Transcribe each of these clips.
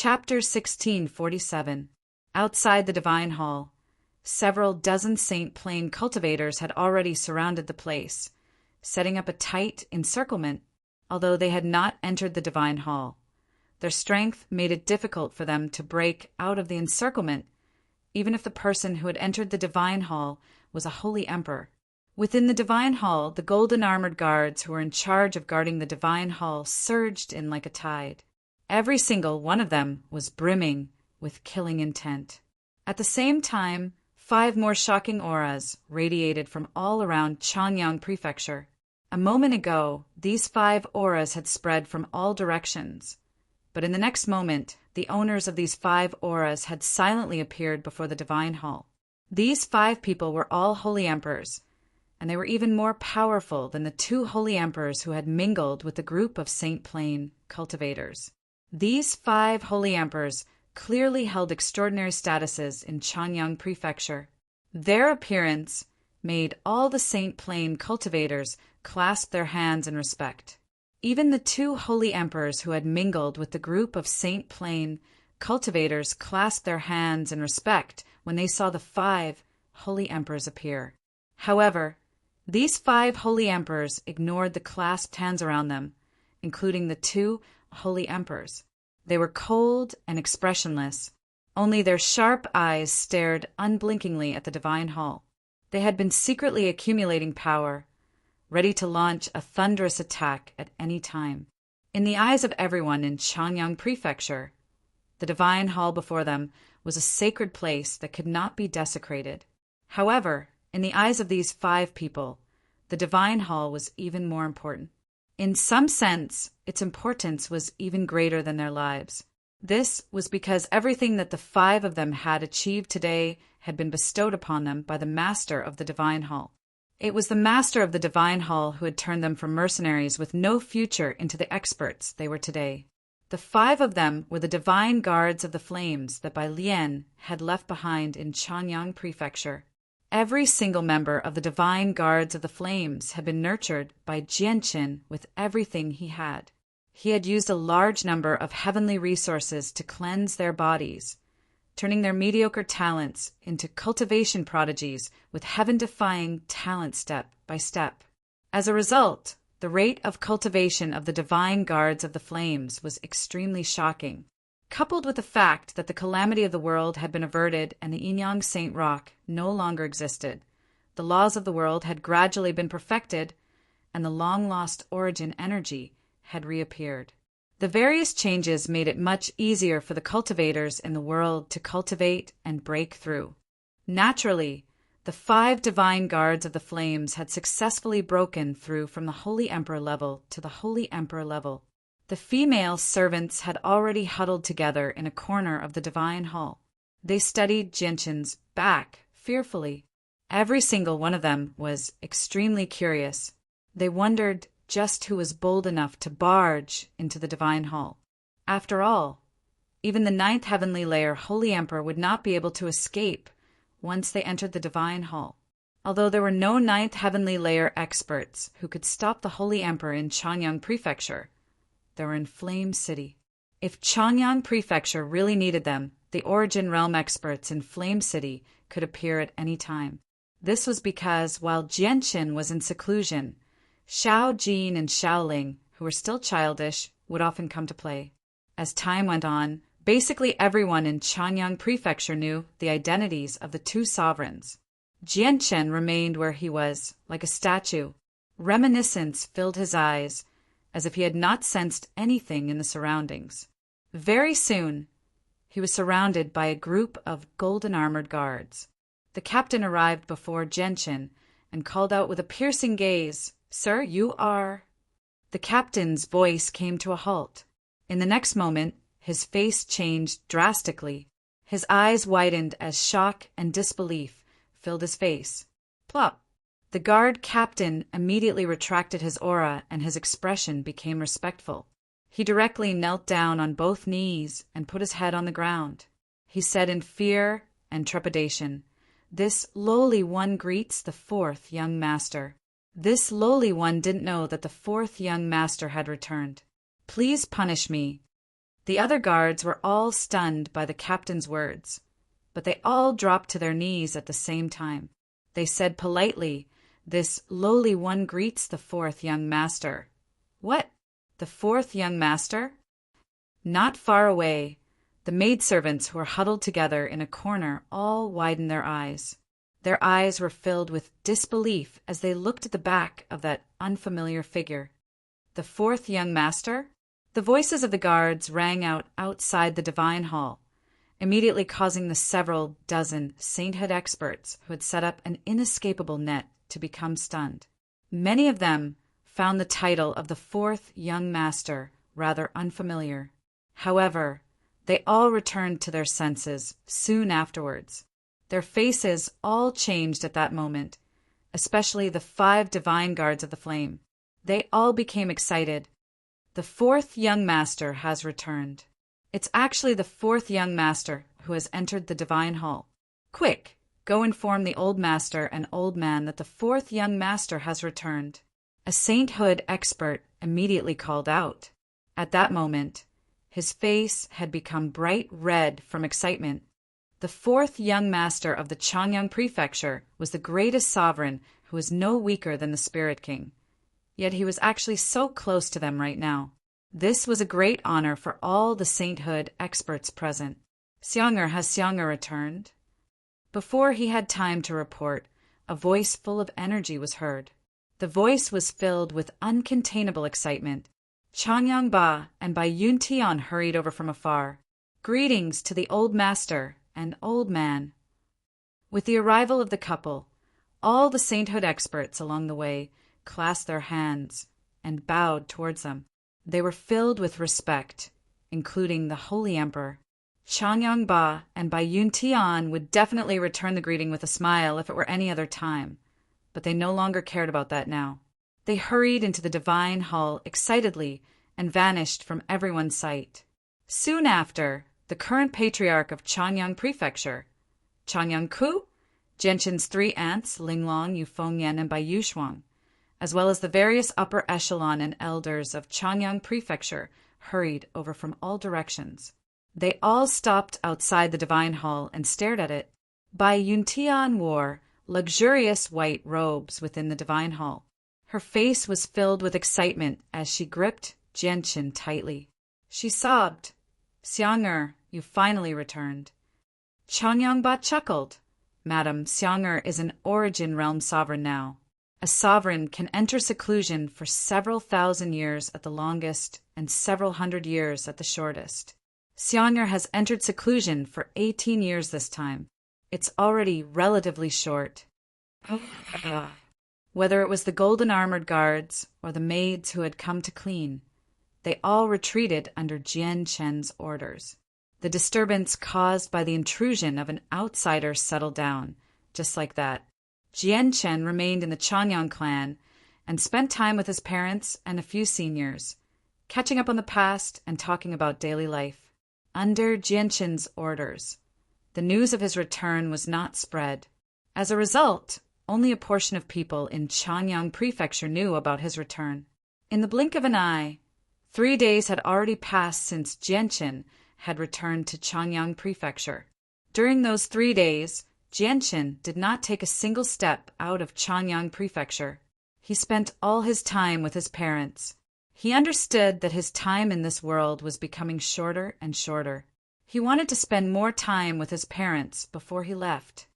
Chapter 1647. Outside the Divine Hall, several dozen Saint Plain cultivators had already surrounded the place, setting up a tight encirclement, although they had not entered the Divine Hall. Their strength made it difficult for them to break out of the encirclement, even if the person who had entered the Divine Hall was a holy emperor. Within the Divine Hall, the golden-armored guards who were in charge of guarding the Divine Hall surged in like a tide. Every single one of them was brimming with killing intent. At the same time, 5 more shocking auras radiated from all around Changyang Prefecture. A moment ago, these 5 auras had spread from all directions, but in the next moment, the owners of these 5 auras had silently appeared before the Divine Hall. These 5 people were all holy emperors, and they were even more powerful than the 2 holy emperors who had mingled with the group of Saint Plain cultivators. These 5 holy emperors clearly held extraordinary statuses in Changyang Prefecture. Their appearance made all the Saint Plain cultivators clasp their hands in respect. Even the 2 holy emperors who had mingled with the group of Saint Plain cultivators clasped their hands in respect when they saw the 5 holy emperors appear. However, these 5 holy emperors ignored the clasped hands around them, including the 2 holy emperors. They were cold and expressionless. Only their sharp eyes stared unblinkingly at the Divine Hall. They had been secretly accumulating power, ready to launch a thunderous attack at any time. In the eyes of everyone in Changyang Prefecture, the Divine Hall before them was a sacred place that could not be desecrated. However, in the eyes of these 5 people, the Divine Hall was even more important. In some sense, its importance was even greater than their lives. This was because everything that the 5 of them had achieved today had been bestowed upon them by the Master of the Divine Hall. It was the Master of the Divine Hall who had turned them from mercenaries with no future into the experts they were today. The 5 of them were the divine guards of the flames that Bai Lian had left behind in Changyang Prefecture. Every single member of the divine guards of the flames had been nurtured by Jianqin with everything he had. He had used a large number of heavenly resources to cleanse their bodies, turning their mediocre talents into cultivation prodigies with heaven-defying talent step by step. As a result, the rate of cultivation of the divine guards of the flames was extremely shocking. Coupled with the fact that the calamity of the world had been averted and the Yinyang Saint Rock no longer existed, the laws of the world had gradually been perfected, and the long-lost origin energy had reappeared. The various changes made it much easier for the cultivators in the world to cultivate and break through. Naturally, the 5 divine guards of the flames had successfully broken through from the Holy Emperor level to the Holy Emperor level. The female servants had already huddled together in a corner of the Divine Hall. They studied Jianqin's back fearfully. Every single one of them was extremely curious. They wondered just who was bold enough to barge into the Divine Hall. After all, even the 9th heavenly layer Holy Emperor would not be able to escape once they entered the Divine Hall. Although there were no 9th heavenly layer experts who could stop the Holy Emperor in Changyang Prefecture, they were in Flame City. If Changyang Prefecture really needed them, the Origin Realm experts in Flame City could appear at any time. This was because while Jianqin was in seclusion, Xiao Jin and Xiao Ling, who were still childish, would often come to play. As time went on, basically everyone in Changyang Prefecture knew the identities of the 2 sovereigns. Jianqin remained where he was, like a statue. Reminiscence filled his eyes, as if he had not sensed anything in the surroundings. Very soon, he was surrounded by a group of golden-armored guards. The captain arrived before Jianqin and called out with a piercing gaze, "Sir, you are—" The captain's voice came to a halt. In the next moment, his face changed drastically. His eyes widened as shock and disbelief filled his face. Plop! The guard captain immediately retracted his aura and his expression became respectful. He directly knelt down on both knees and put his head on the ground. He said in fear and trepidation, "This lowly one greets the 4th young master." This lowly one didn't know that the 4th young master had returned. "Please punish me. The other guards were all stunned by the captain's words, but they all dropped to their knees at the same time. They said politely, "This lowly one greets the fourth young master." What? The fourth young master? Not far away, the maidservants who were huddled together in a corner all widened their eyes. Their eyes were filled with disbelief as they looked at the back of that unfamiliar figure. The fourth young master? The voices of the guards rang out outside the divine hall, immediately causing the several dozen sainthood experts who had set up an inescapable net to become stunned. Many of them found the title of the fourth young master rather unfamiliar. However, they all returned to their senses soon afterwards. Their faces all changed at that moment, especially the 5 divine guards of the flame. They all became excited. The fourth young master has returned. It's actually the fourth young master who has entered the divine hall. Quick, go inform the old master and old man that the fourth young master has returned. A sainthood expert immediately called out. At that moment, his face had become bright red from excitement. The fourth young master of the Changyang Prefecture was the greatest sovereign who was no weaker than the Spirit King. Yet he was actually so close to them right now. This was a great honor for all the sainthood experts present. Has Xiang'er returned? Before he had time to report, a voice full of energy was heard. The voice was filled with uncontainable excitement. Changyang Ba and Bai Yun Tian hurried over from afar. Greetings to the old master and old man. With the arrival of the couple, all the sainthood experts along the way clasped their hands and bowed towards them. They were filled with respect, including the Holy Emperor. Changyang Ba and Bai Yun Tian would definitely return the greeting with a smile if it were any other time, but they no longer cared about that now. They hurried into the divine hall excitedly and vanished from everyone's sight. Soon after, the current patriarch of Changyang Prefecture, Changyang Ku, Jianshin's 3 aunts, Linglong, Yufengyan, and Bai Yushuang, as well as the various upper echelon and elders of Changyang Prefecture, hurried over from all directions. They all stopped outside the divine hall and stared at it. Bai Yuntian wore luxurious white robes within the divine hall. Her face was filled with excitement as she gripped Jianshin tightly. She sobbed, "Xiang'er, you finally returned." Changyang Ba chuckled. "Madam, Xiang'er is an origin realm sovereign now. A sovereign can enter seclusion for several thousand years at the longest and several hundred years at the shortest. Xiang'er has entered seclusion for 18 years this time. It's already relatively short." Whether it was the golden armored guards or the maids who had come to clean, they all retreated under Jian Chen's orders. The disturbance caused by the intrusion of an outsider settled down, just like that. Jian Chen remained in the Changyang clan and spent time with his parents and a few seniors, catching up on the past and talking about daily life. Under Jian Chen's orders, the news of his return was not spread. As a result, only a portion of people in Changyang Prefecture knew about his return. In the blink of an eye, 3 days had already passed since Jianshin had returned to Changyang Prefecture. During those 3 days, Jianshin did not take a single step out of Changyang Prefecture. He spent all his time with his parents. He understood that his time in this world was becoming shorter and shorter. He wanted to spend more time with his parents before he left.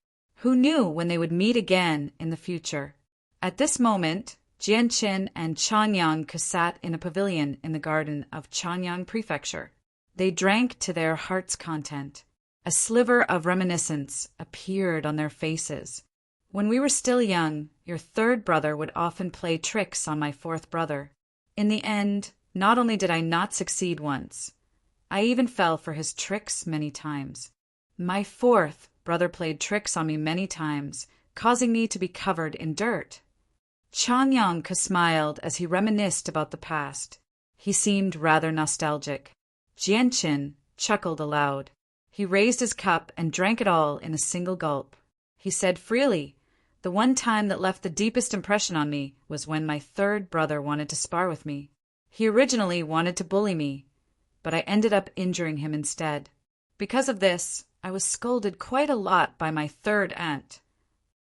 Who knew when they would meet again in the future? At this moment, Jianshin and Changyang sat in a pavilion in the garden of Changyang Prefecture. They drank to their heart's content. A sliver of reminiscence appeared on their faces. "When we were still young, your 3rd brother would often play tricks on my 4th brother. In the end, not only did I not succeed once, I even fell for his tricks many times. My 4th brother played tricks on me many times, causing me to be covered in dirt." Changyang smiled as he reminisced about the past. He seemed rather nostalgic. Jianshin chuckled aloud. He raised his cup and drank it all in a single gulp. He said freely, "The one time that left the deepest impression on me was when my 3rd brother wanted to spar with me. He originally wanted to bully me, but I ended up injuring him instead. Because of this, I was scolded quite a lot by my third aunt.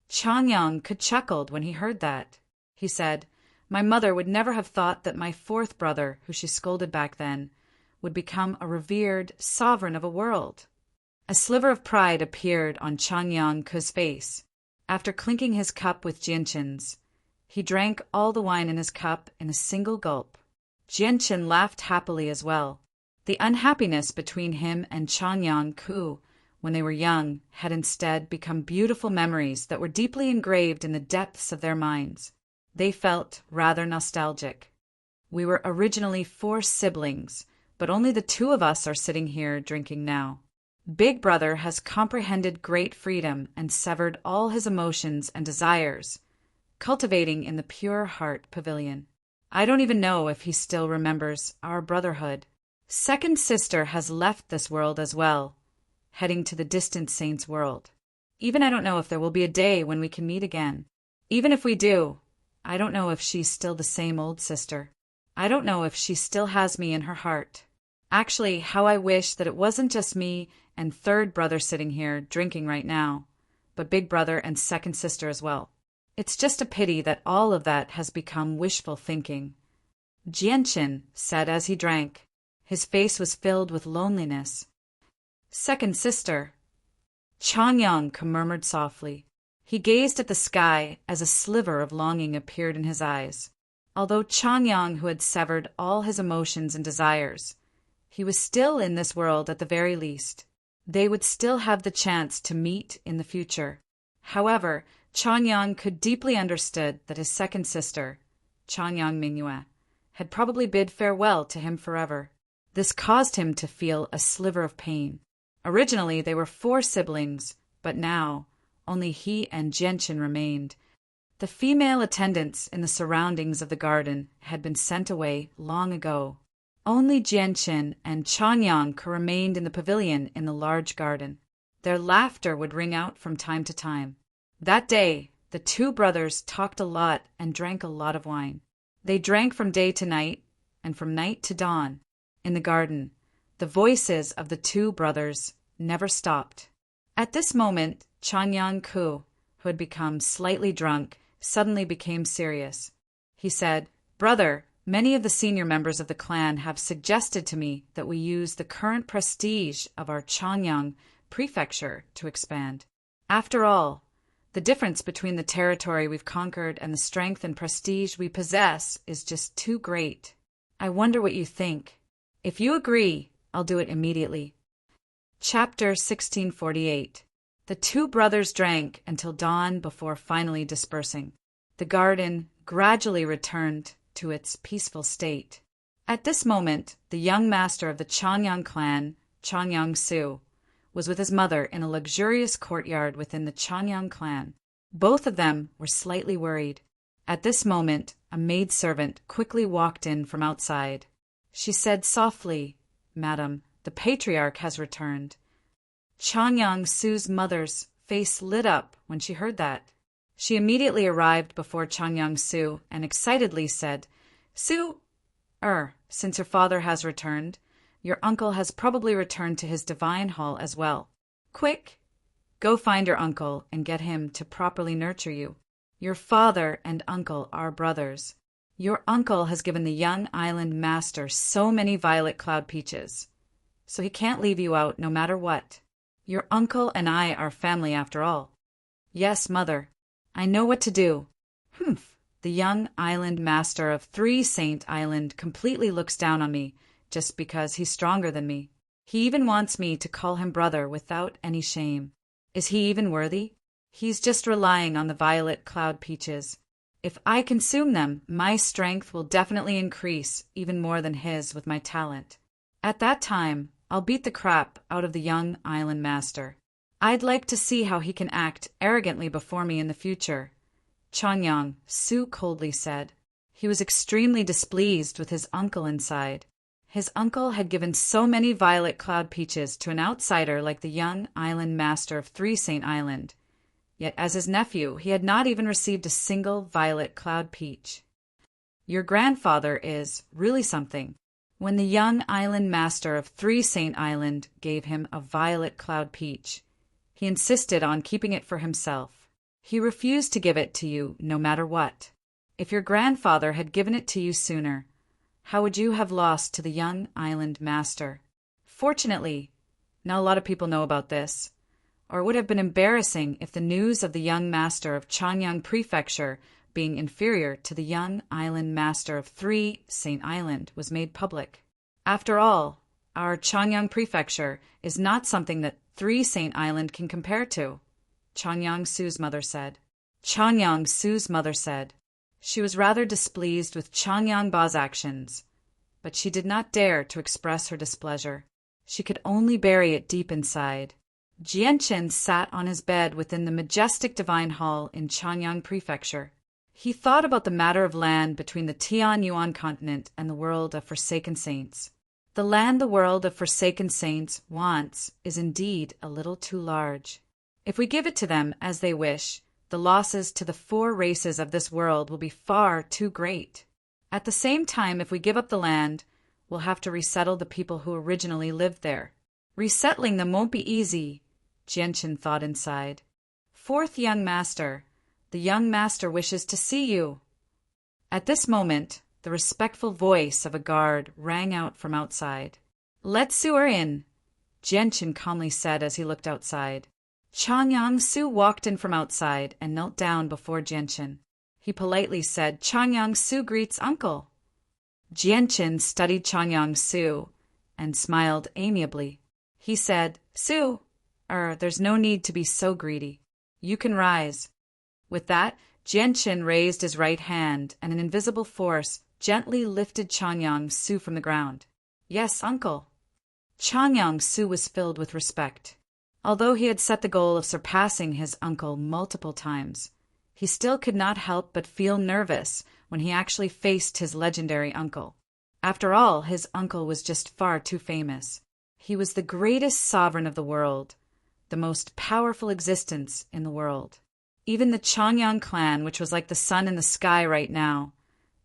Changyang chuckled when he heard that. He said, "My mother would never have thought that my fourth brother, who she scolded back then, would become a revered sovereign of a world." A sliver of pride appeared on Changyang's face. After clinking his cup with Jianchen's, he drank all the wine in his cup in a single gulp. Jianchen laughed happily as well. The unhappiness between him and Changyang, when they were young, had instead become beautiful memories that were deeply engraved in the depths of their minds. They felt rather nostalgic. We were originally 4 siblings, but only the 2 of us are sitting here drinking now. Big brother has comprehended great freedom and severed all his emotions and desires, cultivating in the pure heart pavilion. I don't even know if he still remembers our brotherhood. Second sister has left this world as well, heading to the distant saint's world. Even I don't know if there will be a day when we can meet again. Even if we do, I don't know if she's still the same old sister. I don't know if she still has me in her heart. Actually, how I wish that it wasn't just me and third brother sitting here drinking right now, but big brother and second sister as well. It's just a pity that all of that has become wishful thinking. Jianchen said as he drank. His face was filled with loneliness. Second sister. Changyang murmured softly. He gazed at the sky as a sliver of longing appeared in his eyes. Although Changyang, who had severed all his emotions and desires, he was still in this world at the very least. They would still have the chance to meet in the future. However, Changyang could deeply understood that his second sister, Changyang Mingyue, had probably bid farewell to him forever. This caused him to feel a sliver of pain. Originally, they were 4 siblings, but now only he and Jianchen remained. The female attendants in the surroundings of the garden had been sent away long ago. Only Jianchen and Changyang remained in the pavilion in the large garden. Their laughter would ring out from time to time. That day, the 2 brothers talked a lot and drank a lot of wine. They drank from day to night and from night to dawn. In the garden, the voices of the 2 brothers never stopped. At this moment, Changyang, who had become slightly drunk, suddenly became serious. He said, "Brother, many of the senior members of the clan have suggested to me that we use the current prestige of our Changyang prefecture to expand. After all, the difference between the territory we've conquered and the strength and prestige we possess is just too great. I wonder what you think. If you agree, I'll do it immediately." Chapter 1648. The 2 brothers drank until dawn before finally dispersing. The garden gradually returned to its peaceful state. At this moment, the young master of the Changyang clan, Changyang Su, was with his mother in a luxurious courtyard within the Changyang clan. Both of them were slightly worried. At this moment, a maidservant quickly walked in from outside. She said softly, "Madam, the patriarch has returned." Changyang Su's mother's face lit up when she heard that. She immediately arrived before Changyang Su and excitedly said, "Su, since your father has returned, your uncle has probably returned to his divine hall as well. Quick, go find your uncle and get him to properly nurture you. Your father and uncle are brothers. Your uncle has given the young island master so many violet cloud peaches, so he can't leave you out no matter what. Your uncle and I are family after all." "Yes, mother. I know what to do." "Humph." The young island master of 3 Saint Island completely looks down on me just because he's stronger than me. He even wants me to call him brother without any shame. Is he even worthy? He's just relying on the violet cloud peaches. If I consume them, my strength will definitely increase even more than his with my talent. At that time, I'll beat the crap out of the young island master. I'd like to see how he can act arrogantly before me in the future." Changyang Su coldly said. He was extremely displeased with his uncle inside. His uncle had given so many violet cloud peaches to an outsider like the young island master of 3 Saint Island. Yet as his nephew, he had not even received a single violet cloud peach. "Your grandfather is really something. when the young island master of 3 Saint Island gave him a violet cloud peach. He insisted on keeping it for himself. He refused to give it to you no matter what. If your grandfather had given it to you sooner, how would you have lost to the young island master? Fortunately, not a lot of people know about this, or it would have been embarrassing if the news of the young master of Changyang Prefecture being inferior to the young island master of 3 Saint Island was made public. After all, our Changyang Prefecture is not something that 3 Saint Island can compare to, Changyang Su's mother said. Changyang Su's mother said. She was rather displeased with Changyang Ba's actions, but she did not dare to express her displeasure. She could only bury it deep inside. Jianchen sat on his bed within the majestic divine hall in Changyang Prefecture. He thought about the matter of land between the Tianyuan continent and the world of Forsaken Saints. The land the world of Forsaken Saints wants is indeed a little too large. If we give it to them as they wish, the losses to the 4 races of this world will be far too great. At the same time, if we give up the land, we'll have to resettle the people who originally lived there. Resettling them won't be easy, Jianchen thought inside. 4th young master, the young master wishes to see you. At this moment, the respectful voice of a guard rang out from outside. Let Su in, Jianchen calmly said as he looked outside. Changyang Su walked in from outside and knelt down before Jianchen. He politely said, Changyang Su greets uncle. Jianchen studied Changyang Su and smiled amiably. He said, Su, there's no need to be so greedy. You can rise. With that, Jianchen raised his right hand and an invisible force gently lifted Changyang Su from the ground. Yes, uncle. Changyang Su was filled with respect. Although he had set the goal of surpassing his uncle multiple times, he still could not help but feel nervous when he actually faced his legendary uncle. After all, his uncle was just far too famous. He was the greatest sovereign of the world, the most powerful existence in the world. Even the Changyang clan, which was like the sun in the sky right now,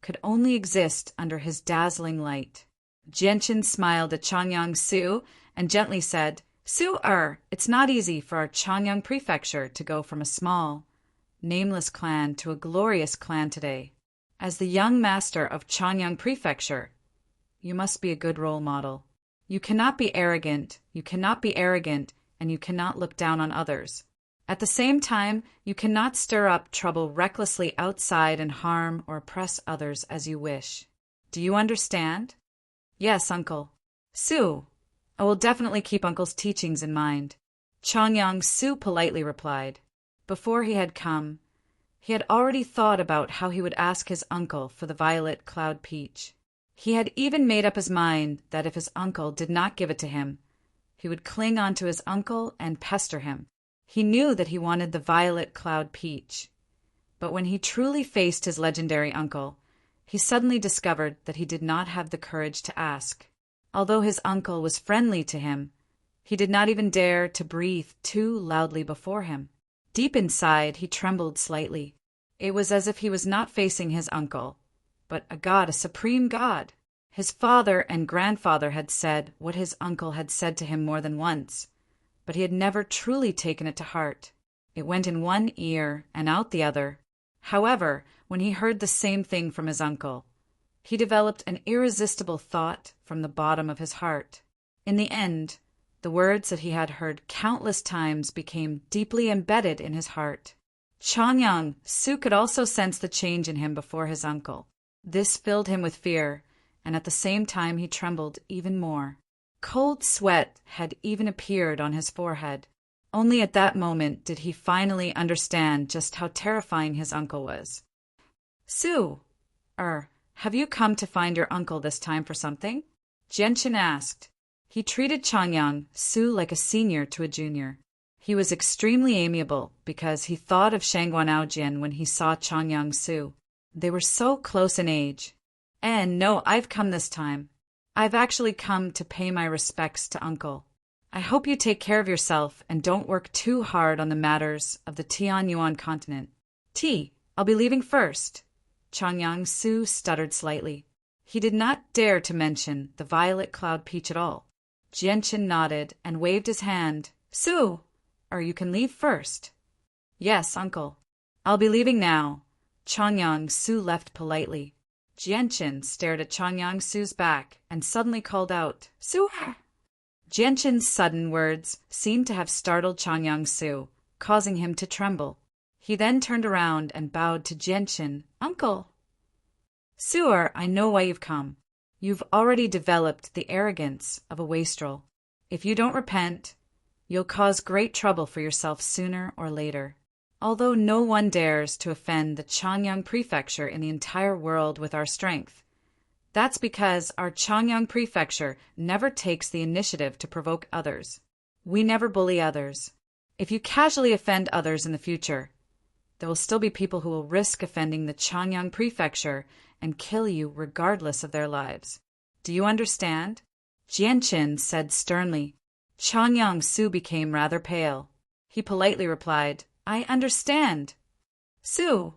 could only exist under his dazzling light. Jianchen smiled at Changyang Su and gently said, Su, it's not easy for our Changyang Prefecture to go from a small, nameless clan to a glorious clan today. As the young master of Changyang Prefecture, you must be a good role model. You cannot be arrogant, and you cannot look down on others. At the same time, you cannot stir up trouble recklessly outside and harm or oppress others as you wish. Do you understand? Yes, uncle. Su, I will definitely keep uncle's teachings in mind, Changyang Su politely replied. Before he had come, he had already thought about how he would ask his uncle for the violet cloud peach. He had even made up his mind that if his uncle did not give it to him, he would cling on to his uncle and pester him. He knew that he wanted the violet cloud peach. But when he truly faced his legendary uncle, he suddenly discovered that he did not have the courage to ask. Although his uncle was friendly to him, he did not even dare to breathe too loudly before him. Deep inside, he trembled slightly. It was as if he was not facing his uncle, but a god, a supreme god. His father and grandfather had said what his uncle had said to him more than once, but he had never truly taken it to heart. It went in one ear and out the other. However, when he heard the same thing from his uncle, he developed an irresistible thought from the bottom of his heart. In the end, the words that he had heard countless times became deeply embedded in his heart. Changyang Su could also sense the change in him before his uncle. This filled him with fear, and at the same time he trembled even more. Cold sweat had even appeared on his forehead. Only at that moment did he finally understand just how terrifying his uncle was. Su, have you come to find your uncle this time for something? Jianchen asked. He treated Changyang Su like a senior to a junior. He was extremely amiable because he thought of Shangguanaojian when he saw Changyang Su. They were so close in age. And no, I've come this time. I've actually come to pay my respects to uncle. I hope you take care of yourself and don't work too hard on the matters of the Tianyuan continent. I'll be leaving first. Changyang Su stuttered slightly. He did not dare to mention the violet cloud peach at all. Jianchen nodded and waved his hand. Su, or you can leave first. Yes, uncle. I'll be leaving now. Changyang Su left politely. Jianchen stared at Changyang Su's back and suddenly called out, Su! Jianchen's sudden words seemed to have startled Changyang Su, causing him to tremble. He then turned around and bowed to Jianchen. Uncle! Su'er, I know why you've come. You've already developed the arrogance of a wastrel. If you don't repent, you'll cause great trouble for yourself sooner or later. Although no one dares to offend the Changyang Prefecture in the entire world with our strength, that's because our Changyang Prefecture never takes the initiative to provoke others. We never bully others. If you casually offend others in the future, there will still be people who will risk offending the Changyang Prefecture and kill you regardless of their lives. Do you understand? Jianchen said sternly. Changyang Su became rather pale. He politely replied, I understand. Su,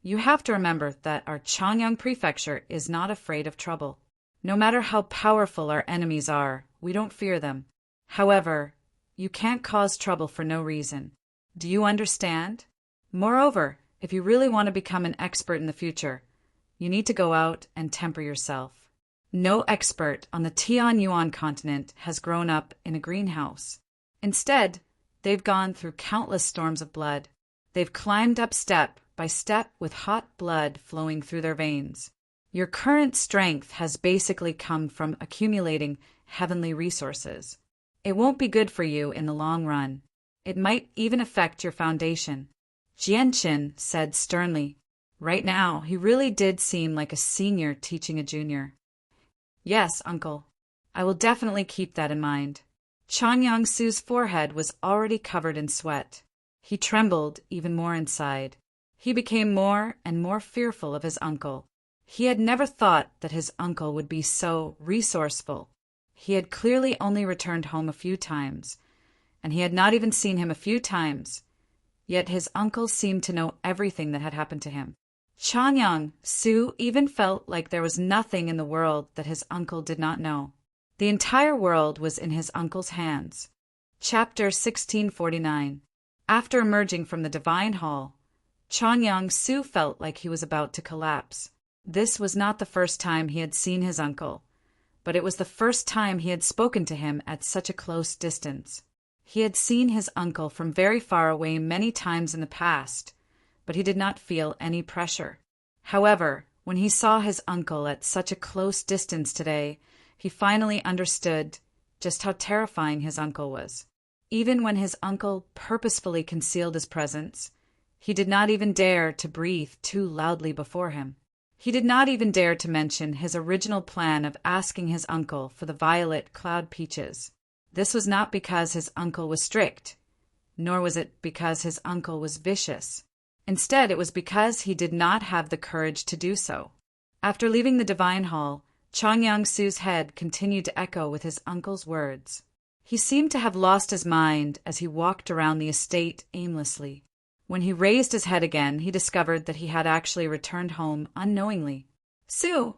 you have to remember that our Changyang Prefecture is not afraid of trouble. No matter how powerful our enemies are, we don't fear them. However, you can't cause trouble for no reason. Do you understand? Moreover, if you really want to become an expert in the future, you need to go out and temper yourself. No expert on the Tianyuan continent has grown up in a greenhouse. Instead, they've gone through countless storms of blood. They've climbed up step by step with hot blood flowing through their veins. Your current strength has basically come from accumulating heavenly resources. It won't be good for you in the long run. It might even affect your foundation. Jianchen said sternly. Right now, he really did seem like a senior teaching a junior. Yes, uncle. I will definitely keep that in mind. Changyang Su's forehead was already covered in sweat. He trembled even more inside. He became more and more fearful of his uncle. He had never thought that his uncle would be so resourceful. He had clearly only returned home a few times, and he had not even seen him a few times. Yet his uncle seemed to know everything that had happened to him. Changyang Su even felt like there was nothing in the world that his uncle did not know. The entire world was in his uncle's hands. Chapter 1649. After emerging from the Divine Hall, Changyang Su felt like he was about to collapse. This was not the first time he had seen his uncle, but it was the first time he had spoken to him at such a close distance. He had seen his uncle from very far away many times in the past, but he did not feel any pressure. However, when he saw his uncle at such a close distance today, he finally understood just how terrifying his uncle was. Even when his uncle purposefully concealed his presence, he did not even dare to breathe too loudly before him. He did not even dare to mention his original plan of asking his uncle for the violet cloud peaches. This was not because his uncle was strict, nor was it because his uncle was vicious. Instead, it was because he did not have the courage to do so. After leaving the Divine Hall, Changyang Su's head continued to echo with his uncle's words. He seemed to have lost his mind as he walked around the estate aimlessly. When he raised his head again, he discovered that he had actually returned home unknowingly. Su,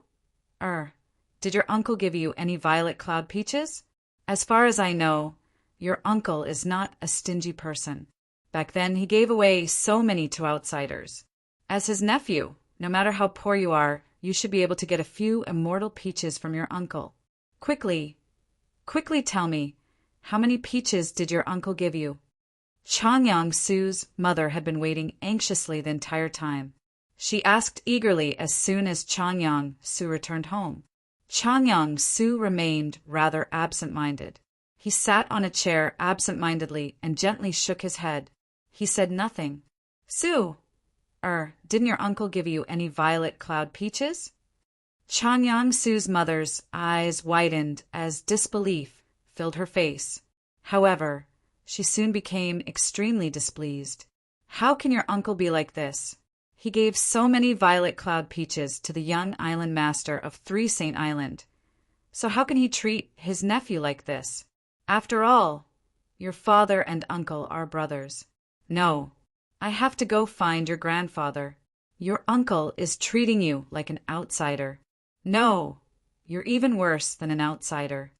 did your uncle give you any violet cloud peaches? As far as I know, your uncle is not a stingy person. Back then, he gave away so many to outsiders. As his nephew, no matter how poor you are, you should be able to get a few immortal peaches from your uncle. Quickly tell me, how many peaches did your uncle give you? Changyang Su's mother had been waiting anxiously the entire time. She asked eagerly as soon as Changyang Su returned home. Changyang Su remained rather absent-minded. He sat on a chair absent-mindedly and gently shook his head. He said nothing. Su, didn't your uncle give you any violet cloud peaches? Changyang Su's mother's eyes widened as disbelief filled her face. However, she soon became extremely displeased. How can your uncle be like this? He gave so many violet cloud peaches to the young island master of Three Saint Island. So how can he treat his nephew like this? After all, your father and uncle are brothers. No, I have to go find your grandfather. Your uncle is treating you like an outsider. No, you're even worse than an outsider.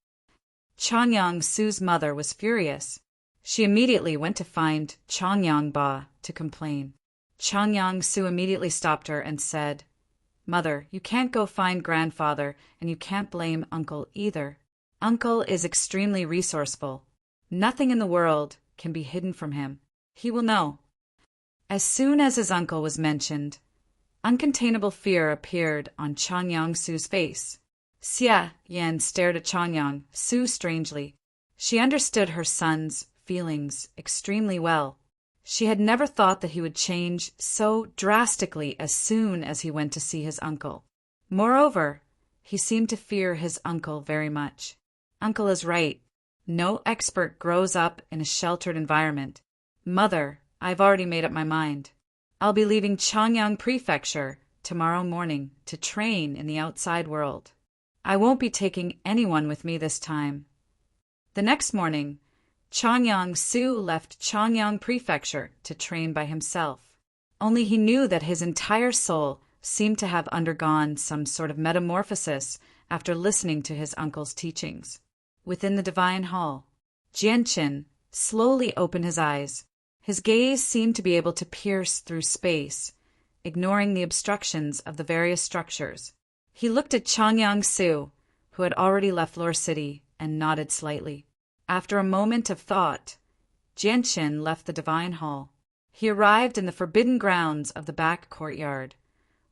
Changyang Su's mother was furious. She immediately went to find Changyang Ba to complain. Changyang Su immediately stopped her and said, "Mother, you can't go find grandfather, and you can't blame uncle either. Uncle is extremely resourceful. Nothing in the world can be hidden from him. He will know." As soon as his uncle was mentioned, uncontainable fear appeared on Changyang Su's face. Xia Yan stared at Changyang Su strangely. She understood her son's feelings extremely well. She had never thought that he would change so drastically as soon as he went to see his uncle. Moreover, he seemed to fear his uncle very much. Uncle is right. No expert grows up in a sheltered environment. Mother, I've already made up my mind. I'll be leaving Changyang Prefecture tomorrow morning to train in the outside world. I won't be taking anyone with me this time. The next morning, Changyang Su left Changyang Prefecture to train by himself. Only he knew that his entire soul seemed to have undergone some sort of metamorphosis after listening to his uncle's teachings. Within the divine hall, Jianqin slowly opened his eyes. His gaze seemed to be able to pierce through space, ignoring the obstructions of the various structures. He looked at Changyang Su, who had already left Lore City, and nodded slightly. After a moment of thought, Jianqin left the divine hall. He arrived in the forbidden grounds of the back courtyard,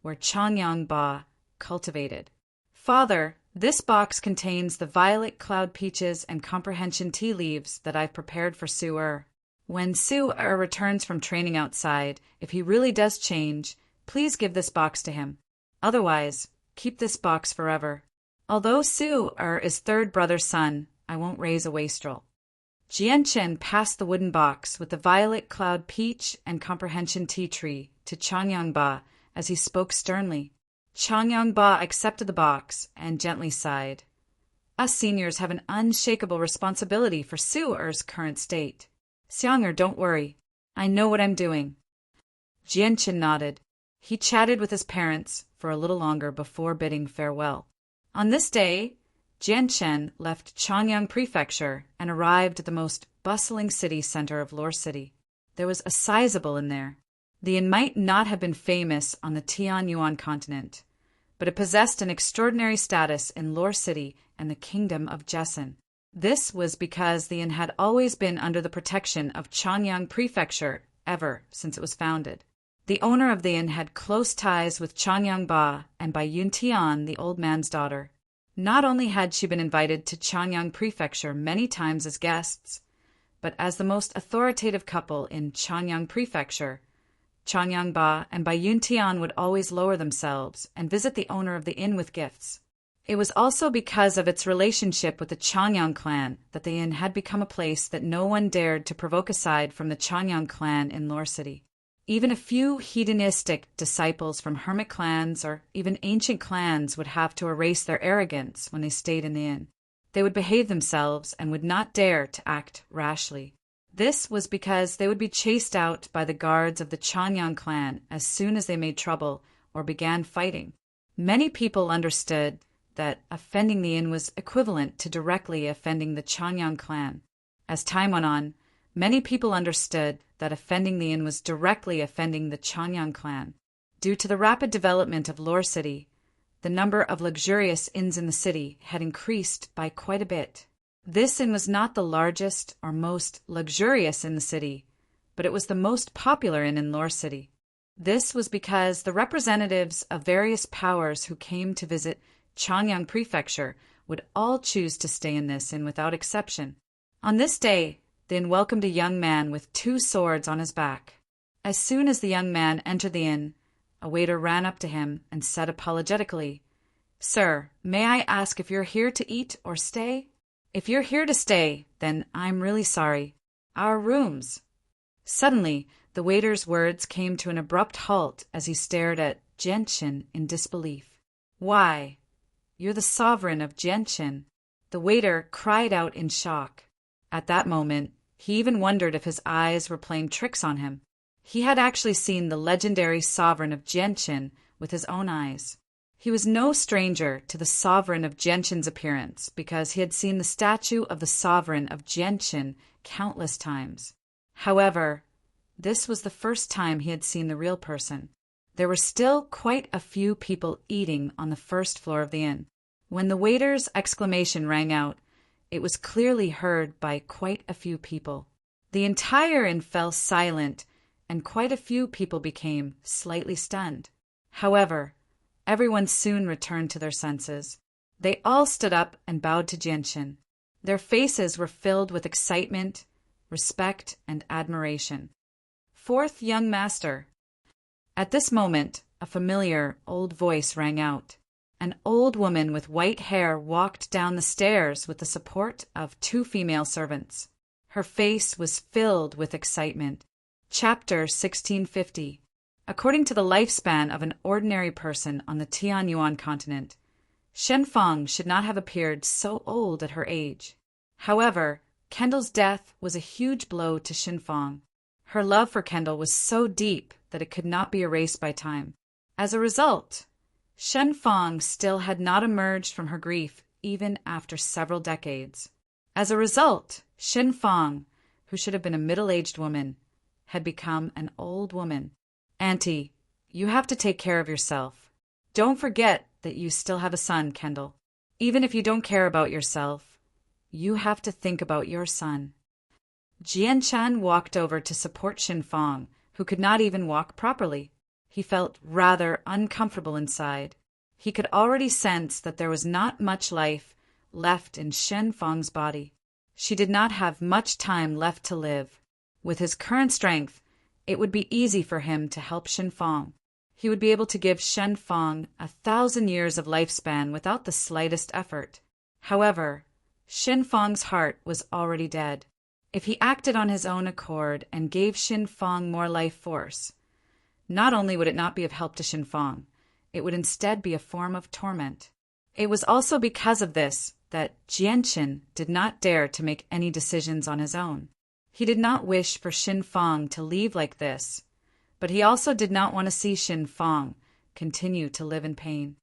where Changyang Ba cultivated. "Father, this box contains the violet cloud peaches and comprehension tea leaves that I've prepared for Su-er. When Su-er returns from training outside, if he really does change, please give this box to him. Otherwise, keep this box forever. Although Su-er is third brother's son, I won't raise a wastrel." Jianqin passed the wooden box with the violet cloud peach and comprehension tea tree to Changyang Ba as he spoke sternly. Changyang Ba accepted the box and gently sighed. "Us seniors have an unshakable responsibility for Su-er's current state. Xiang'er, don't worry. I know what I'm doing." Jianqin nodded. He chatted with his parents for a little longer before bidding farewell. On this day, Jianqin left Changyang Prefecture and arrived at the most bustling city center of Lore City. There was a sizable inn there. The inn might not have been famous on the Tianyuan continent, but it possessed an extraordinary status in Lore City and the Kingdom of Jessen. This was because the inn had always been under the protection of Changyang Prefecture ever since it was founded. The owner of the inn had close ties with Changyang Ba and by Yuntian, the old man's daughter. Not only had she been invited to Changyang Prefecture many times as guests, but as the most authoritative couple in Changyang Prefecture, Changyang Ba and Bai Yuntian would always lower themselves and visit the owner of the inn with gifts. It was also because of its relationship with the Changyang clan that the inn had become a place that no one dared to provoke aside from the Changyang clan in Lore City. Even a few hedonistic disciples from hermit clans or even ancient clans would have to erase their arrogance when they stayed in the inn. They would behave themselves and would not dare to act rashly. This was because they would be chased out by the guards of the Changyang clan as soon as they made trouble or began fighting. Many people understood that offending the inn was equivalent to directly offending the Changyang clan. As time went on, many people understood that offending the inn was directly offending the Changyang clan. Due to the rapid development of Lore City, the number of luxurious inns in the city had increased by quite a bit. This inn was not the largest or most luxurious in the city, but it was the most popular inn in Lore City. This was because the representatives of various powers who came to visit Changyang Prefecture would all choose to stay in this inn without exception. On this day, the inn welcomed a young man with 2 swords on his back. As soon as the young man entered the inn, a waiter ran up to him and said apologetically, "Sir, may I ask if you're here to eat or stay?" "If you're here to stay, then I'm really sorry. Our rooms." Suddenly, the waiter's words came to an abrupt halt as he stared at Jianqin in disbelief. "Why, you're the sovereign of Jianqin." The waiter cried out in shock. At that moment, he even wondered if his eyes were playing tricks on him. He had actually seen the legendary sovereign of Jianqin with his own eyes. He was no stranger to the sovereign of Gentian's appearance because he had seen the statue of the sovereign of Gentian countless times. However, this was the first time he had seen the real person. There were still quite a few people eating on the first floor of the inn. When the waiter's exclamation rang out, it was clearly heard by quite a few people. The entire inn fell silent, and quite a few people became slightly stunned. However, everyone soon returned to their senses. They all stood up and bowed to Gentian. Their faces were filled with excitement, respect, and admiration. Fourth young master. At this moment, a familiar old voice rang out. An old woman with white hair walked down the stairs with the support of 2 female servants. Her face was filled with excitement. Chapter 1650. According to the lifespan of an ordinary person on the Tianyuan continent, Shen Fang should not have appeared so old at her age. However, Kendall's death was a huge blow to Shen Fang. Her love for Kendall was so deep that it could not be erased by time. As a result, Shen Fang still had not emerged from her grief even after several decades. As a result, Shen Fang, who should have been a middle-aged woman, had become an old woman. Auntie, you have to take care of yourself. Don't forget that you still have a son, Kendall. Even if you don't care about yourself, you have to think about your son. Jian Chan walked over to support Shen Fang, who could not even walk properly. He felt rather uncomfortable inside. He could already sense that there was not much life left in Shen Fang's body. She did not have much time left to live. With his current strength, it would be easy for him to help Shen Fang. He would be able to give Shen Fang 1,000 years of lifespan without the slightest effort. However, Shen Fang's heart was already dead. If he acted on his own accord and gave Shen Fang more life force, not only would it not be of help to Shen Fang, it would instead be a form of torment. It was also because of this that Jianchen did not dare to make any decisions on his own. He did not wish for Shen Fang to leave like this, but he also did not want to see Shen Fang continue to live in pain.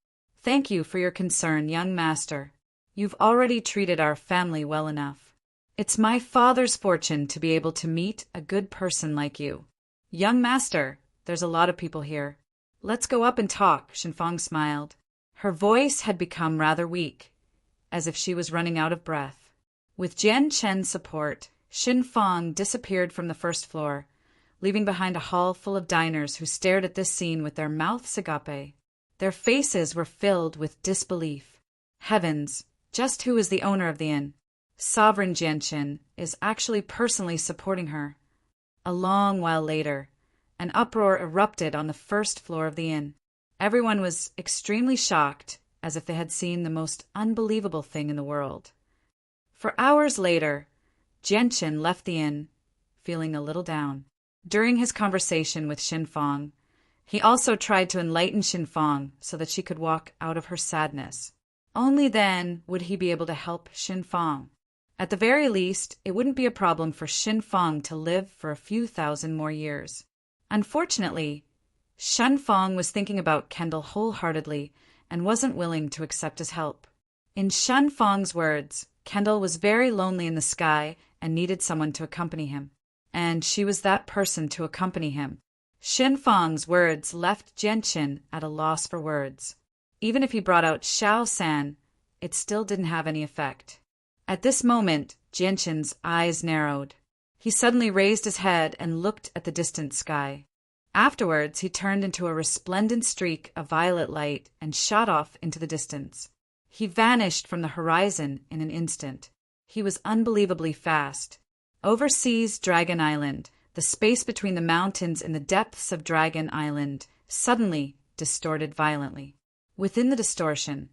Thank you for your concern, young master. You've already treated our family well enough. It's my father's fortune to be able to meet a good person like you. Young master, there's a lot of people here. Let's go up and talk, Shen Fang smiled. Her voice had become rather weak, as if she was running out of breath. With Jian Chen's support, Shen Fang disappeared from the first floor, leaving behind a hall full of diners who stared at this scene with their mouths agape. Their faces were filled with disbelief. Heavens, just who is the owner of the inn? Sovereign Jianchen is actually personally supporting her. A long while later, an uproar erupted on the first floor of the inn. Everyone was extremely shocked, as if they had seen the most unbelievable thing in the world. For hours later, Jianchen left the inn, feeling a little down. During his conversation with Shen Fang, he also tried to enlighten Shen Fang so that she could walk out of her sadness. Only then would he be able to help Shen Fang. At the very least, it wouldn't be a problem for Shen Fang to live for a few thousand more years. Unfortunately, Shen Fang was thinking about Kendall wholeheartedly and wasn't willing to accept his help. In Shen Fang's words, Kendall was very lonely in the sky and needed someone to accompany him. And she was that person to accompany him. Shen Fang's words left Jianchen at a loss for words. Even if he brought out Xiao San, it still didn't have any effect. At this moment, Jianchen's eyes narrowed. He suddenly raised his head and looked at the distant sky. Afterwards, he turned into a resplendent streak of violet light and shot off into the distance. He vanished from the horizon in an instant. He was unbelievably fast. Overseas Dragon Island, the space between the mountains in the depths of Dragon Island, suddenly distorted violently. Within the distortion,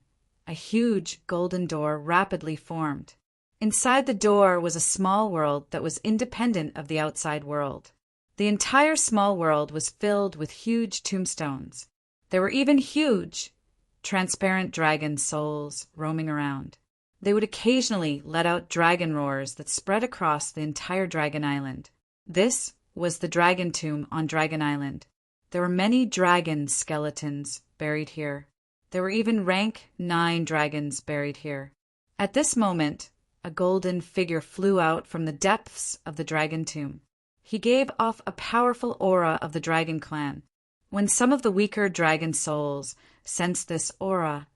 a huge golden door rapidly formed. Inside the door was a small world that was independent of the outside world. The entire small world was filled with huge tombstones. There were even huge, transparent dragon souls roaming around. They would occasionally let out dragon roars that spread across the entire Dragon Island. This was the dragon tomb on Dragon Island. There were many dragon skeletons buried here. There were even rank 9 dragons buried here. At this moment, a golden figure flew out from the depths of the dragon tomb. He gave off a powerful aura of the dragon clan. When some of the weaker dragon souls sensed this aura,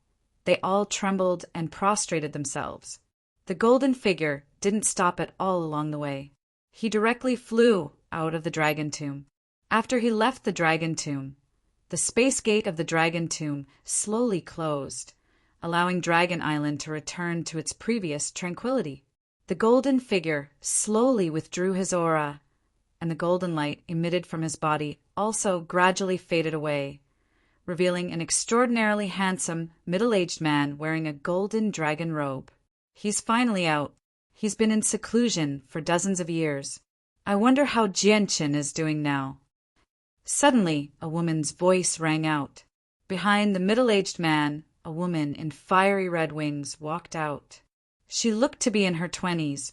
they all trembled and prostrated themselves. The golden figure didn't stop at all along the way. He directly flew out of the dragon tomb. After he left the dragon tomb, the space gate of the dragon tomb slowly closed, allowing Dragon Island to return to its previous tranquility. The golden figure slowly withdrew his aura, and the golden light emitted from his body also gradually faded away, revealing an extraordinarily handsome, middle-aged man wearing a golden dragon robe. He's finally out. He's been in seclusion for dozens of years. I wonder how Jianchen is doing now. Suddenly, a woman's voice rang out. Behind the middle-aged man, a woman in fiery red wings walked out. She looked to be in her 20s,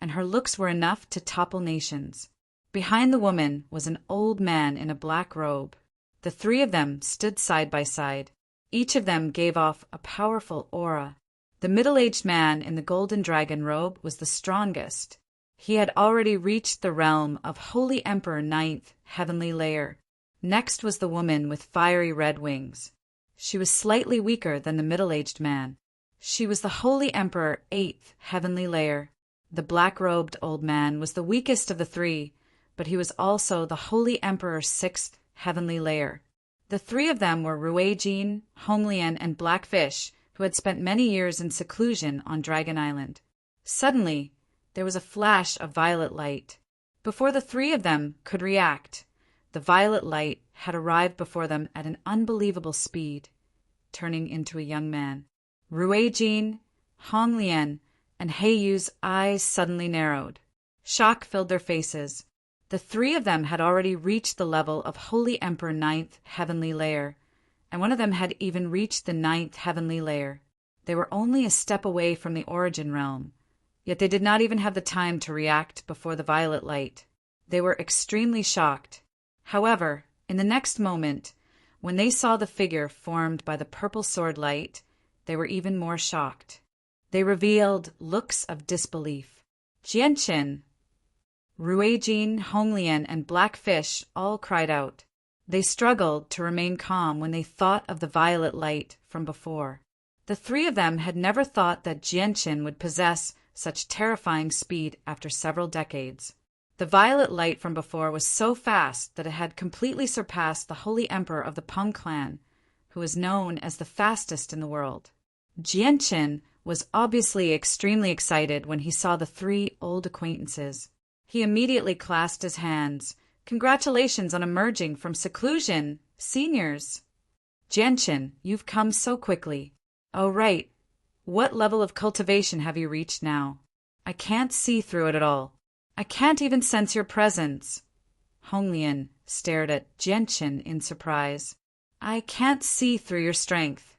and her looks were enough to topple nations. Behind the woman was an old man in a black robe. The 3 of them stood side by side. Each of them gave off a powerful aura. The middle-aged man in the golden dragon robe was the strongest. He had already reached the realm of Holy Emperor 9th Heavenly Layer. Next was the woman with fiery red wings. She was slightly weaker than the middle-aged man. She was the Holy Emperor 8th Heavenly Layer. The black-robed old man was the weakest of the 3, but he was also the Holy Emperor 6th Heavenly Layer. The 3 of them were Ruijin, Honglian, and Blackfish, who had spent many years in seclusion on Dragon Island. Suddenly, there was a flash of violet light. Before the 3 of them could react, the violet light had arrived before them at an unbelievable speed, turning into a young man. Ruijin, Honglian, and Heiyu's eyes suddenly narrowed. Shock filled their faces. The 3 of them had already reached the level of Holy Emperor 9th Heavenly Layer, and one of them had even reached the 9th Heavenly Layer. They were only a step away from the origin realm, yet they did not even have the time to react before the violet light. They were extremely shocked. However, in the next moment, when they saw the figure formed by the purple sword light, they were even more shocked. They revealed looks of disbelief. Jianchen, Ruijin, Honglian, and Blackfish all cried out. They struggled to remain calm when they thought of the violet light from before. The 3 of them had never thought that Jianchen would possess such terrifying speed after several decades. The violet light from before was so fast that it had completely surpassed the Holy Emperor of the Peng clan, who is known as the fastest in the world. Jianchen was obviously extremely excited when he saw the 3 old acquaintances. He immediately clasped his hands. Congratulations on emerging from seclusion, seniors. Jianchen, you've come so quickly. Oh, right. What level of cultivation have you reached now? I can't see through it at all. I can't even sense your presence. Honglian stared at Jianchen in surprise. I can't see through your strength,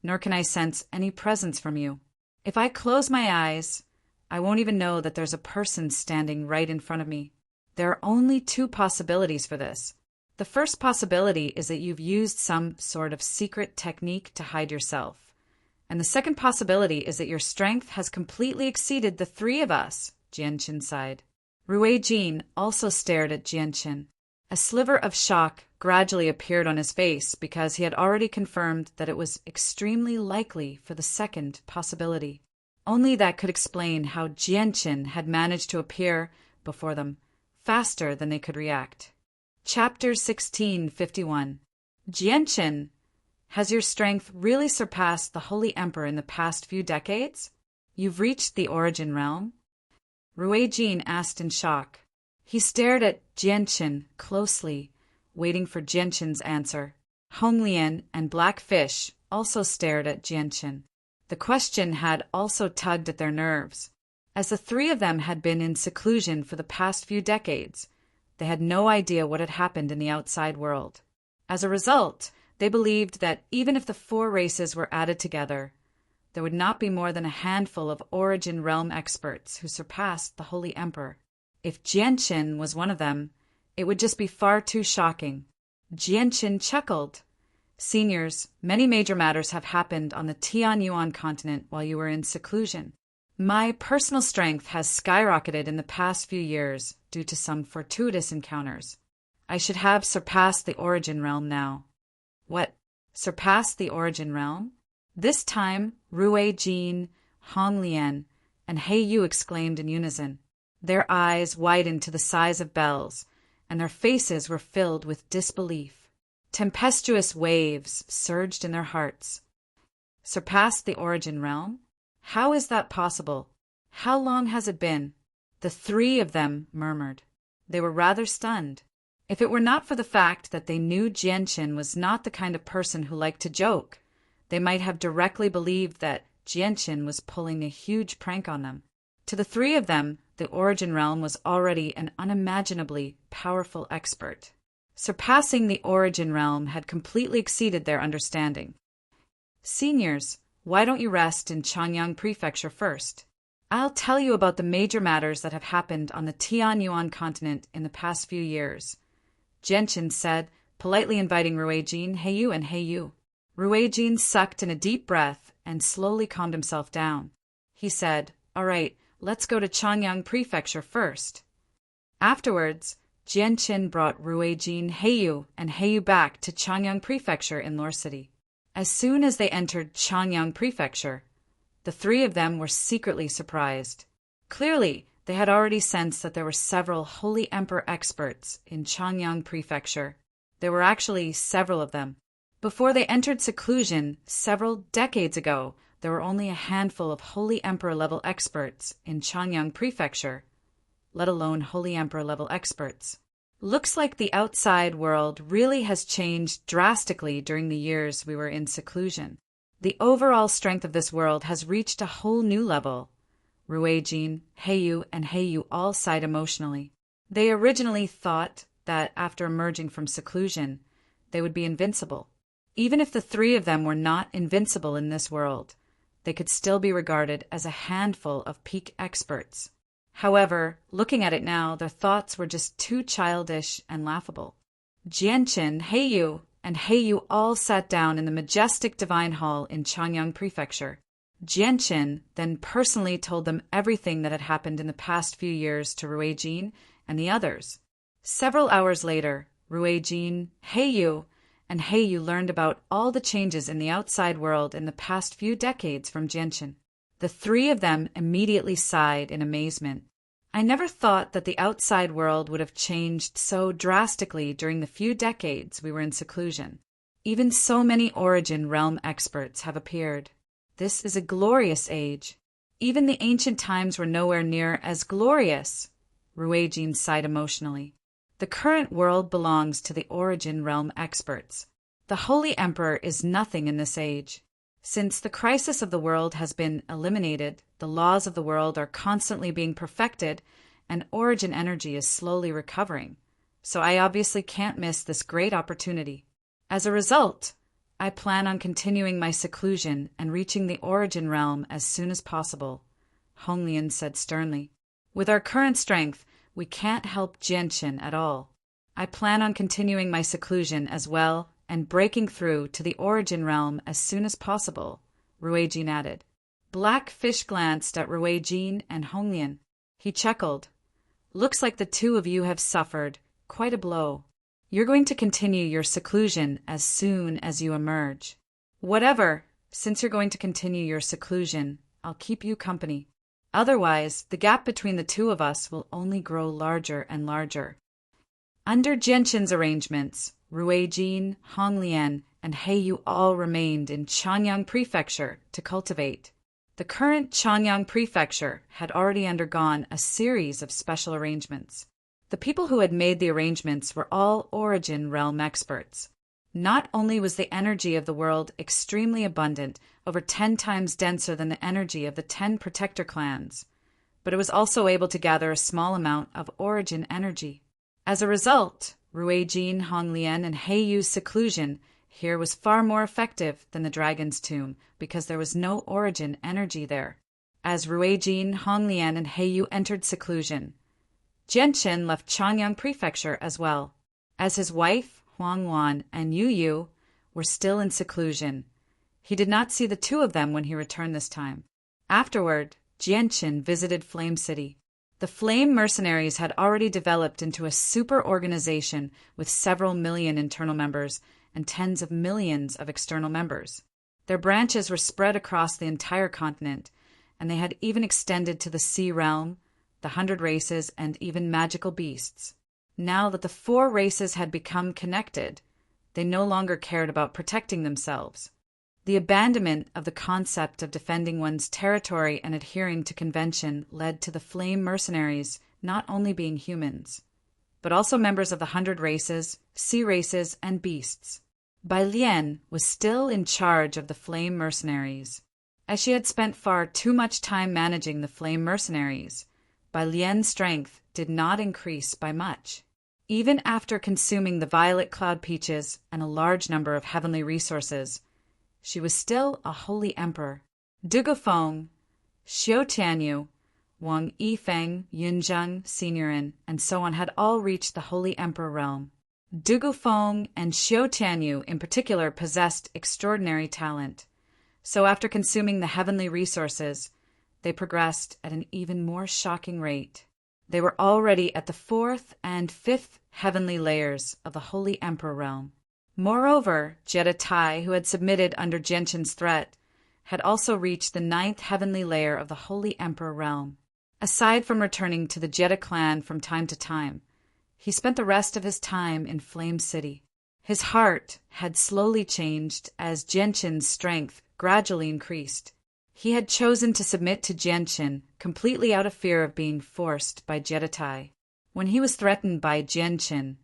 nor can I sense any presence from you. If I close my eyes, I won't even know that there's a person standing right in front of me. There are only 2 possibilities for this. The first possibility is that you've used some sort of secret technique to hide yourself. And the second possibility is that your strength has completely exceeded the 3 of us, Jianchen sighed. Ruijin also stared at Jianchen. A sliver of shock gradually appeared on his face because he had already confirmed that it was extremely likely for the second possibility. Only that could explain how Jianchen had managed to appear before them faster than they could react. Chapter 1651. Jianchen, has your strength really surpassed the Holy Emperor in the past few decades? You've reached the origin realm? Ruijin asked in shock. He stared at Jianchen closely, waiting for Jianchen's answer. Honglian and Blackfish also stared at Jianchen. The question had also tugged at their nerves. As the 3 of them had been in seclusion for the past few decades, they had no idea what had happened in the outside world. As a result, they believed that even if the 4 races were added together, there would not be more than a handful of origin realm experts who surpassed the Holy Emperor. If Jianchen was one of them, it would just be far too shocking. Jianchen chuckled. Seniors, many major matters have happened on the Tianyuan continent while you were in seclusion. My personal strength has skyrocketed in the past few years due to some fortuitous encounters. I should have surpassed the origin realm now. What? Surpassed the origin realm? This time, Rui Jin, Hong Lian, and Hei Yu exclaimed in unison. Their eyes widened to the size of bells, and their faces were filled with disbelief. Tempestuous waves surged in their hearts. Surpassed the origin realm? How is that possible? How long has it been? The three of them murmured. They were rather stunned. If it were not for the fact that they knew Jianqin was not the kind of person who liked to joke, they might have directly believed that Jianqin was pulling a huge prank on them. To the three of them, the origin realm was already an unimaginably powerful expert. Surpassing the origin realm had completely exceeded their understanding. Seniors, why don't you rest in Changyang Prefecture first? I'll tell you about the major matters that have happened on the Tianyuan continent in the past few years, Jianqin said, politely inviting Ruijin, Heiyu, and Heiyu. Ruijin sucked in a deep breath and slowly calmed himself down. He said, "All right, let's go to Changyang Prefecture first." Afterwards, Jianqin brought Ruijin, Heiyu, and Heiyu back to Changyang Prefecture in Lore City. As soon as they entered Changyang Prefecture, the three of them were secretly surprised. Clearly, they had already sensed that there were several Holy Emperor experts in Changyang Prefecture. There were actually several of them. Before they entered seclusion several decades ago, there were only a handful of Holy Emperor-level experts in Changyang Prefecture, let alone Holy Emperor-level experts. Looks like the outside world really has changed drastically during the years we were in seclusion. The overall strength of this world has reached a whole new level. Ruijin, Heiyu, and Heiyu all sighed emotionally. They originally thought that after emerging from seclusion, they would be invincible. Even if the three of them were not invincible in this world, they could still be regarded as a handful of peak experts. However, looking at it now, their thoughts were just too childish and laughable. Jianqin, Heiyu, and Heiyu all sat down in the majestic divine hall in Changyang Prefecture. Jianqin then personally told them everything that had happened in the past few years to Ruijin and the others. Several hours later, Ruijin, Heiyu, and Heiyu learned about all the changes in the outside world in the past few decades from Jianqin. The three of them immediately sighed in amazement. I never thought that the outside world would have changed so drastically during the few decades we were in seclusion. Even so many origin realm experts have appeared. This is a glorious age. Even the ancient times were nowhere near as glorious. Ruijin sighed emotionally. The current world belongs to the origin realm experts. The Holy Emperor is nothing in this age. Since the crisis of the world has been eliminated, the laws of the world are constantly being perfected, and origin energy is slowly recovering. So I obviously can't miss this great opportunity. As a result, I plan on continuing my seclusion and reaching the origin realm as soon as possible, Hong Lian said sternly. With our current strength, we can't help Jianqin at all. I plan on continuing my seclusion as well and breaking through to the origin realm as soon as possible, Ruijin added. Blackfish glanced at Ruijin and Hong Lian. He chuckled. Looks like the two of you have suffered quite a blow. You're going to continue your seclusion as soon as you emerge. Whatever, since you're going to continue your seclusion, I'll keep you company. Otherwise, the gap between the two of us will only grow larger and larger. Under Jianqin's arrangements, Ruijin, Hong Lian, and Heiyu all remained in Changyang Prefecture to cultivate. The current Changyang Prefecture had already undergone a series of special arrangements. The people who had made the arrangements were all origin realm experts. Not only was the energy of the world extremely abundant, over 10 times denser than the energy of the 10 protector clans, but it was also able to gather a small amount of origin energy. As a result, Ruijin, Hong Lian, and Heiyu's seclusion here was far more effective than the Dragon's Tomb because there was no origin energy there. As Ruijin, Hong Lian, and Heiyu entered seclusion, Jianqin left Changyang Prefecture as well. As his wife, Huang Wan, and Yu Yu were still in seclusion. He did not see the two of them when he returned this time. Afterward, Jianqin visited Flame City. The Flame Mercenaries had already developed into a super organization with several million internal members and tens of millions of external members. Their branches were spread across the entire continent, and they had even extended to the Sea Realm, the 100 Races, and even magical beasts. Now that the 4 races had become connected, they no longer cared about protecting themselves. The abandonment of the concept of defending one's territory and adhering to convention led to the Flame Mercenaries not only being humans, but also members of the 100 Races, Sea Races, and Beasts. Bai Lian was still in charge of the Flame Mercenaries. As she had spent far too much time managing the Flame Mercenaries, Bai Lian's strength did not increase by much. Even after consuming the violet cloud peaches and a large number of heavenly resources, she was still a holy emperor. Du Gufeng, Xiu Tianyu, Wang Yifeng, Yunzheng, Signorin, and so on had all reached the holy emperor realm. Du Gufeng and Xiu Tianyu in particular possessed extraordinary talent. So after consuming the heavenly resources, they progressed at an even more shocking rate. They were already at the 4th and 5th heavenly layers of the Holy Emperor realm. Moreover, Deity, who had submitted under Jianqin's threat, had also reached the 9th heavenly layer of the Holy Emperor realm. Aside from returning to the Jedi clan from time to time, he spent the rest of his time in Flame City. His heart had slowly changed as Jianqin's strength gradually increased. He had chosen to submit to Jianqin completely out of fear of being forced by Deity. When he was threatened by Jianqin,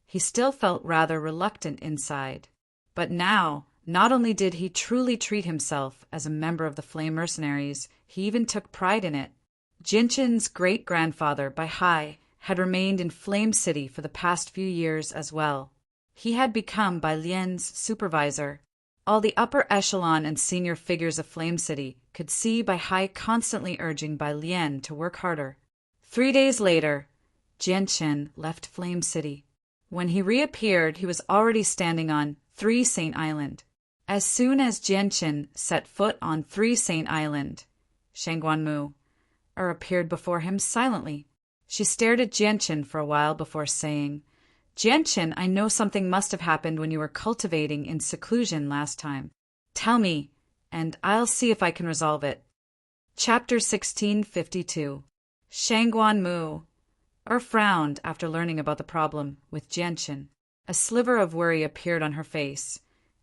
he still felt rather reluctant inside. But now, not only did he truly treat himself as a member of the Flame Mercenaries, he even took pride in it. Jianqin's great-grandfather, Bai Hai, had remained in Flame City for the past few years as well. He had become Bai Lian's supervisor. All the upper echelon and senior figures of Flame City could see Bai Hai constantly urging Bai Lian to work harder. 3 days later, Jianqin left Flame City. When he reappeared, he was already standing on 3 Saint Island. As soon as Jianqin set foot on 3 Saint Island, Shangguanmu appeared before him silently. She stared at Jianqin for a while before saying, "Jianqin, I know something must have happened when you were cultivating in seclusion last time. Tell me, and I'll see if I can resolve it." Chapter 1652. Shangguanmu frowned after learning about the problem with Jianqin. A sliver of worry appeared on her face,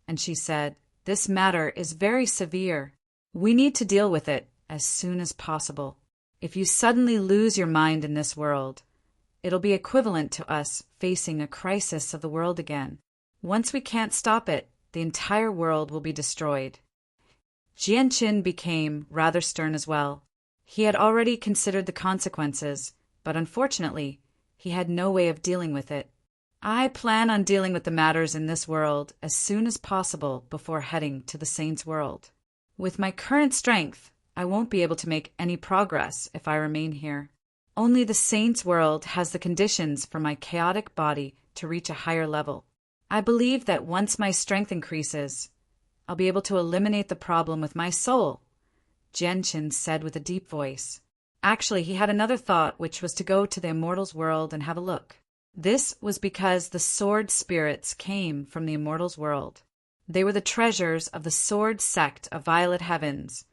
and she said, "This matter is very severe. We need to deal with it as soon as possible. If you suddenly lose your mind in this world, it'll be equivalent to us facing a crisis of the world again. Once we can't stop it, the entire world will be destroyed." Jianqin became rather stern as well. He had already considered the consequences, but unfortunately, he had no way of dealing with it. "I plan on dealing with the matters in this world as soon as possible before heading to the Saints' world. With my current strength, I won't be able to make any progress if I remain here. Only the Saints' world has the conditions for my chaotic body to reach a higher level. I believe that once my strength increases, I'll be able to eliminate the problem with my soul," Jianqin said with a deep voice. Actually, he had another thought, which was to go to the Immortals' world and have a look. This was because the sword spirits came from the Immortals' world. They were the treasures of the Sword Sect of Violet Heavens,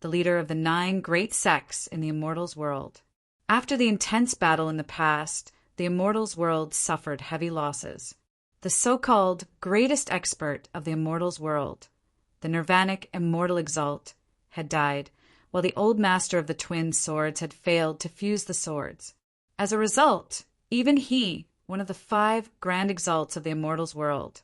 the leader of the 9 great sects in the Immortals' world. After the intense battle in the past, the Immortals' world suffered heavy losses. The so-called greatest expert of the Immortals' world, the Nirvanic Immortal Exalt, had died, while the old master of the twin swords had failed to fuse the swords. As a result, even he, one of the 5 grand exalts of the Immortals' world,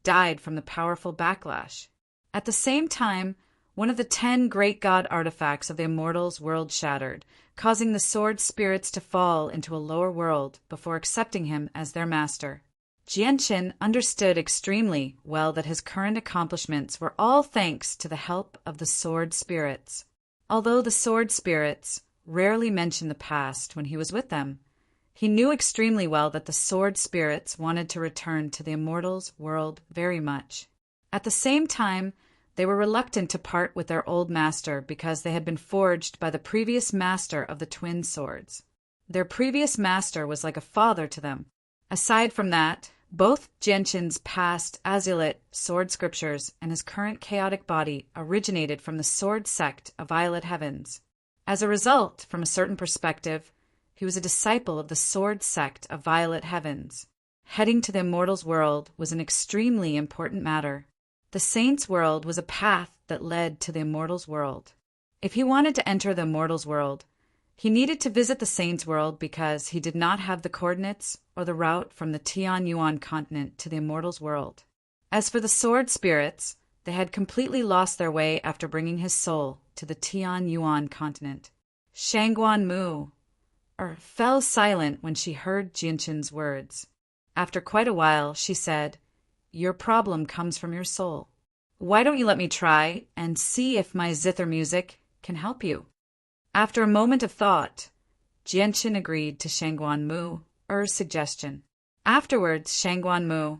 died from the powerful backlash. At the same time, one of the 10 great god artifacts of the Immortals' world shattered, causing the sword spirits to fall into a lower world before accepting him as their master. Jianqin understood extremely well that his current accomplishments were all thanks to the help of the sword spirits. Although the sword spirits rarely mentioned the past when he was with them, he knew extremely well that the sword spirits wanted to return to the Immortals' world very much. At the same time, they were reluctant to part with their old master because they had been forged by the previous master of the twin swords. Their previous master was like a father to them. Aside from that, both Jianshin's past Azulit sword scriptures and his current chaotic body originated from the sword sect of Violet Heavens. As a result, from a certain perspective, he was a disciple of the sword sect of Violet Heavens. Heading to the immortals' world was an extremely important matter. The saints' world was a path that led to the immortals' world. If he wanted to enter the immortals' world, he needed to visit the saints' world because he did not have the coordinates or the route from the Tianyuan continent to the immortals' world. As for the sword spirits, they had completely lost their way after bringing his soul to the Tianyuan continent. Shangguan Mu fell silent when she heard Jianshin's words. After quite a while, she said, "Your problem comes from your soul. Why don't you let me try and see if my zither music can help you?" After a moment of thought, Jianshin agreed to Shangguan Mu's suggestion. Afterwards, Shangguan Mu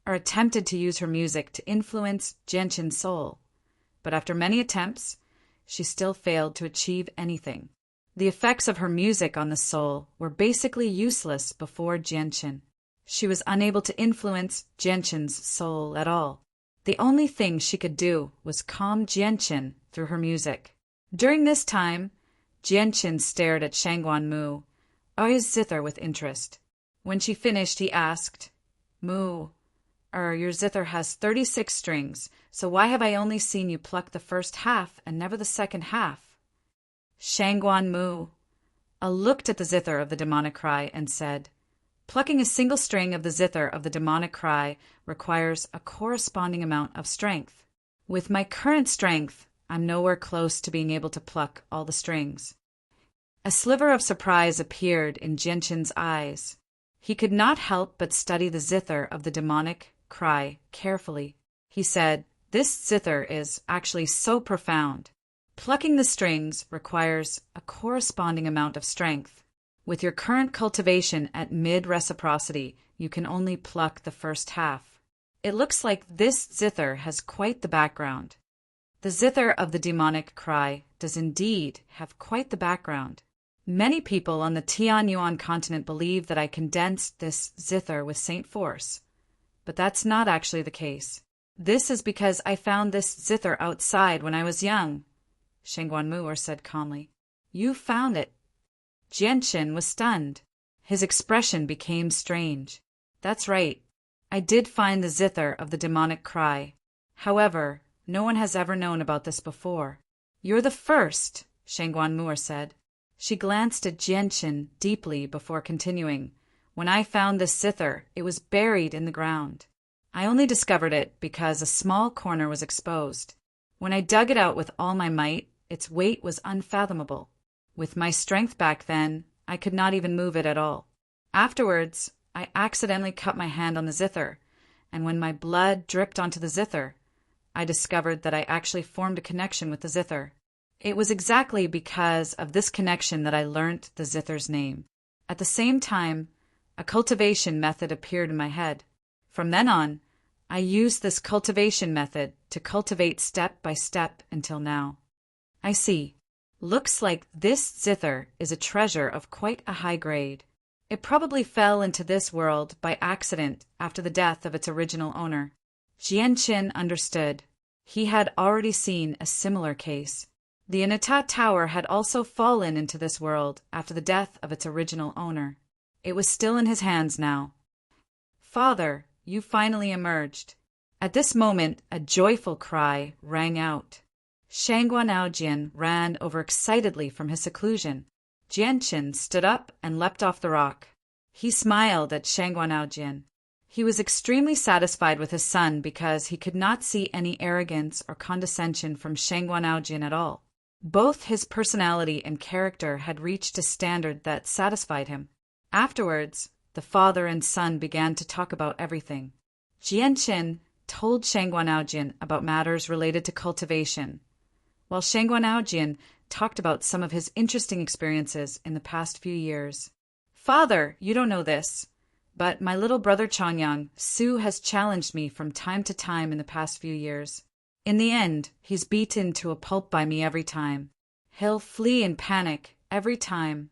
attempted to use her music to influence Jianshin's soul, but after many attempts, she still failed to achieve anything. The effects of her music on the soul were basically useless before Jianshin. She was unable to influence Jianshin's soul at all. The only thing she could do was calm Jianshin through her music. During this time, Jianshin stared at Shangguan Mu's zither with interest. When she finished, he asked, "Mu, your zither has 36 strings, so why have I only seen you pluck the first half and never the second half?" Shangguan Mu looked at the zither of the demonic cry and said, "Plucking a single string of the zither of the demonic cry requires a corresponding amount of strength. With my current strength, I'm nowhere close to being able to pluck all the strings." A sliver of surprise appeared in Jianshin's eyes. He could not help but study the zither of the demonic cry carefully. He said, "This zither is actually so profound. Plucking the strings requires a corresponding amount of strength. With your current cultivation at mid-reciprocity, you can only pluck the first half. It looks like this zither has quite the background." The zither of the demonic cry does indeed have quite the background. Many people on the Tianyuan continent believe that I condensed this zither with Saint Force, but that's not actually the case. This is because I found this zither outside when I was young, Shangguan Mu said calmly. "You found it." Jianshin was stunned. His expression became strange. "That's right. I did find the zither of the demonic cry. However, no one has ever known about this before." "You're the first," Shangguan Mu said. She glanced at Jianshin deeply before continuing. "When I found this zither, it was buried in the ground. I only discovered it because a small corner was exposed. When I dug it out with all my might, its weight was unfathomable. With my strength back then, I could not even move it at all. Afterwards, I accidentally cut my hand on the zither, and when my blood dripped onto the zither, I discovered that I actually formed a connection with the zither. It was exactly because of this connection that I learnt the zither's name. At the same time, a cultivation method appeared in my head. From then on, I used this cultivation method to cultivate step by step until now." "I see. Looks like this zither is a treasure of quite a high grade. It probably fell into this world by accident after the death of its original owner." Jianshin understood. He had already seen a similar case. The Inata Tower had also fallen into this world after the death of its original owner. It was still in his hands now. "Father, you finally emerged." At this moment, a joyful cry rang out. Shangguan Aojian ran over excitedly from his seclusion. Jianshin stood up and leapt off the rock. He smiled at Shangguan Aojian. He was extremely satisfied with his son because he could not see any arrogance or condescension from Shangguan Aojian at all. Both his personality and character had reached a standard that satisfied him. Afterwards, the father and son began to talk about everything. Jianshin told Shangguan Aojian about matters related to cultivation, while Shangguan Aojian talked about some of his interesting experiences in the past few years. "Father, you don't know this, But my little brother Chanyang, Su has challenged me from time to time in the past few years. In the end, he's beaten to a pulp by me every time. He'll flee in panic every time.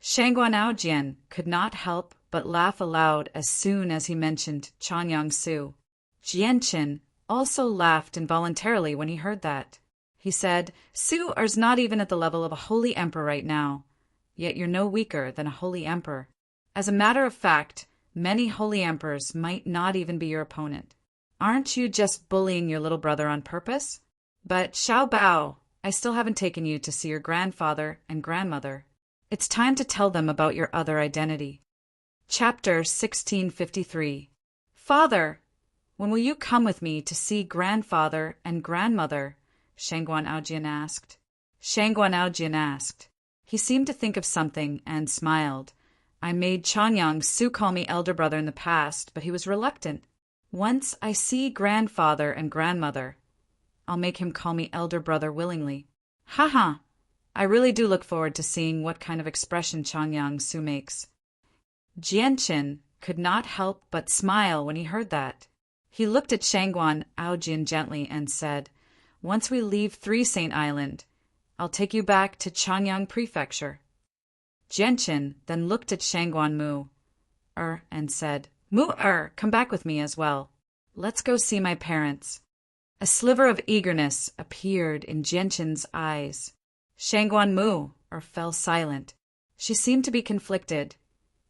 Shangguan Aojian could not help but laugh aloud as soon as he mentioned Chanyang Su. Jianqin also laughed involuntarily when he heard that. He said, Su is not even at the level of a holy emperor right now, yet you're no weaker than a holy emperor. As a matter of fact, many holy emperors might not even be your opponent. Aren't you just bullying your little brother on purpose? But Xiao Bao, I still haven't taken you to see your grandfather and grandmother. It's time to tell them about your other identity. Chapter 1653. Father, when will you come with me to see grandfather and grandmother? Shangguan Aojian asked. He seemed to think of something and smiled. I made Chanyang Su call me elder brother in the past, but he was reluctant. Once I see grandfather and grandmother, I'll make him call me elder brother willingly. Haha, I really do look forward to seeing what kind of expression Chanyang Su makes. Jianqin could not help but smile when he heard that. He looked at Shangguan Aojian gently and said, Once we leave Three Saint Island, I'll take you back to Chanyang Prefecture. Jianqin then looked at Shangguan Mu and said, Mu come back with me as well. Let's go see my parents. A sliver of eagerness appeared in Jianqin's eyes. Shangguan Mu fell silent. She seemed to be conflicted,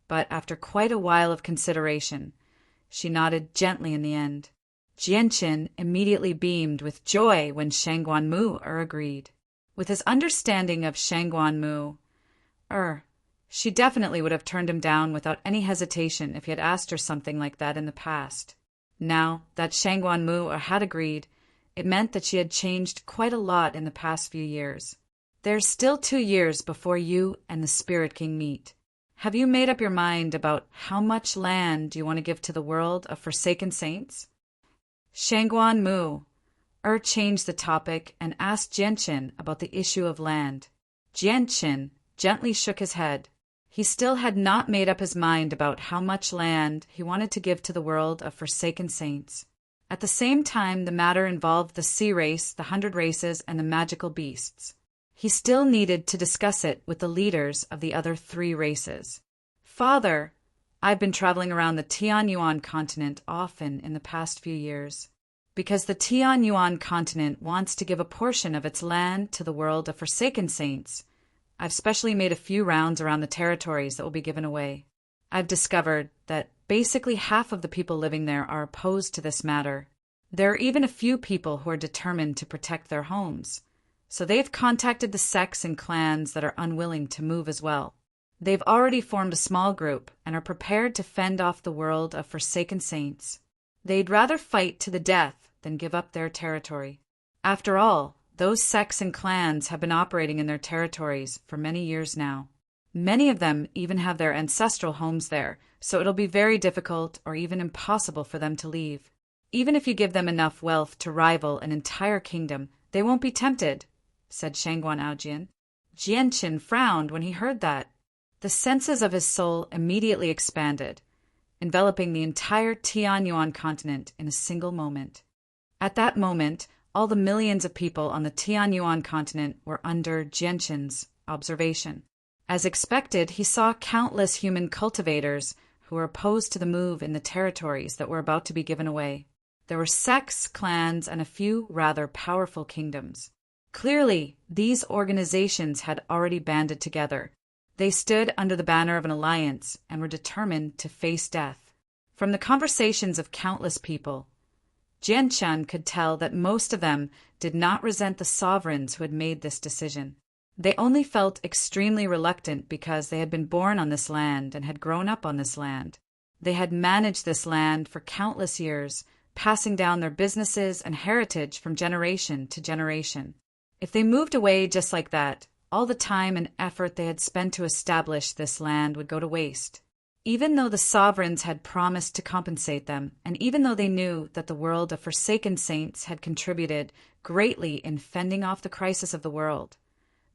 but after quite a while of consideration, she nodded gently in the end. Jianqin immediately beamed with joy when Shangguan Mu agreed. With his understanding of Shangguan Mu she definitely would have turned him down without any hesitation if he had asked her something like that in the past. Now that Shangguan Mu had agreed, it meant that she had changed quite a lot in the past few years. There's still 2 years before you and the Spirit King meet. Have you made up your mind about how much land you want to give to the world of Forsaken Saints? Shangguan Mu changed the topic and asked Jianqin about the issue of land. Jianqin gently shook his head. He still had not made up his mind about how much land he wanted to give to the world of Forsaken Saints. At the same time, the matter involved the sea race, the 100 races, and the magical beasts. He still needed to discuss it with the leaders of the other 3 races. Father, I've been traveling around the Tianyuan continent often in the past few years, because the Tianyuan continent wants to give a portion of its land to the world of Forsaken Saints. I've specially made a few rounds around the territories that will be given away. I've discovered that basically half of the people living there are opposed to this matter. There are even a few people who are determined to protect their homes. So they've contacted the sects and clans that are unwilling to move as well. They've already formed a small group and are prepared to fend off the world of Forsaken Saints. They'd rather fight to the death than give up their territory. After all, those sects and clans have been operating in their territories for many years now. Many of them even have their ancestral homes there, so it'll be very difficult or even impossible for them to leave. Even if you give them enough wealth to rival an entire kingdom, they won't be tempted, said Shangguan Aojian. Jianqin frowned when he heard that. The senses of his soul immediately expanded, enveloping the entire Tianyuan continent in a single moment. At that moment, all the millions of people on the Tianyuan continent were under Jianqin's observation. As expected, he saw countless human cultivators who were opposed to the move in the territories that were about to be given away. There were sects, clans, and a few rather powerful kingdoms. Clearly, these organizations had already banded together. They stood under the banner of an alliance and were determined to face death. From the conversations of countless people, Jianqin could tell that most of them did not resent the sovereigns who had made this decision. They only felt extremely reluctant because they had been born on this land and had grown up on this land. They had managed this land for countless years, passing down their businesses and heritage from generation to generation. If they moved away just like that, all the time and effort they had spent to establish this land would go to waste. Even though the sovereigns had promised to compensate them, and even though they knew that the world of Forsaken Saints had contributed greatly in fending off the crisis of the world,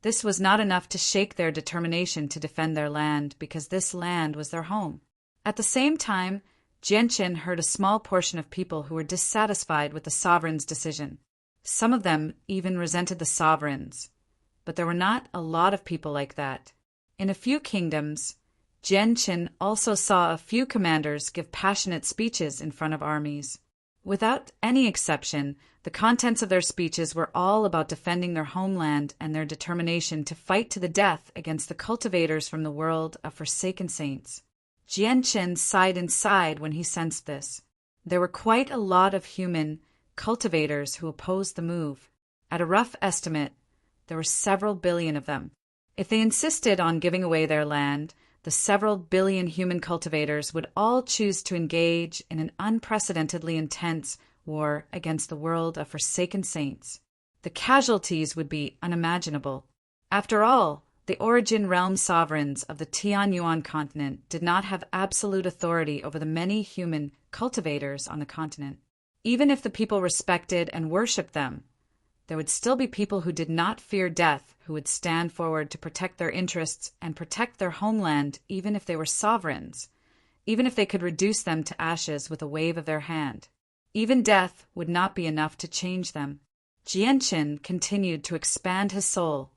this was not enough to shake their determination to defend their land because this land was their home. At the same time, Jianqin heard a small portion of people who were dissatisfied with the sovereign's decision. Some of them even resented the sovereigns. But there were not a lot of people like that. In a few kingdoms, Jianqin also saw a few commanders give passionate speeches in front of armies. Without any exception, the contents of their speeches were all about defending their homeland and their determination to fight to the death against the cultivators from the world of forsaken saints. Jianqin sighed inside when he sensed this. There were quite a lot of human cultivators who opposed the move. At a rough estimate, there were several billion of them. If they insisted on giving away their land, the several billion human cultivators would all choose to engage in an unprecedentedly intense war against the world of forsaken saints. The casualties would be unimaginable. After all, the origin realm sovereigns of the Tianyuan continent did not have absolute authority over the many human cultivators on the continent. Even if the people respected and worshipped them, there would still be people who did not fear death who would stand forward to protect their interests and protect their homeland even if they were sovereigns, even if they could reduce them to ashes with a wave of their hand. Even death would not be enough to change them. Jianqin continued to expand his soul,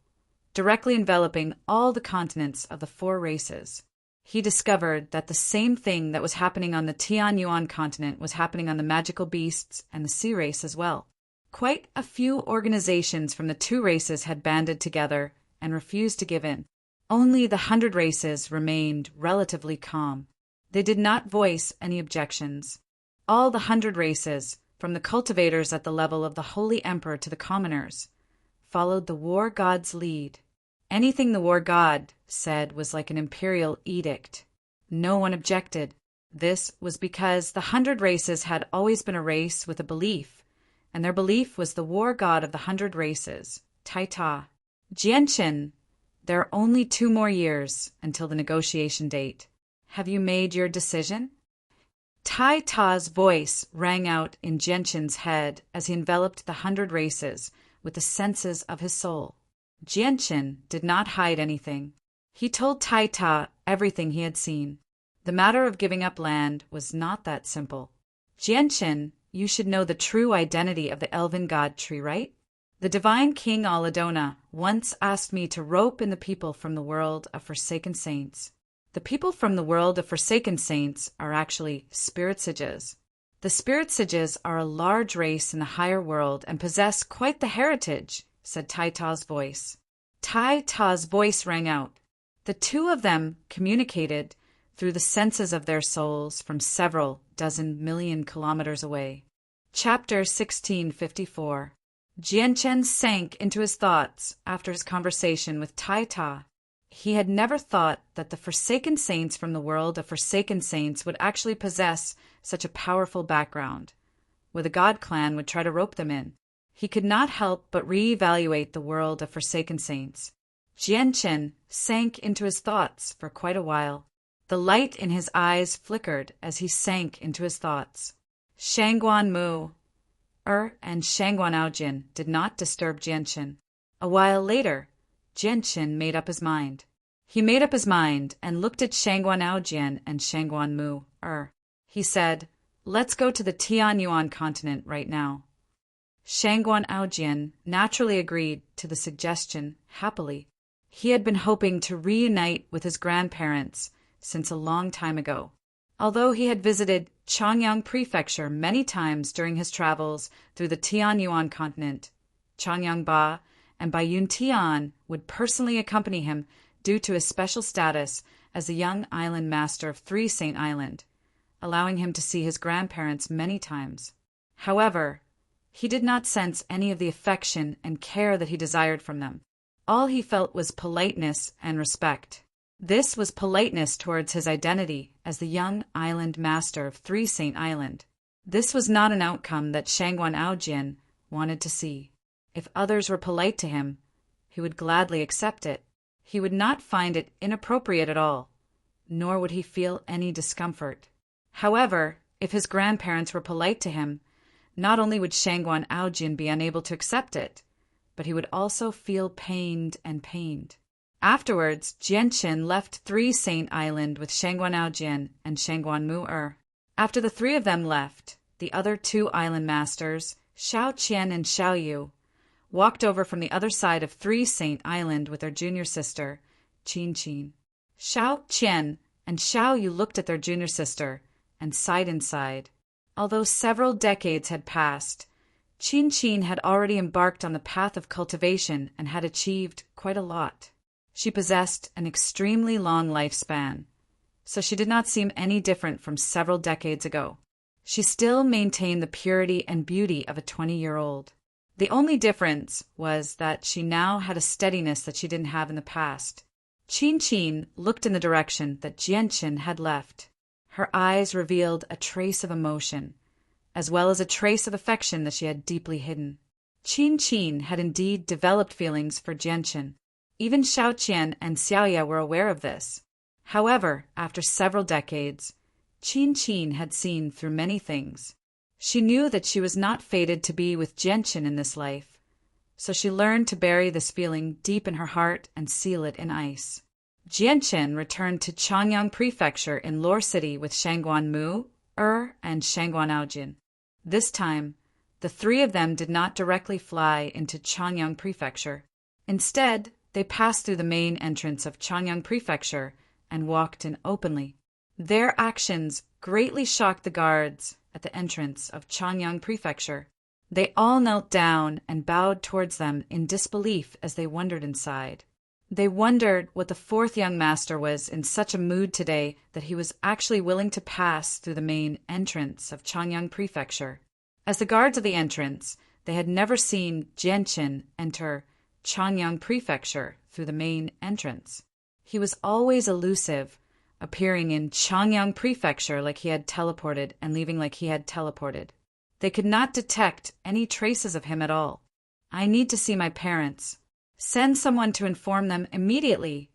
directly enveloping all the continents of the 4 races. He discovered that the same thing that was happening on the Tianyuan continent was happening on the magical beasts and the sea race as well. Quite a few organizations from the 2 races had banded together and refused to give in. Only the 100 races remained relatively calm. They did not voice any objections. All the 100 races, from the cultivators at the level of the Holy Emperor to the commoners, followed the war god's lead. Anything the war god said was like an imperial edict. No one objected. This was because the 100 races had always been a race with a belief, and their belief was the war god of the 100 races, Taita. Jianqin, there are only 2 more years until the negotiation date. Have you made your decision? Taita's voice rang out in Jianqin's head as he enveloped the 100 races with the senses of his soul. Jianqin did not hide anything. He told Taita everything he had seen. The matter of giving up land was not that simple. Jianqin, you should know the true identity of the elven god tree, right? The divine king Aladona once asked me to rope in the people from the world of forsaken saints. The people from the world of forsaken saints are actually spirit sages. The spirit sages are a large race in the higher world and possess quite the heritage, said Taita's voice. Taita's voice rang out. The 2 of them communicated through the senses of their souls from several dozen million kilometers away. Chapter 1654. Jianqin sank into his thoughts after his conversation with Taita. He had never thought that the forsaken saints from the world of forsaken saints would actually possess such a powerful background, where the God clan would try to rope them in. He could not help but reevaluate the world of forsaken saints. Jianqin sank into his thoughts for quite a while. The light in his eyes flickered as he sank into his thoughts. Shangguan Mu and Shangguan Aojin did not disturb Jianqin. A while later, Jianqin made up his mind. He made up his mind and looked at Shangguan Aojin and Shangguan Mu. He said, "Let's go to the Tianyuan continent right now." Shangguan Aojin naturally agreed to the suggestion happily. He had been hoping to reunite with his grandparents since a long time ago. Although he had visited Changyang Prefecture many times during his travels through the Tianyuan continent, Changyang Ba and Baiyun Tian would personally accompany him due to his special status as the young island master of 3 Saint Island, allowing him to see his grandparents many times. However, he did not sense any of the affection and care that he desired from them. All he felt was politeness and respect. This was politeness towards his identity as the young island master of 3 Saint Island. This was not an outcome that Shangguan Aojin wanted to see. If others were polite to him, he would gladly accept it. He would not find it inappropriate at all, nor would he feel any discomfort. However, if his grandparents were polite to him, not only would Shangguan Aojin be unable to accept it, but he would also feel pained. Afterwards, Jianqin left 3 Saint Island with Shangguanaojian and Shangguanmu. After the 3 of them left, the other 2 island masters, Xiao Qian and Xiao Yu, walked over from the other side of 3 Saint Island with their junior sister, Qin Qin. Xiao Qian and Xiao Yu looked at their junior sister and sighed inside. Although several decades had passed, Qin Qin had already embarked on the path of cultivation and had achieved quite a lot. She possessed an extremely long lifespan, so she did not seem any different from several decades ago. She still maintained the purity and beauty of a 20-year-old. The only difference was that she now had a steadiness that she didn't have in the past. Qin Qin looked in the direction that Jianqin had left. Her eyes revealed a trace of emotion, as well as a trace of affection that she had deeply hidden. Qin Qin had indeed developed feelings for Jianqin. Even Xiao Qian and Xiaoya were aware of this. However, after several decades, Qin Qin had seen through many things. She knew that she was not fated to be with Jianqin in this life, so she learned to bury this feeling deep in her heart and seal it in ice. Jianqin returned to Changyang Prefecture in Lore City with Shangguanmu, and Shangguanaojin. This time, the 3 of them did not directly fly into Changyang Prefecture. Instead, they passed through the main entrance of Changyang Prefecture and walked in openly. Their actions greatly shocked the guards at the entrance of Changyang Prefecture. They all knelt down and bowed towards them in disbelief as they wondered inside. They wondered what the 4th young master was in such a mood today that he was actually willing to pass through the main entrance of Changyang Prefecture. As the guards of the entrance, they had never seen Jianqin enter Changyang Prefecture through the main entrance. He was always elusive, appearing in Changyang Prefecture like he had teleported and leaving like he had teleported. They could not detect any traces of him at all. "I need to see my parents. Send someone to inform them immediately."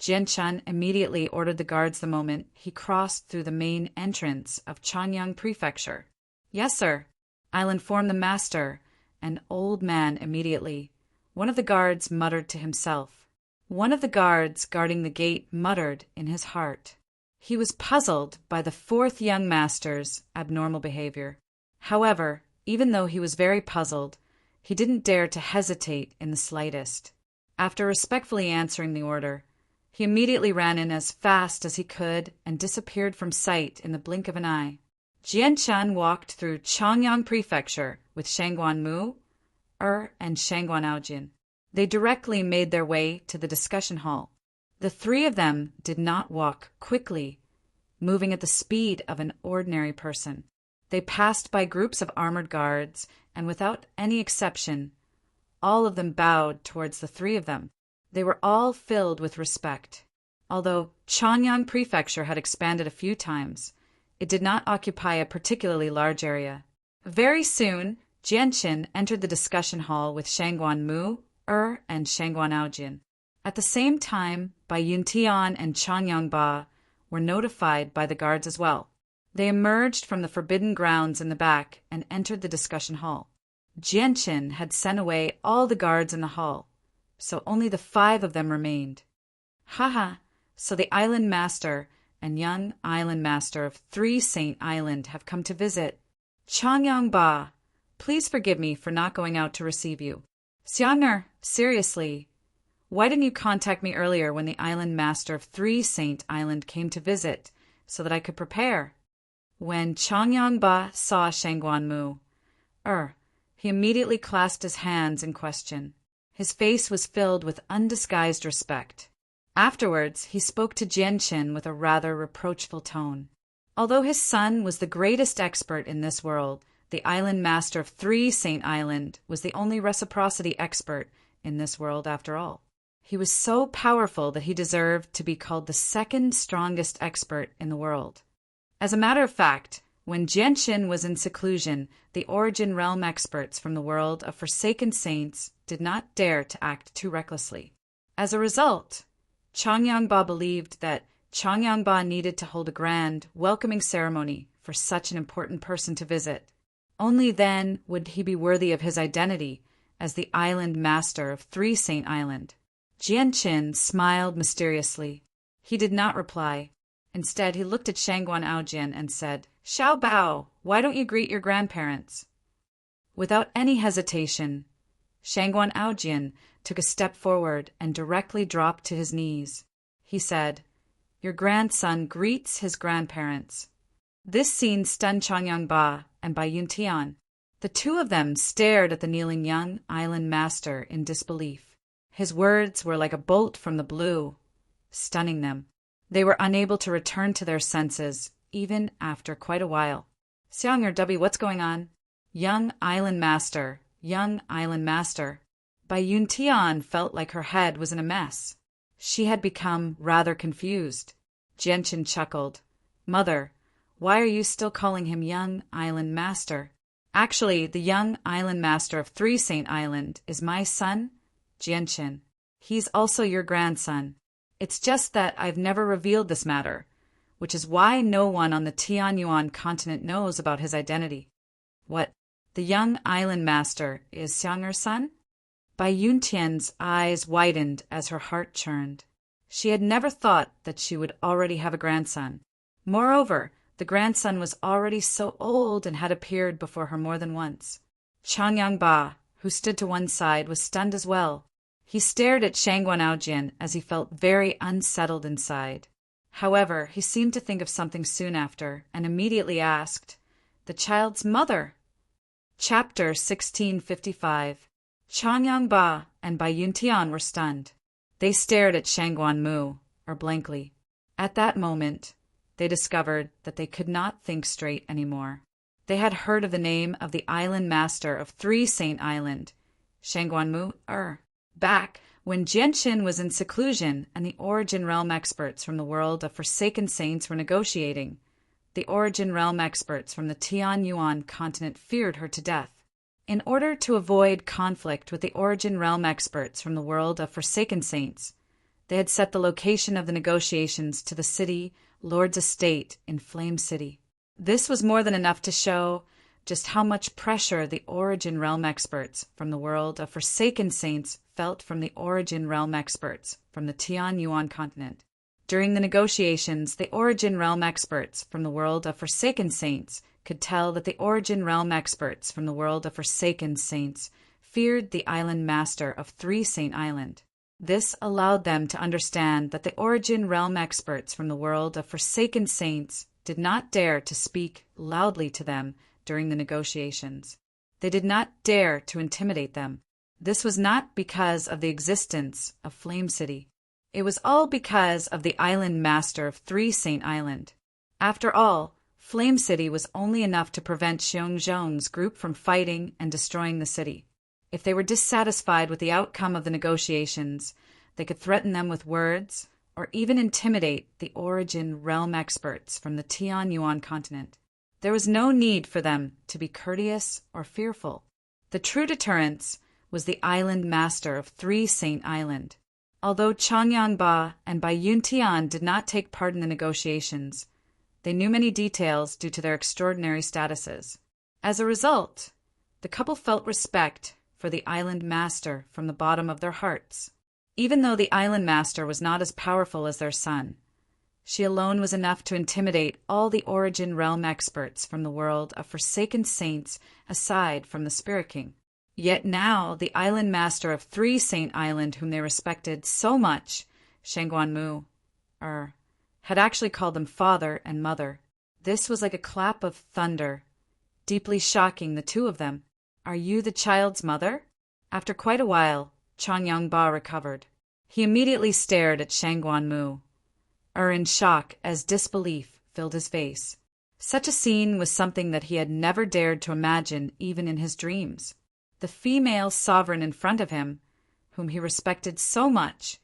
Jianqin immediately ordered the guards the moment he crossed through the main entrance of Changyang Prefecture. "Yes, sir. I'll inform the master," an old man immediately. One of the guards muttered to himself. One of the guards guarding the gate muttered in his heart. He was puzzled by the 4th young master's abnormal behavior. However, even though he was very puzzled, he didn't dare to hesitate in the slightest. After respectfully answering the order, he immediately ran in as fast as he could and disappeared from sight in the blink of an eye. Jianqin walked through Changyang Prefecture with Shangguanmu, and Shangguanaojin. They directly made their way to the discussion hall. The 3 of them did not walk quickly, moving at the speed of an ordinary person. They passed by groups of armored guards, and without any exception, all of them bowed towards the 3 of them. They were all filled with respect. Although Changyang Prefecture had expanded a few times, it did not occupy a particularly large area. Very soon, Jianqin entered the discussion hall with Shangguanmu, and Shangguanaojin. At the same time, Bai Yuntian and Changyang Ba were notified by the guards as well. They emerged from the forbidden grounds in the back and entered the discussion hall. Jianqin had sent away all the guards in the hall, so only the 5 of them remained. "Haha, so the island master and young island master of 3 Saint Island have come to visit. Changyang Ba, please forgive me for not going out to receive you. Xiang'er, seriously, why didn't you contact me earlier when the island master of 3 Saint Island came to visit so that I could prepare?" When Changyang Ba saw Shangguanmu, he immediately clasped his hands in question. His face was filled with undisguised respect. Afterwards, he spoke to Jianqin with a rather reproachful tone. Although his son was the greatest expert in this world, the island master of 3 Saint Island was the only reciprocity expert in this world after all. He was so powerful that he deserved to be called the 2nd strongest expert in the world. As a matter of fact, when Jianqin was in seclusion, the Origin Realm experts from the world of Forsaken Saints did not dare to act too recklessly. As a result, Changyang Ba believed that Changyang Ba needed to hold a grand, welcoming ceremony for such an important person to visit. Only then would he be worthy of his identity as the island master of 3 Saint Island. Jianqin smiled mysteriously. He did not reply. Instead, he looked at Shangguan Aojian and said, "Xiao Bao, why don't you greet your grandparents?" Without any hesitation, Shangguan Aojian took a step forward and directly dropped to his knees. He said, "Your grandson greets his grandparents." This scene stunned Changyang Ba and Bai Yuntian. The two of them stared at the kneeling young island master in disbelief. His words were like a bolt from the blue, stunning them. They were unable to return to their senses, even after quite a while. "Xiang or W, what's going on?" "Young island master, young island master." Bai Yuntian felt like her head was in a mess. She had become rather confused. Jianqin chuckled. "Mother, why are you still calling him young island master?" "Actually, the young island master of Three Saint Island is my son, Jianqin. He's also your grandson. It's just that I've never revealed this matter, which is why no one on the Tianyuan continent knows about his identity." "What? The young island master is Xiang'er's son?" Bai Yuntian's eyes widened as her heart churned. She had never thought that she would already have a grandson. Moreover, the grandson was already so old and had appeared before her more than once. Changyang Ba, who stood to one side, was stunned as well. He stared at Shangguan Aojian as he felt very unsettled inside. However, he seemed to think of something soon after and immediately asked, "The child's mother?" Chapter 1655. Changyang Ba and Bai Yuntian were stunned. They stared at Shangguan Mu, or blankly. At that moment, they discovered that they could not think straight anymore. They had heard of the name of the island master of Three Saint Island, Shangguan Mu, back when Jianqin was in seclusion and the Origin Realm experts from the world of Forsaken Saints were negotiating. The Origin Realm experts from the Tianyuan continent feared her to death. In order to avoid conflict with the Origin Realm experts from the world of Forsaken Saints, they had set the location of the negotiations to the city Lord's Estate in Flame City. This was more than enough to show just how much pressure the Origin Realm experts from the world of Forsaken Saints felt from the Origin Realm experts from the Tianyuan continent. During the negotiations, the Origin Realm experts from the world of Forsaken Saints could tell that the Origin Realm experts from the world of Forsaken Saints feared the island master of Three Saint Island. This allowed them to understand that the Origin Realm experts from the world of Forsaken Saints did not dare to speak loudly to them during the negotiations. They did not dare to intimidate them. This was not because of the existence of Flame City. It was all because of the island master of Three Saint Island. After all, Flame City was only enough to prevent Xiongzhong's group from fighting and destroying the city. If they were dissatisfied with the outcome of the negotiations, they could threaten them with words or even intimidate the Origin Realm experts from the Tianyuan continent. There was no need for them to be courteous or fearful. The true deterrence was the island master of Three Saint Island. Although Changyang Ba and Bai Yuntian did not take part in the negotiations, they knew many details due to their extraordinary statuses. As a result, the couple felt respect for the island master from the bottom of their hearts. Even though the island master was not as powerful as their son, she alone was enough to intimidate all the Origin Realm experts from the world of Forsaken Saints aside from the Spirit King. Yet now the island master of Three Saint Island, whom they respected so much, Shangguan Mu, had actually called them father and mother. This was like a clap of thunder, deeply shocking the two of them. "Are you the child's mother?" After quite a while, Changyang Ba recovered. He immediately stared at Shangguan Mu, in shock as disbelief filled his face. Such a scene was something that he had never dared to imagine even in his dreams. The female sovereign in front of him, whom he respected so much,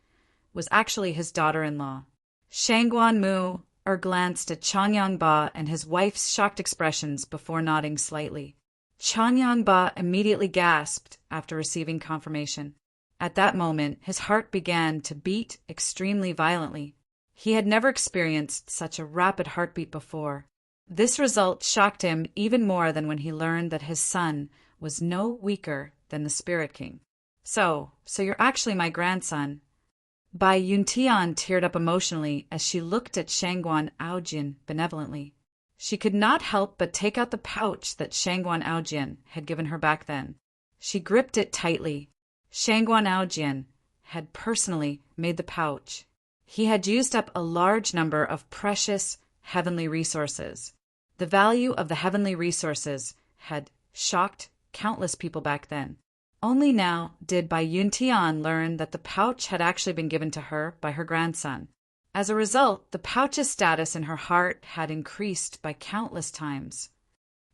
was actually his daughter-in-law. Shangguan Mu glanced at Changyang Ba and his wife's shocked expressions before nodding slightly. Changyang Ba immediately gasped after receiving confirmation. At that moment, his heart began to beat extremely violently. He had never experienced such a rapid heartbeat before. This result shocked him even more than when he learned that his son was no weaker than the Spirit King. So you're actually my grandson. Bai Yuntian teared up emotionally as she looked at Shangguan Aojin benevolently. She could not help but take out the pouch that Shangguan Aojin had given her back then. She gripped it tightly. Shangguan Aojin had personally made the pouch. He had used up a large number of precious heavenly resources. The value of the heavenly resources had shocked countless people back then. Only now did Bai Yuntian learn that the pouch had actually been given to her by her grandson. As a result, the pouch's status in her heart had increased by countless times.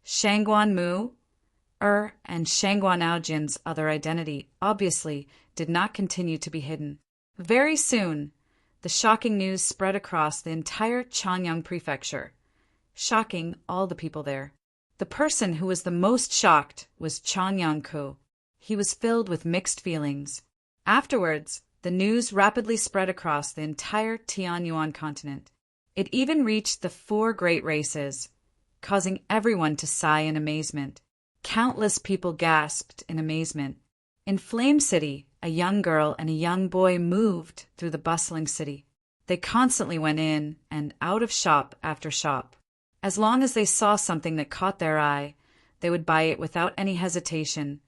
Shangguan Mu, and Shangguan Aojin's other identity obviously did not continue to be hidden. Very soon, the shocking news spread across the entire Chanyang prefecture, shocking all the people there. The person who was the most shocked was Chanyang-ku. He was filled with mixed feelings. Afterwards, the news rapidly spread across the entire Tianyuan continent. It even reached the 4 great races, causing everyone to sigh in amazement. Countless people gasped in amazement. In Flame City, a young girl and a young boy moved through the bustling city. They constantly went in and out of shop after shop. As long as they saw something that caught their eye, they would buy it without any hesitation,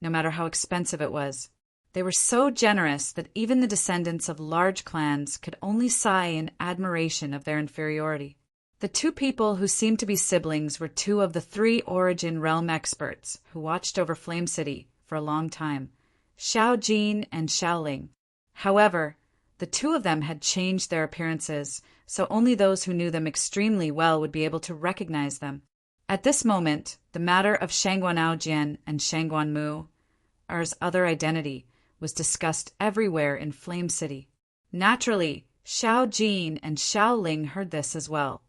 no matter how expensive it was. They were so generous that even the descendants of large clans could only sigh in admiration of their inferiority. The 2 people who seemed to be siblings were 2 of the 3 Origin Realm experts who watched over Flame City for a long time, Xiao Jin and Xiao Ling. However, the 2 of them had changed their appearances, so only those who knew them extremely well would be able to recognize them. At this moment, the matter of Shangguan Aojin and Shangguan Mu, Er's other identity, was discussed everywhere in Flame City. Naturally, Xiao Jin and Xiao Ling heard this as well.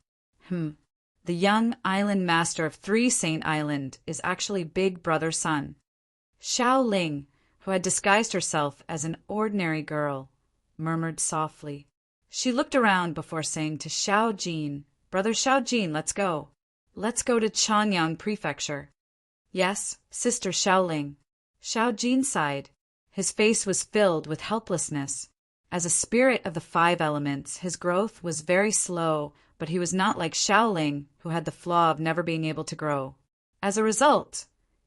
The young island master of 3 Saint Island is actually Big Brother's son. Xiao Ling, who had disguised herself as an ordinary girl, murmured softly. She looked around before saying to Xiao Jin, "Brother Xiao Jin, let's go. Let's go to Chanyang Prefecture." "Yes, Sister Xiao Ling." Xiao Jin sighed. His face was filled with helplessness. As a spirit of the 5 elements, his growth was very slow, but he was not like Xiao Ling, who had the flaw of never being able to grow. As a result,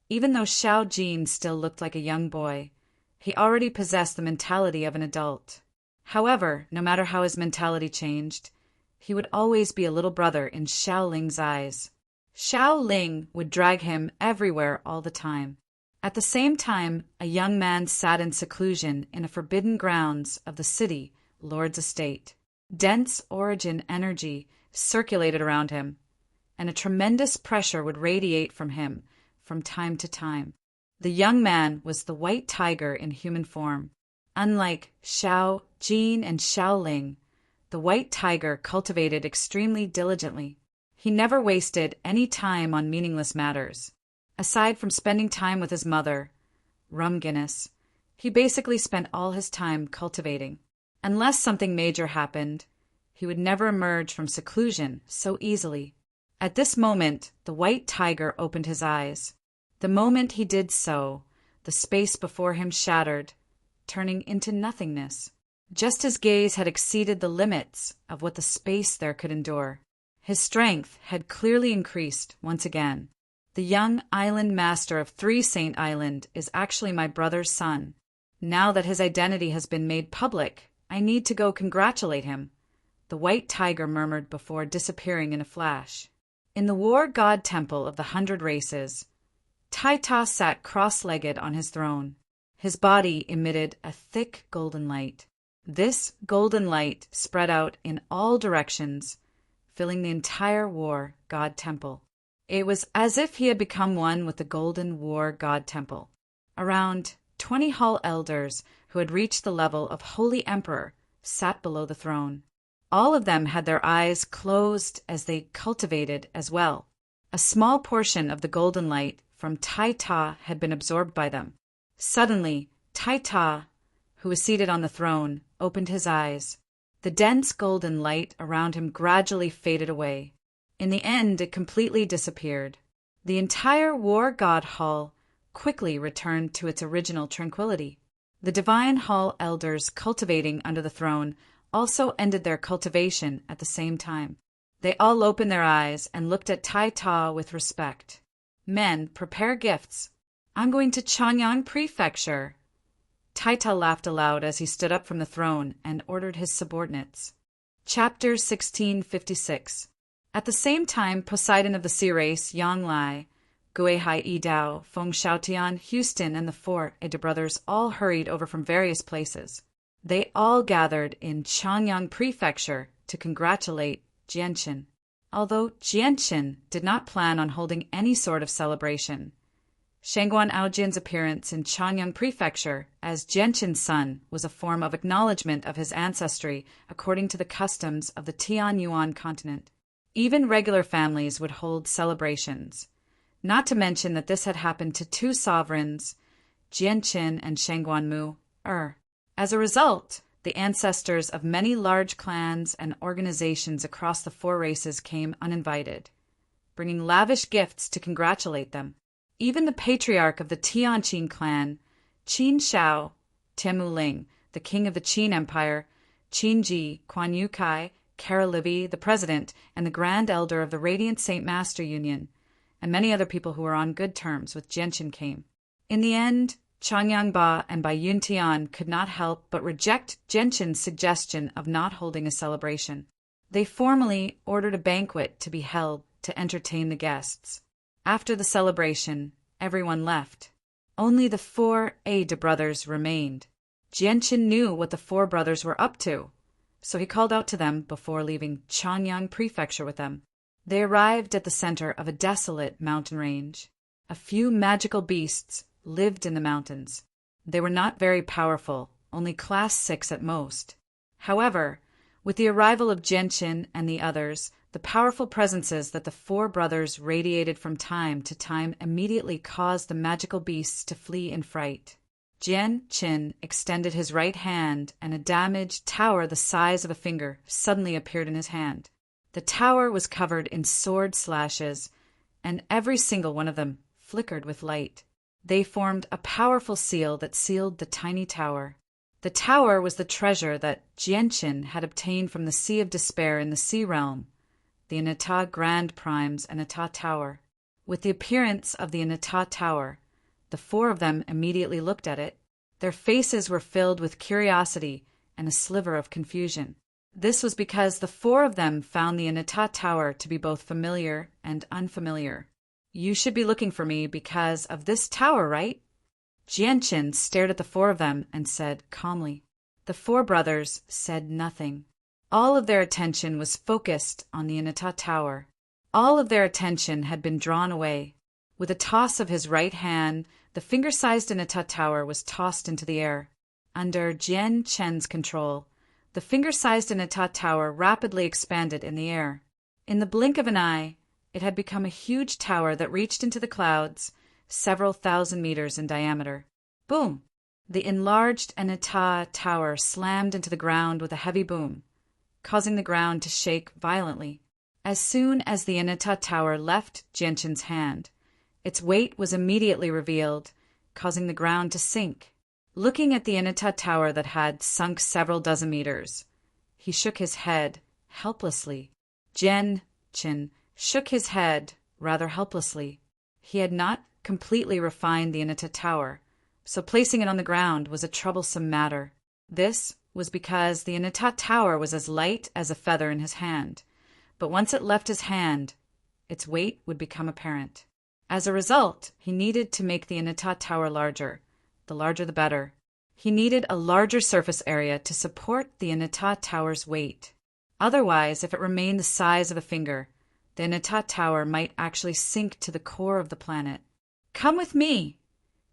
even though Xiao Jin still looked like a young boy, he already possessed the mentality of an adult. However, no matter how his mentality changed, he would always be a little brother in Xiao Ling's eyes. Xiao Ling would drag him everywhere all the time. At the same time, a young man sat in seclusion in a forbidden grounds of the city lord's estate. Dense origin energy circulated around him, and a tremendous pressure would radiate from him from time to time. The young man was the white tiger in human form. Unlike Xiao Jin and Xiao Ling, the white tiger cultivated extremely diligently. He never wasted any time on meaningless matters. Aside from spending time with his mother, Rum Guinness, he basically spent all his time cultivating. Unless something major happened, he would never emerge from seclusion so easily. At this moment, the white tiger opened his eyes. The moment he did so, the space before him shattered, turning into nothingness. Just his gaze had exceeded the limits of what the space there could endure. His strength had clearly increased once again. The young island master of 3 Saint Island is actually my brother's son. Now that his identity has been made public, I need to go congratulate him, the white tiger murmured before disappearing in a flash. In the war god temple of the 100 races, Taita sat cross-legged on his throne. His body emitted a thick golden light. This golden light spread out in all directions, filling the entire war god temple. It was as if he had become one with the golden war god temple. Around 20 hall elders who had reached the level of holy emperor sat below the throne. All of them had their eyes closed as they cultivated as well. A small portion of the golden light from Taita had been absorbed by them. Suddenly, Taita, who was seated on the throne, opened his eyes. The dense golden light around him gradually faded away. In the end, it completely disappeared. The entire war god hall quickly returned to its original tranquility. The Divine Hall elders cultivating under the throne also ended their cultivation at the same time. They all opened their eyes and looked at Tai Ta with respect. Men, prepare gifts. I'm going to Changyang Prefecture. Tai Ta laughed aloud as he stood up from the throne and ordered his subordinates. Chapter 1656. At the same time, Poseidon of the Sea Race, Yang Lai, Guihai Yidao, Feng Xiaotian, Houston, and the four Ada brothers all hurried over from various places. They all gathered in Changyang Prefecture to congratulate Jianqin. Although Jianqin did not plan on holding any sort of celebration, Shangguan Aojian's appearance in Changyang Prefecture as Jianqin's son was a form of acknowledgement of his ancestry according to the customs of the Tianyuan continent. Even regular families would hold celebrations, not to mention that this had happened to two sovereigns, Jianqin and Shangguan Mu. As a result, the ancestors of many large clans and organizations across the four races came uninvited, bringing lavish gifts to congratulate them. Even the patriarch of the Tianqin clan, Qin Shao, Temu Ling, the king of the Qin Empire, Qin Ji, Quan Yu Kai, Kara Libby, the president, and the grand elder of the Radiant Saint Master Union, and many other people who were on good terms with Jianqin came. In the end, Changyang Ba and Bai Yuntian could not help but reject Jianqin's suggestion of not holding a celebration. They formally ordered a banquet to be held to entertain the guests. After the celebration, everyone left. Only the four Ada brothers remained. Jianqin knew what the four brothers were up to, so he called out to them before leaving Changyang Prefecture with them. They arrived at the center of a desolate mountain range. A few magical beasts lived in the mountains. They were not very powerful, only class 6 at most. However, with the arrival of Jianqin and the others, the powerful presences that the four brothers radiated from time to time immediately caused the magical beasts to flee in fright. Jianqin extended his right hand, and a damaged tower the size of a finger suddenly appeared in his hand. The tower was covered in sword slashes, and every single one of them flickered with light. They formed a powerful seal that sealed the tiny tower. The tower was the treasure that Jianqin had obtained from the Sea of Despair in the Sea Realm, the Anata Grand Prime's Anata Tower. With the appearance of the Anata Tower, the four of them immediately looked at it. Their faces were filled with curiosity and a sliver of confusion. This was because the four of them found the Anata Tower to be both familiar and unfamiliar. You should be looking for me because of this tower, right? Jianqin stared at the four of them and said calmly. The four brothers said nothing. All of their attention was focused on the Anata Tower. All of their attention had been drawn away. With a toss of his right hand, the finger-sized Anata Tower was tossed into the air. Under Jianqin's control, the finger-sized Anata Tower rapidly expanded in the air. In the blink of an eye, it had become a huge tower that reached into the clouds, several thousand meters in diameter. Boom! The enlarged Anata Tower slammed into the ground with a heavy boom, causing the ground to shake violently. As soon as the Anata Tower left Jianqin's hand, its weight was immediately revealed, causing the ground to sink. Looking at the Anata Tower that had sunk several dozen meters, he shook his head helplessly. Jianqin shook his head rather helplessly. He had not completely refined the Anata Tower, so placing it on the ground was a troublesome matter. This was because the Anata Tower was as light as a feather in his hand, but once it left his hand, its weight would become apparent. As a result, he needed to make the Anata Tower larger. The larger the better. He needed a larger surface area to support the Anata Tower's weight. Otherwise, if it remained the size of a finger, the Anata Tower might actually sink to the core of the planet. Come with me!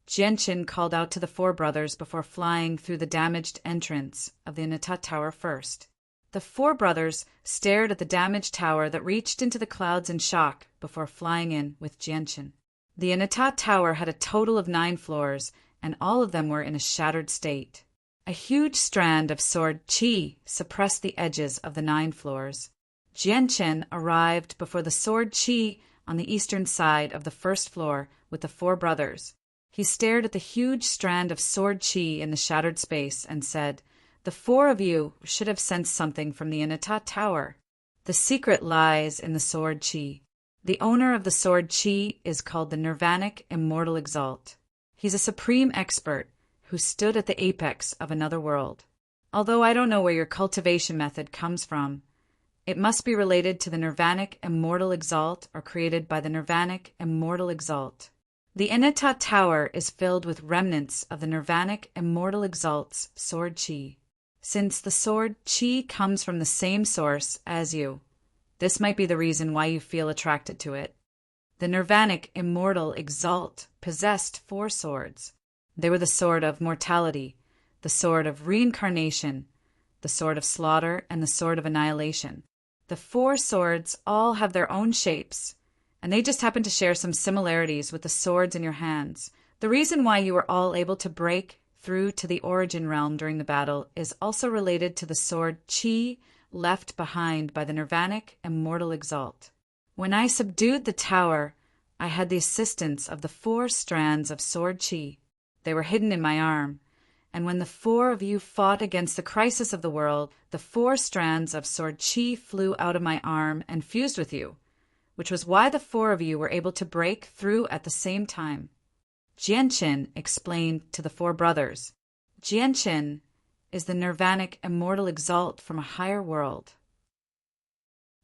Jianqin called out to the four brothers before flying through the damaged entrance of the Anata Tower first. The four brothers stared at the damaged tower that reached into the clouds in shock before flying in with Jianqin. The Anata Tower had a total of 9 floors, and all of them were in a shattered state. A huge strand of sword qi suppressed the edges of the 9 floors. Jianqin arrived before the sword qi on the eastern side of the first floor with the four brothers. He stared at the huge strand of sword chi in the shattered space and said, "The four of you should have sensed something from the Inata Tower. The secret lies in the sword chi. The owner of the sword chi is called the Nirvanic Immortal Exalt. He's a supreme expert who stood at the apex of another world. Although I don't know where your cultivation method comes from, it must be related to the Nirvanic Immortal Exalt or created by the Nirvanic Immortal Exalt. The Inata Tower is filled with remnants of the Nirvanic Immortal Exalt's sword chi. Since the sword chi comes from the same source as you, this might be the reason why you feel attracted to it. The Nirvanic Immortal Exalt possessed 4 swords. They were the sword of mortality, the sword of reincarnation, the sword of slaughter, and the sword of annihilation. The 4 swords all have their own shapes, and they just happen to share some similarities with the swords in your hands. The reason why you were all able to break through to the origin realm during the battle is also related to the sword chi left behind by the Nirvanic Immortal Exalt. When I subdued the tower, I had the assistance of the 4 strands of sword chi. They were hidden in my arm, and when the 4 of you fought against the crisis of the world, the 4 strands of sword chi flew out of my arm and fused with you, which was why the 4 of you were able to break through at the same time. Jianqin explained to the 4 brothers. Jianqin is the Nirvanic Immortal Exalt from a higher world.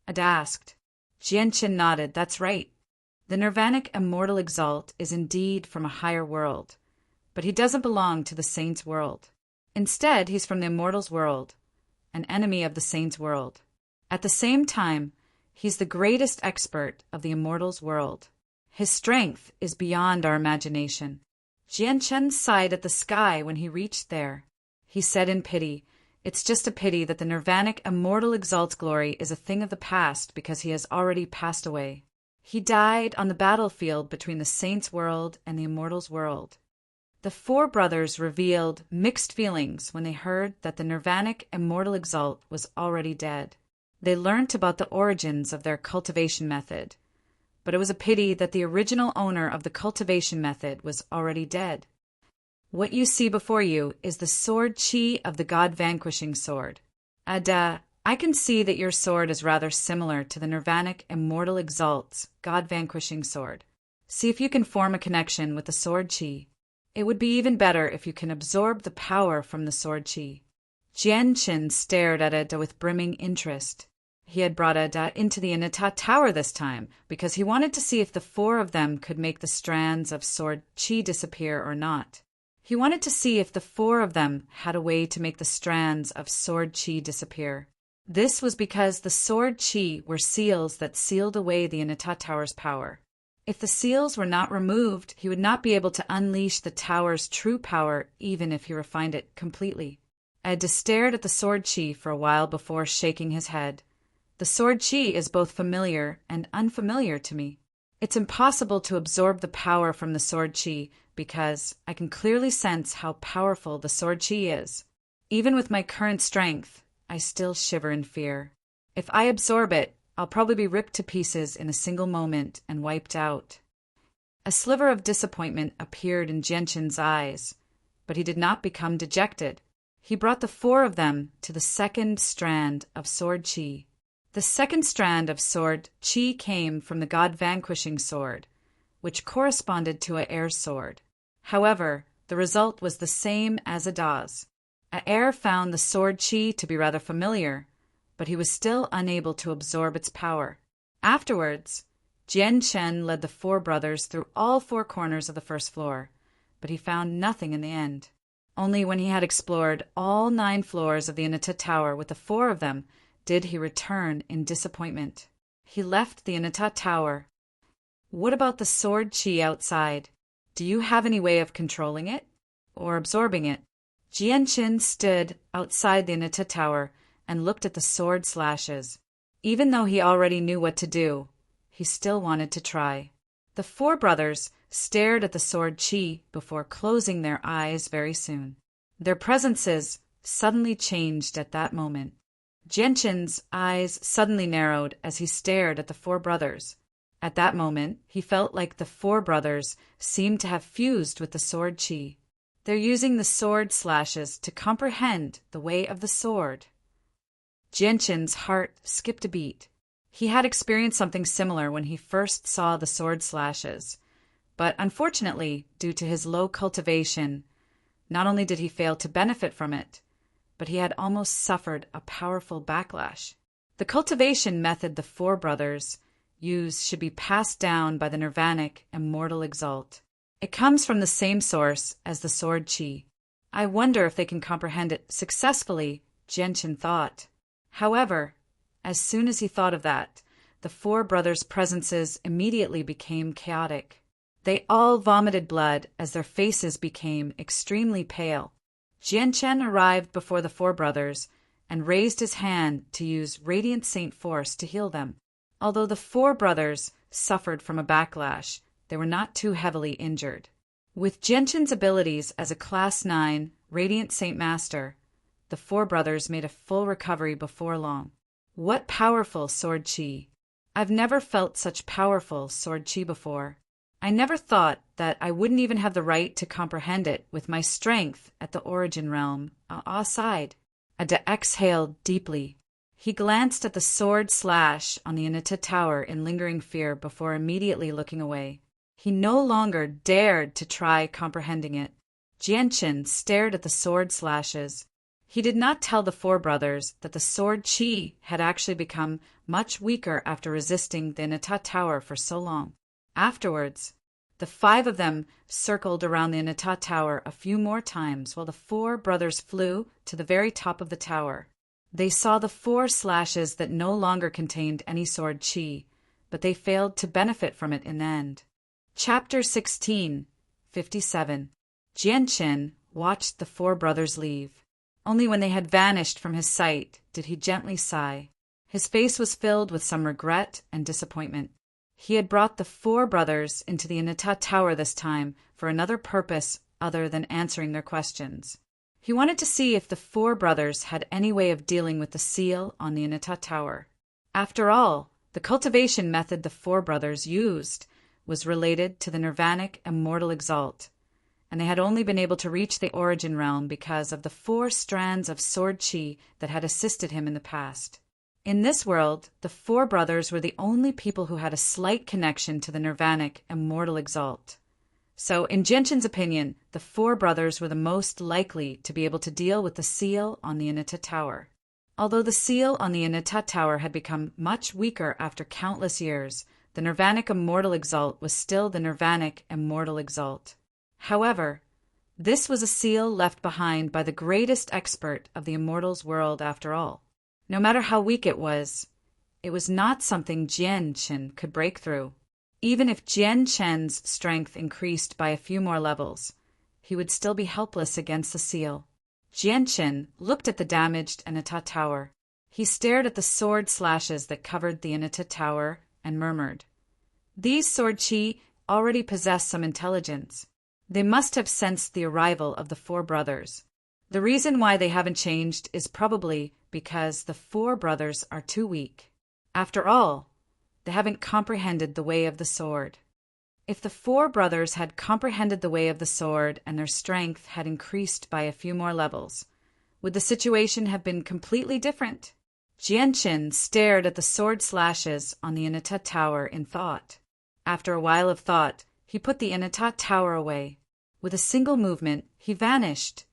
Ad asked. Jianqin nodded. That's right. The Nirvanic Immortal Exalt is indeed from a higher world, but he doesn't belong to the Saints' world. Instead, he's from the Immortals' world, an enemy of the Saints' world. At the same time, he's the greatest expert of the Immortals' world. His strength is beyond our imagination. Jianchen sighed at the sky when he reached there. He said in pity, "It's just a pity that the Nirvanic Immortal Exalt's glory is a thing of the past because he has already passed away. He died on the battlefield between the Saints' world and the Immortals' world." The 4 brothers revealed mixed feelings when they heard that the Nirvanic Immortal Exalt was already dead. They learnt about the origins of their cultivation method, but it was a pity that the original owner of the cultivation method was already dead. What you see before you is the sword chi of the God-vanquishing sword. Ada, I can see that your sword is rather similar to the Nirvanic Immortal Exalt's God-vanquishing sword. See if you can form a connection with the sword chi. It would be even better if you can absorb the power from the sword chi. Jianqin stared at Ada with brimming interest. He had brought Ada into the Inata Tower this time because he wanted to see if the 4 of them could make the strands of sword chi disappear or not. He wanted to see if the 4 of them had a way to make the strands of sword chi disappear. This was because the sword chi were seals that sealed away the Inata Tower's power. If the seals were not removed, he would not be able to unleash the tower's true power even if he refined it completely. Ada stared at the sword chi for a while before shaking his head. The sword chi is both familiar and unfamiliar to me. It's impossible to absorb the power from the sword chi because I can clearly sense how powerful the sword chi is. Even with my current strength, I still shiver in fear. If I absorb it, I'll probably be ripped to pieces in a single moment and wiped out. A sliver of disappointment appeared in Jianqin's eyes, but he did not become dejected. He brought the 4 of them to the 2nd strand of sword chi. The 2nd strand of sword chi came from the God-vanquishing sword, which corresponded to A'er's sword. However, the result was the same as Ada's. A'er found the sword chi to be rather familiar, but he was still unable to absorb its power. Afterwards, Jianchen led the 4 brothers through all 4 corners of the 1st floor, but he found nothing in the end. Only when he had explored all 9 floors of the Inata Tower with the 4 of them did he return in disappointment. He left the Inata Tower. What about the sword chi outside? Do you have any way of controlling it or absorbing it? Jianqin stood outside the Inata Tower and looked at the sword slashes. Even though he already knew what to do, he still wanted to try. The 4 brothers stared at the sword chi before closing their eyes very soon. Their presences suddenly changed at that moment. Jianqin's eyes suddenly narrowed as he stared at the 4 brothers. At that moment, he felt like the four brothers seemed to have fused with the sword chi. They're using the sword slashes to comprehend the way of the sword. Jianshin's heart skipped a beat. He had experienced something similar when he first saw the sword slashes, but unfortunately, due to his low cultivation, not only did he fail to benefit from it, but he had almost suffered a powerful backlash. The cultivation method the four brothers use should be passed down by the Nirvanic Immortal Exalt. It comes from the same source as the sword chi. I wonder if they can comprehend it successfully, Jianshin thought. However, as soon as he thought of that, the four brothers' presences immediately became chaotic. They all vomited blood as their faces became extremely pale. Jianshin arrived before the four brothers and raised his hand to use Radiant Saint Force to heal them. Although the four brothers suffered from a backlash, they were not too heavily injured. With Jianshin's abilities as a Class 9 Radiant Saint Master, the four brothers made a full recovery before long. What powerful sword chi! I've never felt such powerful sword chi before. I never thought that I wouldn't even have the right to comprehend it with my strength at the origin realm. Sighed. Ada exhaled deeply. He glanced at the sword slash on the Inata Tower in lingering fear before immediately looking away. He no longer dared to try comprehending it. Jianshin stared at the sword slashes. He did not tell the four brothers that the sword chi had actually become much weaker after resisting the Inata Tower for so long. Afterwards, the five of them circled around the Inata Tower a few more times while the four brothers flew to the very top of the tower. They saw the four slashes that no longer contained any sword chi, but they failed to benefit from it in the end. Chapter 16, 57. Jianshin watched the four brothers leave. Only when they had vanished from his sight did he gently sigh. His face was filled with some regret and disappointment. He had brought the four brothers into the Inata Tower this time for another purpose other than answering their questions. He wanted to see if the four brothers had any way of dealing with the seal on the Inata Tower. After all, the cultivation method the four brothers used was related to the Nirvanic Immortal Exalt, and they had only been able to reach the origin realm because of the four strands of sword chi that had assisted him in the past. In this world, the four brothers were the only people who had a slight connection to the Nirvanic Immortal Exalt. So, in Jianshin's opinion, the four brothers were the most likely to be able to deal with the seal on the Inata Tower. Although the seal on the Inata Tower had become much weaker after countless years, the Nirvanic Immortal Exalt was still the Nirvanic Immortal Exalt. However, this was a seal left behind by the greatest expert of the Immortals world after all. No matter how weak it was not something Jianshin could break through. Even if Jianshin's strength increased by a few more levels, he would still be helpless against the seal. Jianshin looked at the damaged Inata Tower. He stared at the sword slashes that covered the Inata Tower and murmured, "These sword chi already possess some intelligence. They must have sensed the arrival of the four brothers. The reason why they haven't changed is probably because the four brothers are too weak. After all, they haven't comprehended the way of the sword." If the four brothers had comprehended the way of the sword and their strength had increased by a few more levels, would the situation have been completely different? Jianshin stared at the sword slashes on the Inata Tower in thought. After a while of thought, he put the Inata Tower away. With a single movement, he vanished,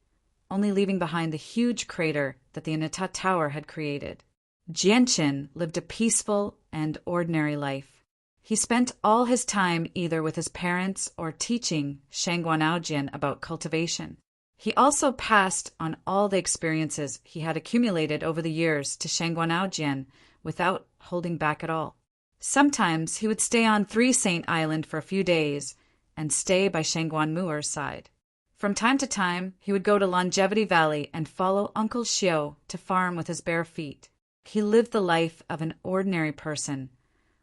only leaving behind the huge crater that the Inata Tower had created. Jianshin lived a peaceful and ordinary life. He spent all his time either with his parents or teaching Shangguanaojian about cultivation. He also passed on all the experiences he had accumulated over the years to Shangguanaojian without holding back at all. Sometimes he would stay on Three Saint Island for a few days and stay by Shangguan Mu'er's side. From time to time, he would go to Longevity Valley and follow Uncle Xiao to farm with his bare feet. He lived the life of an ordinary person,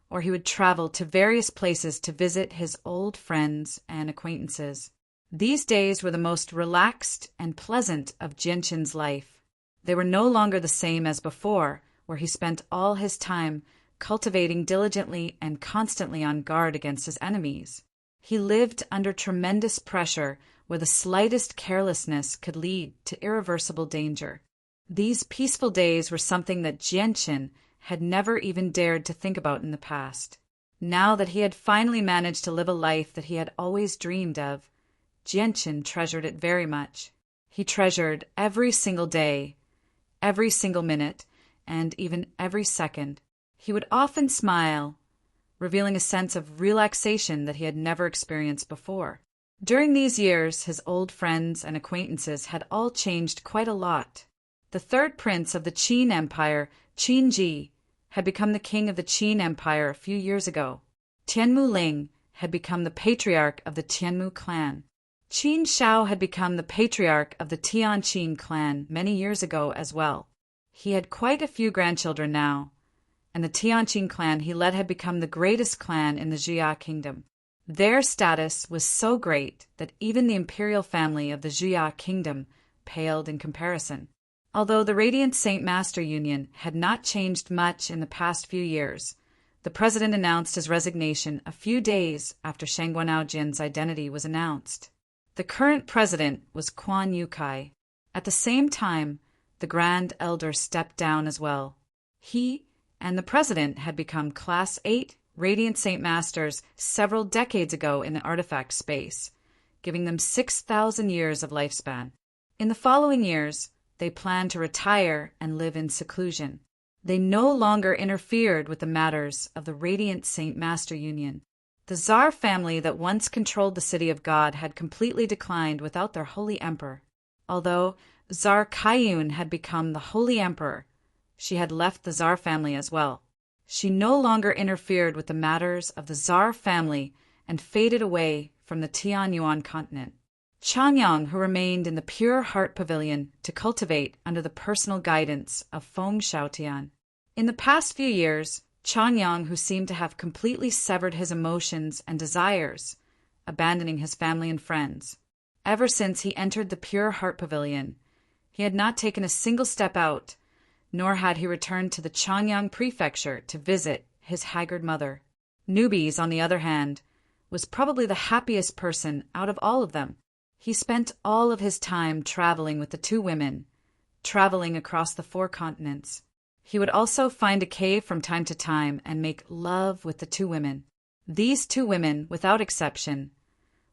or he would travel to various places to visit his old friends and acquaintances. These days were the most relaxed and pleasant of Jianshin's life. They were no longer the same as before, where he spent all his time cultivating diligently and constantly on guard against his enemies. He lived under tremendous pressure where the slightest carelessness could lead to irreversible danger. These peaceful days were something that Jianqin had never even dared to think about in the past. Now that he had finally managed to live a life that he had always dreamed of, Jianqin treasured it very much. He treasured every single day, every single minute, and even every second. He would often smile, revealing a sense of relaxation that he had never experienced before. During these years, his old friends and acquaintances had all changed quite a lot. The third prince of the Qin Empire, Qin Ji, had become the king of the Qin Empire a few years ago. Tianmu Ling had become the patriarch of the Tianmu clan. Qin Shao had become the patriarch of the Tianqin clan many years ago as well. He had quite a few grandchildren now, and the Tianqin clan he led had become the greatest clan in the Jia kingdom. Their status was so great that even the imperial family of the Jia kingdom paled in comparison. Although the Radiant Saint Master Union had not changed much in the past few years, the president announced his resignation a few days after Shangguanaojian's identity was announced. The current president was Quan Yukai. At the same time, the Grand Elder stepped down as well. He and the president had become Class 8 Radiant Saint Masters several decades ago in the artifact space, giving them 6,000 years of lifespan. In the following years, they planned to retire and live in seclusion. They no longer interfered with the matters of the Radiant Saint Master Union. The Tsar family that once controlled the City of God had completely declined without their Holy Emperor. Although Tsar Kaiyun had become the Holy Emperor, she had left the Tsar family as well. She no longer interfered with the matters of the Tsar family and faded away from the Tianyuan continent. Changyang, who remained in the Pure Heart Pavilion to cultivate under the personal guidance of Feng Shaotian. In the past few years, Changyang, who seemed to have completely severed his emotions and desires, abandoning his family and friends. Ever since he entered the Pure Heart Pavilion, he had not taken a single step out, nor had he returned to the Changyang Prefecture to visit his haggard mother. Newbies, on the other hand, was probably the happiest person out of all of them. He spent all of his time traveling with the two women, traveling across the 4 continents. He would also find a cave from time to time and make love with the two women. These two women, without exception,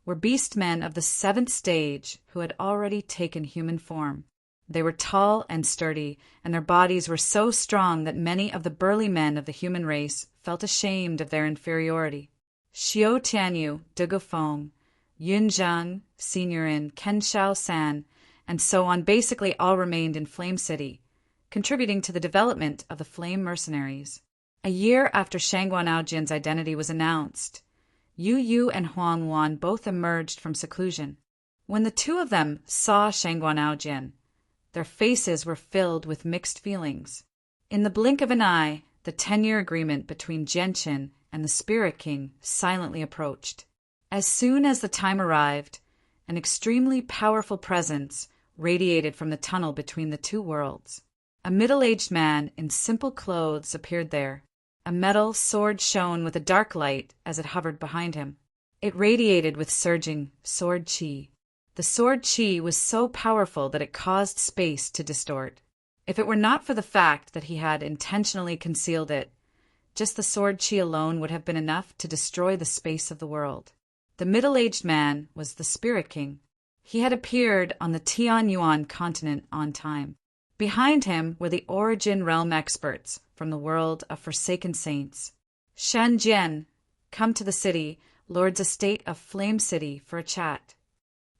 were beast men of the 7th stage who had already taken human form. They were tall and sturdy, and their bodies were so strong that many of the burly men of the human race felt ashamed of their inferiority. Xiao Tianyu, De Gufeng, Yun Zhang, Signorin, Ken Shao San, and so on basically all remained in Flame City, contributing to the development of the Flame Mercenaries. A year after Shangguanaojian's identity was announced, Yu Yu and Huang Wan both emerged from seclusion. When the two of them saw Shangguanaojian, their faces were filled with mixed feelings. In the blink of an eye, the 10-year agreement between Jianqin and the Spirit King silently approached. As soon as the time arrived, an extremely powerful presence radiated from the tunnel between the two worlds. A middle-aged man in simple clothes appeared there. A metal sword shone with a dark light as it hovered behind him. It radiated with surging sword chi. The sword chi was so powerful that it caused space to distort. If it were not for the fact that he had intentionally concealed it, just the sword chi alone would have been enough to destroy the space of the world. The middle-aged man was the Spirit King. He had appeared on the Tianyuan continent on time. Behind him were the Origin Realm experts from the world of Forsaken Saints. Shan Jian, come to the city, Lord's estate of Flame City, for a chat.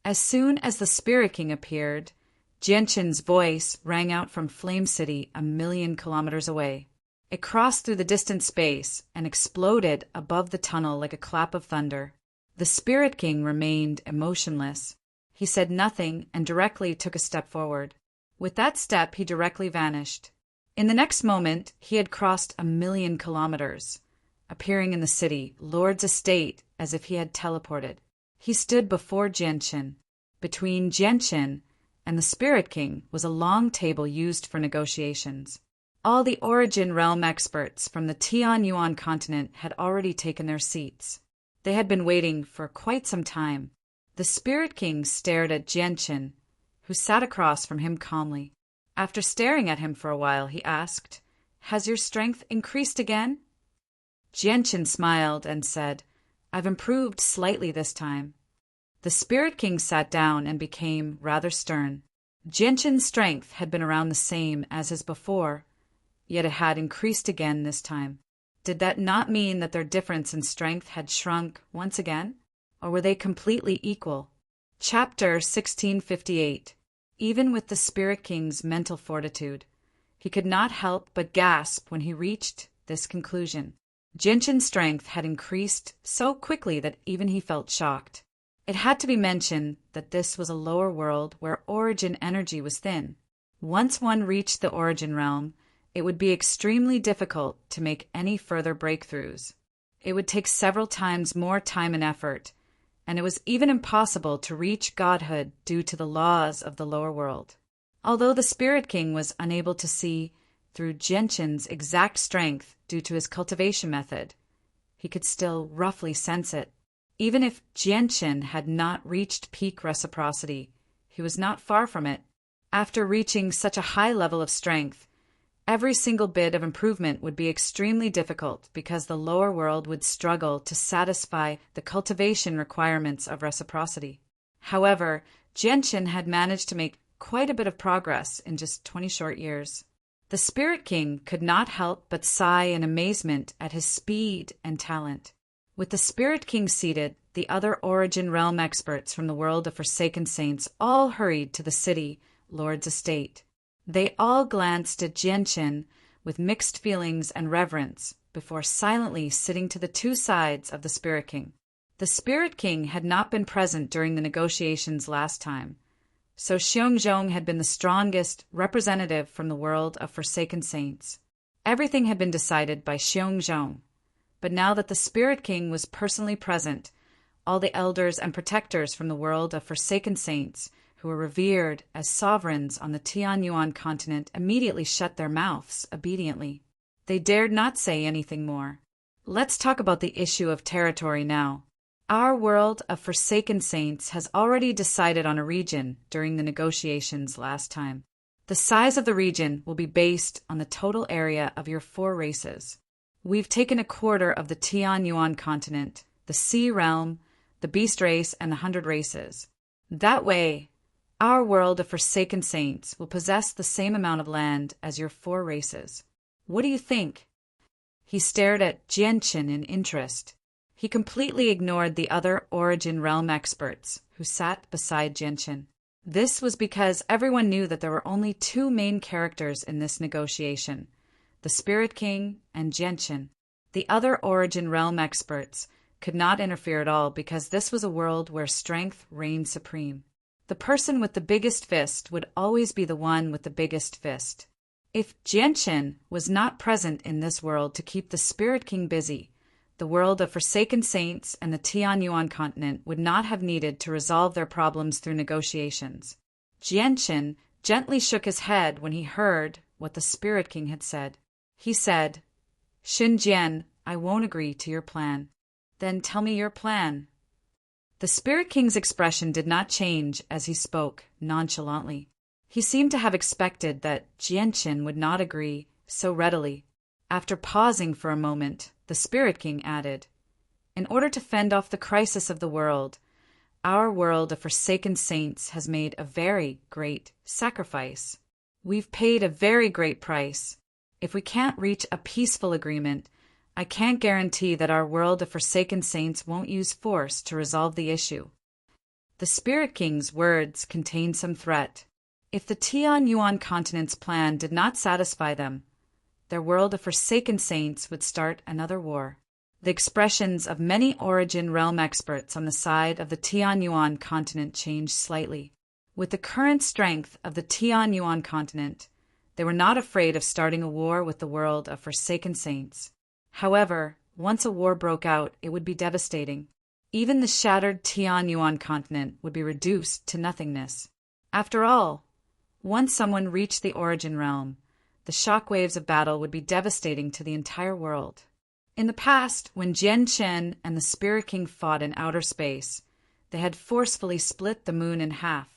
As soon as the Spirit King appeared, Jianqin's voice rang out from Flame City 1,000,000 kilometers away. It crossed through the distant space and exploded above the tunnel like a clap of thunder. The Spirit King remained emotionless. He said nothing and directly took a step forward. With that step, he directly vanished. In the next moment, he had crossed 1,000,000 kilometers, appearing in the city, Lord's estate, as if he had teleported. He stood before Jianqin. Between Jianqin and the Spirit King was a long table used for negotiations. All the Origin Realm experts from the Tianyuan continent had already taken their seats. They had been waiting for quite some time. The Spirit King stared at Jianqin, who sat across from him calmly. After staring at him for a while, he asked, "Has your strength increased again?" Jianqin smiled and said, "I've improved slightly this time." The Spirit King sat down and became rather stern. Jianqin's strength had been around the same as his before, yet it had increased again this time. Did that not mean that their difference in strength had shrunk once again? Or were they completely equal? Chapter 1658. Even with the Spirit King's mental fortitude, he could not help but gasp when he reached this conclusion. Jianqin's strength had increased so quickly that even he felt shocked. It had to be mentioned that this was a lower world where origin energy was thin. Once one reached the origin realm, it would be extremely difficult to make any further breakthroughs. It would take several times more time and effort, and it was even impossible to reach godhood due to the laws of the lower world. Although the Spirit King was unable to see through Jianqin's exact strength due to his cultivation method, he could still roughly sense it. Even if Jianqin had not reached peak reciprocity, he was not far from it. After reaching such a high level of strength, every single bit of improvement would be extremely difficult because the lower world would struggle to satisfy the cultivation requirements of reciprocity. However, Jianqin had managed to make quite a bit of progress in just 20 short years. The Spirit King could not help but sigh in amazement at his speed and talent. With the Spirit King seated, the other Origin Realm experts from the world of Forsaken Saints all hurried to the city lord's estate. They all glanced at Jianqin with mixed feelings and reverence before silently sitting to the two sides of the Spirit King. The Spirit King had not been present during the negotiations last time, so Xiongzhong had been the strongest representative from the world of Forsaken Saints. Everything had been decided by Xiongzhong, but now that the Spirit King was personally present, all the elders and protectors from the world of Forsaken Saints who were revered as sovereigns on the Tianyuan continent immediately shut their mouths obediently. They dared not say anything more. Let's talk about the issue of territory now. Our world of Forsaken Saints has already decided on a region during the negotiations last time. The size of the region will be based on the total area of your 4 races. We've taken a quarter of the Tianyuan continent, the Sea Realm, the Beast Race, and the 100 Races. That way, our world of Forsaken Saints will possess the same amount of land as your 4 races. What do you think? He stared at Jianqin in interest. He completely ignored the other Origin Realm experts who sat beside Jianqin. This was because everyone knew that there were only 2 main characters in this negotiation, the Spirit King and Jianqin. The other Origin Realm experts could not interfere at all because this was a world where strength reigned supreme. The person with the biggest fist would always be the one with the biggest fist. If Jianqin was not present in this world to keep the Spirit King busy, the world of Forsaken Saints and the Tianyuan continent would not have needed to resolve their problems through negotiations. Jianqin gently shook his head when he heard what the Spirit King had said. He said, "Xinjian, I won't agree to your plan." "Then tell me your plan." The Spirit King's expression did not change as he spoke nonchalantly. He seemed to have expected that Jianqin would not agree so readily. After pausing for a moment, the Spirit King added, "In order to fend off the crisis of the world, our world of Forsaken Saints has made a very great sacrifice. We've paid a very great price. If we can't reach a peaceful agreement, I can't guarantee that our world of Forsaken Saints won't use force to resolve the issue." The Spirit King's words contained some threat. If the Tianyuan continent's plan did not satisfy them, their world of Forsaken Saints would start another war. The expressions of many Origin Realm experts on the side of the Tianyuan continent changed slightly. With the current strength of the Tianyuan continent, they were not afraid of starting a war with the world of Forsaken Saints. However, once a war broke out, it would be devastating. Even the shattered Tianyuan continent would be reduced to nothingness. After all, once someone reached the Origin Realm, The shockwaves of battle would be devastating to the entire world. In the past, when Jianchen and the Spirit King fought in outer space, they had forcefully split the moon in half.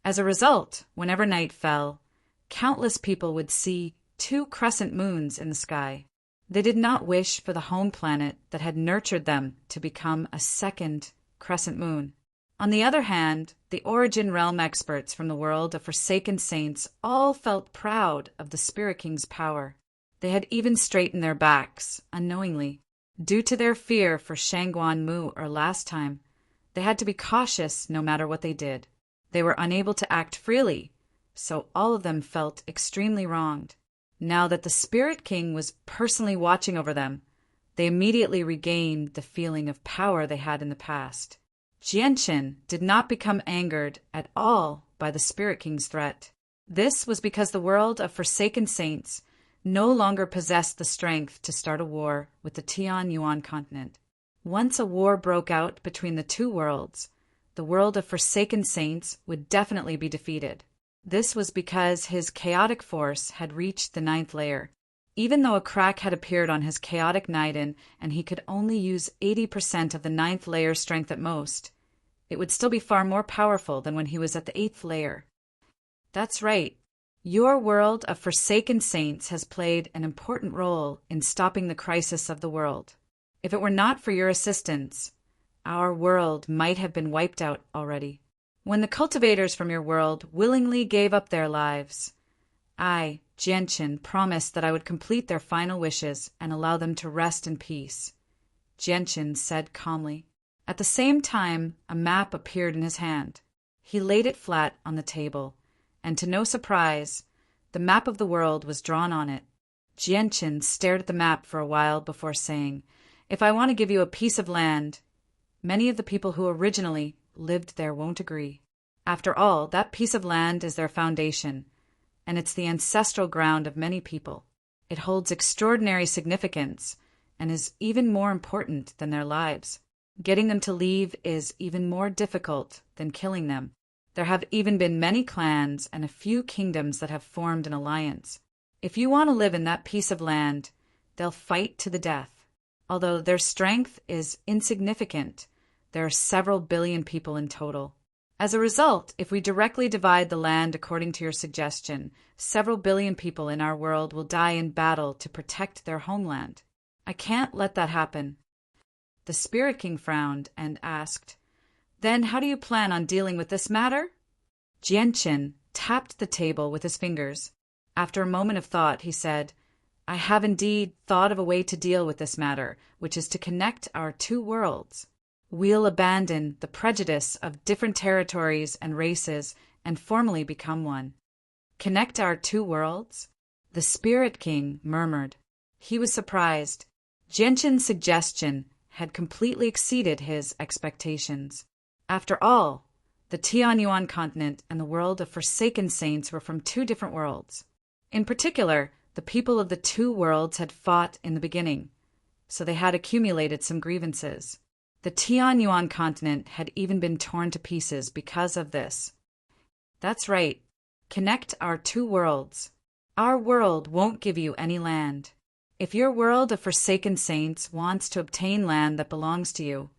As a result, whenever night fell, countless people would see 2 crescent moons in the sky. They did not wish for the home planet that had nurtured them to become a second crescent moon. On the other hand, the Origin Realm experts from the world of Forsaken Saints all felt proud of the Spirit King's power. They had even straightened their backs, unknowingly. Due to their fear for Shangguan Mu or last time, they had to be cautious no matter what they did. They were unable to act freely, so all of them felt extremely wronged. Now that the Spirit King was personally watching over them, they immediately regained the feeling of power they had in the past. Jianchen did not become angered at all by the Spirit King's threat. This was because the world of Forsaken Saints no longer possessed the strength to start a war with the Tianyuan continent. Once a war broke out between the two worlds, the world of Forsaken Saints would definitely be defeated. This was because his chaotic force had reached the 9th layer. Even though a crack had appeared on his chaotic Naiden and he could only use 80% of the 9th layer strength at most, it would still be far more powerful than when he was at the 8th layer. That's right. Your world of Forsaken Saints has played an important role in stopping the crisis of the world. If it were not for your assistance, our world might have been wiped out already. When the cultivators from your world willingly gave up their lives, I, Jianchen, promised that I would complete their final wishes and allow them to rest in peace, Jianchen said calmly. At the same time, a map appeared in his hand. He laid it flat on the table, and to no surprise, the map of the world was drawn on it. Jianchen stared at the map for a while before saying, "If I want to give you a piece of land, many of the people who originally lived there won't agree. After all, that piece of land is their foundation, and it's the ancestral ground of many people. It holds extraordinary significance and is even more important than their lives. Getting them to leave is even more difficult than killing them. There have even been many clans and a few kingdoms that have formed an alliance. If you want to live in that piece of land, they'll fight to the death. Although their strength is insignificant, there are several billion people in total. As a result, if we directly divide the land according to your suggestion, several billion people in our world will die in battle to protect their homeland. I can't let that happen." The Spirit King frowned and asked, "Then how do you plan on dealing with this matter?" Jianchen tapped the table with his fingers. After a moment of thought, he said, "I have indeed thought of a way to deal with this matter, which is to connect our two worlds. We'll abandon the prejudice of different territories and races and formally become one." "Connect our two worlds?" The Spirit King murmured. He was surprised. Jianchen's suggestion had completely exceeded his expectations. After all, the Tianyuan continent and the world of Forsaken Saints were from two different worlds. In particular, the people of the two worlds had fought in the beginning, so they had accumulated some grievances. The Tianyuan continent had even been torn to pieces because of this. That's right. Connect our two worlds. Our world won't give you any land. If your world of Forsaken Saints wants to obtain land that belongs to you,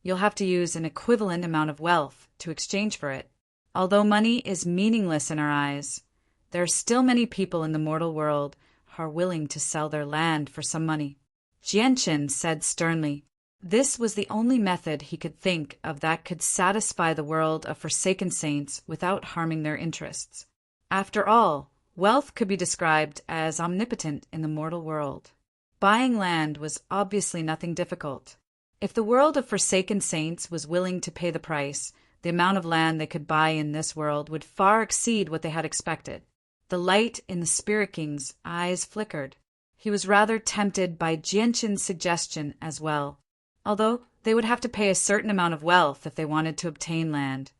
you'll have to use an equivalent amount of wealth to exchange for it. Although money is meaningless in our eyes, there are still many people in the mortal world who are willing to sell their land for some money. Jianchen said sternly. This was the only method he could think of that could satisfy the world of Forsaken Saints without harming their interests. After all, wealth could be described as omnipotent in the mortal world. Buying land was obviously nothing difficult. If the world of Forsaken Saints was willing to pay the price, the amount of land they could buy in this world would far exceed what they had expected. The light in the Spirit King's eyes flickered. He was rather tempted by Jianchen's suggestion as well. Although they would have to pay a certain amount of wealth if they wanted to obtain land.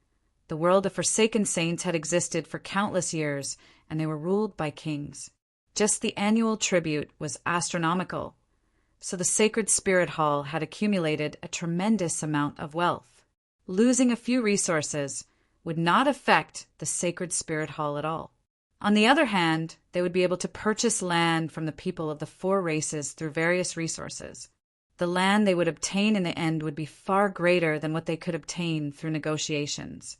The world of Forsaken Saints had existed for countless years, and they were ruled by kings. Just the annual tribute was astronomical, so the Sacred Spirit Hall had accumulated a tremendous amount of wealth. Losing a few resources would not affect the Sacred Spirit Hall at all. On the other hand, they would be able to purchase land from the people of the four races through various resources. The land they would obtain in the end would be far greater than what they could obtain through negotiations.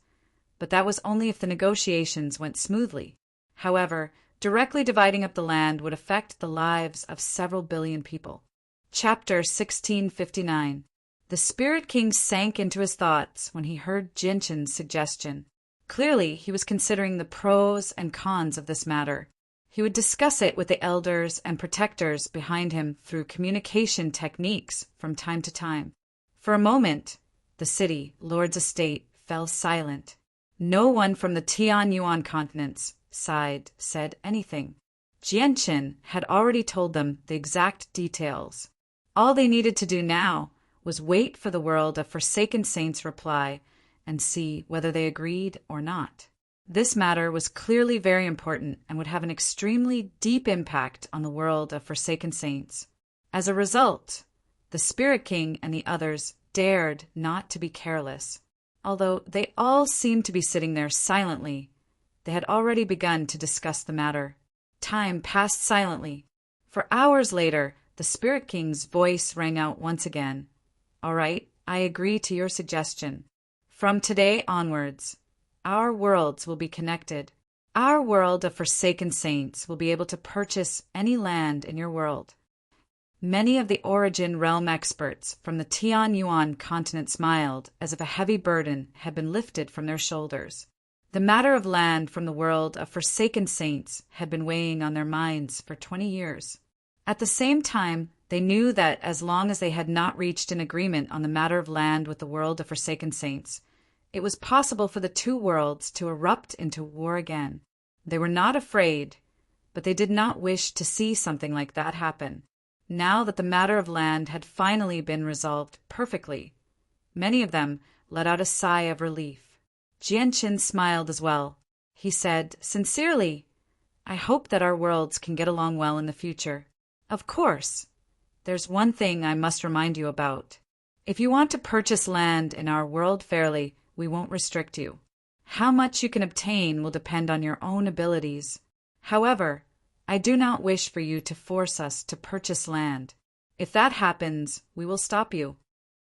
But that was only if the negotiations went smoothly. However, directly dividing up the land would affect the lives of several billion people. Chapter 1659. The Spirit King sank into his thoughts when he heard Jianshan's suggestion. Clearly, he was considering the pros and cons of this matter. He would discuss it with the elders and protectors behind him through communication techniques from time to time. For a moment, the city, Lord's estate, fell silent. No one from the Tianyuan continent's side said anything. Jianshan had already told them the exact details. All they needed to do now was wait for the world of Forsaken Saints' reply and see whether they agreed or not. This matter was clearly very important and would have an extremely deep impact on the world of Forsaken Saints. As a result, the Spirit King and the others dared not to be careless. Although they all seemed to be sitting there silently, they had already begun to discuss the matter. Time passed silently. For hours later, the Spirit King's voice rang out once again. "All right, I agree to your suggestion. From today onwards, our worlds will be connected. Our world of Forsaken Saints will be able to purchase any land in your world." Many of the Origin Realm experts from the Tianyuan continent smiled as if a heavy burden had been lifted from their shoulders. The matter of land from the world of Forsaken Saints had been weighing on their minds for 20 years. At the same time, they knew that as long as they had not reached an agreement on the matter of land with the world of Forsaken Saints, it was possible for the two worlds to erupt into war again. They were not afraid, but they did not wish to see something like that happen. Now that the matter of land had finally been resolved perfectly, many of them let out a sigh of relief. Jianshan smiled as well. He said, "Sincerely, I hope that our worlds can get along well in the future. Of course, there's one thing I must remind you about. If you want to purchase land in our world fairly, we won't restrict you. How much you can obtain will depend on your own abilities. However, I do not wish for you to force us to purchase land. If that happens, we will stop you.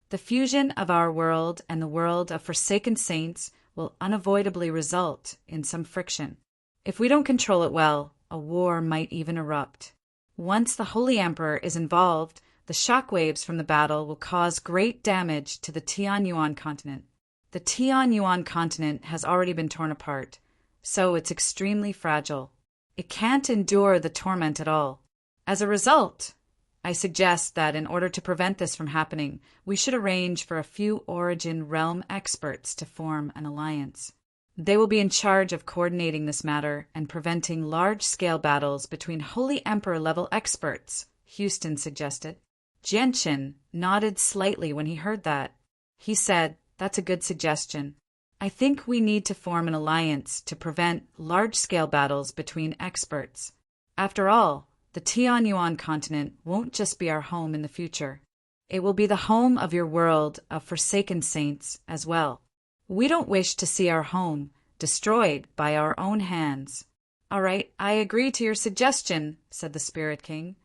The fusion of our world and the world of Forsaken Saints will unavoidably result in some friction. If we don't control it well, a war might even erupt. Once the Holy Emperor is involved, the shockwaves from the battle will cause great damage to the Tianyuan continent. The Tianyuan continent has already been torn apart, so it's extremely fragile. It can't endure the torment at all. As a result, I suggest that in order to prevent this from happening, we should arrange for a few Origin Realm experts to form an alliance. They will be in charge of coordinating this matter and preventing large-scale battles between Holy Emperor-level experts, Houston suggested. Jianshan nodded slightly when he heard that. He said, "That's a good suggestion. I think we need to form an alliance to prevent large-scale battles between experts. After all, the Tianyuan continent won't just be our home in the future. It will be the home of your world of Forsaken Saints as well. We don't wish to see our home destroyed by our own hands." "All right, I agree to your suggestion," said the Spirit King.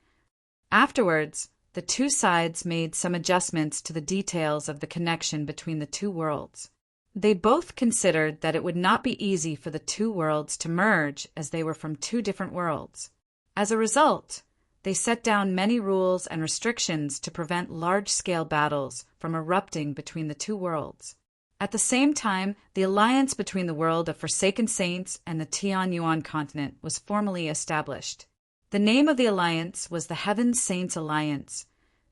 Afterwards, the two sides made some adjustments to the details of the connection between the two worlds. They both considered that it would not be easy for the two worlds to merge as they were from two different worlds. As a result, they set down many rules and restrictions to prevent large-scale battles from erupting between the two worlds. At the same time, the alliance between the world of Forsaken Saints and the Tianyuan continent was formally established. The name of the alliance was the Heaven Saints Alliance,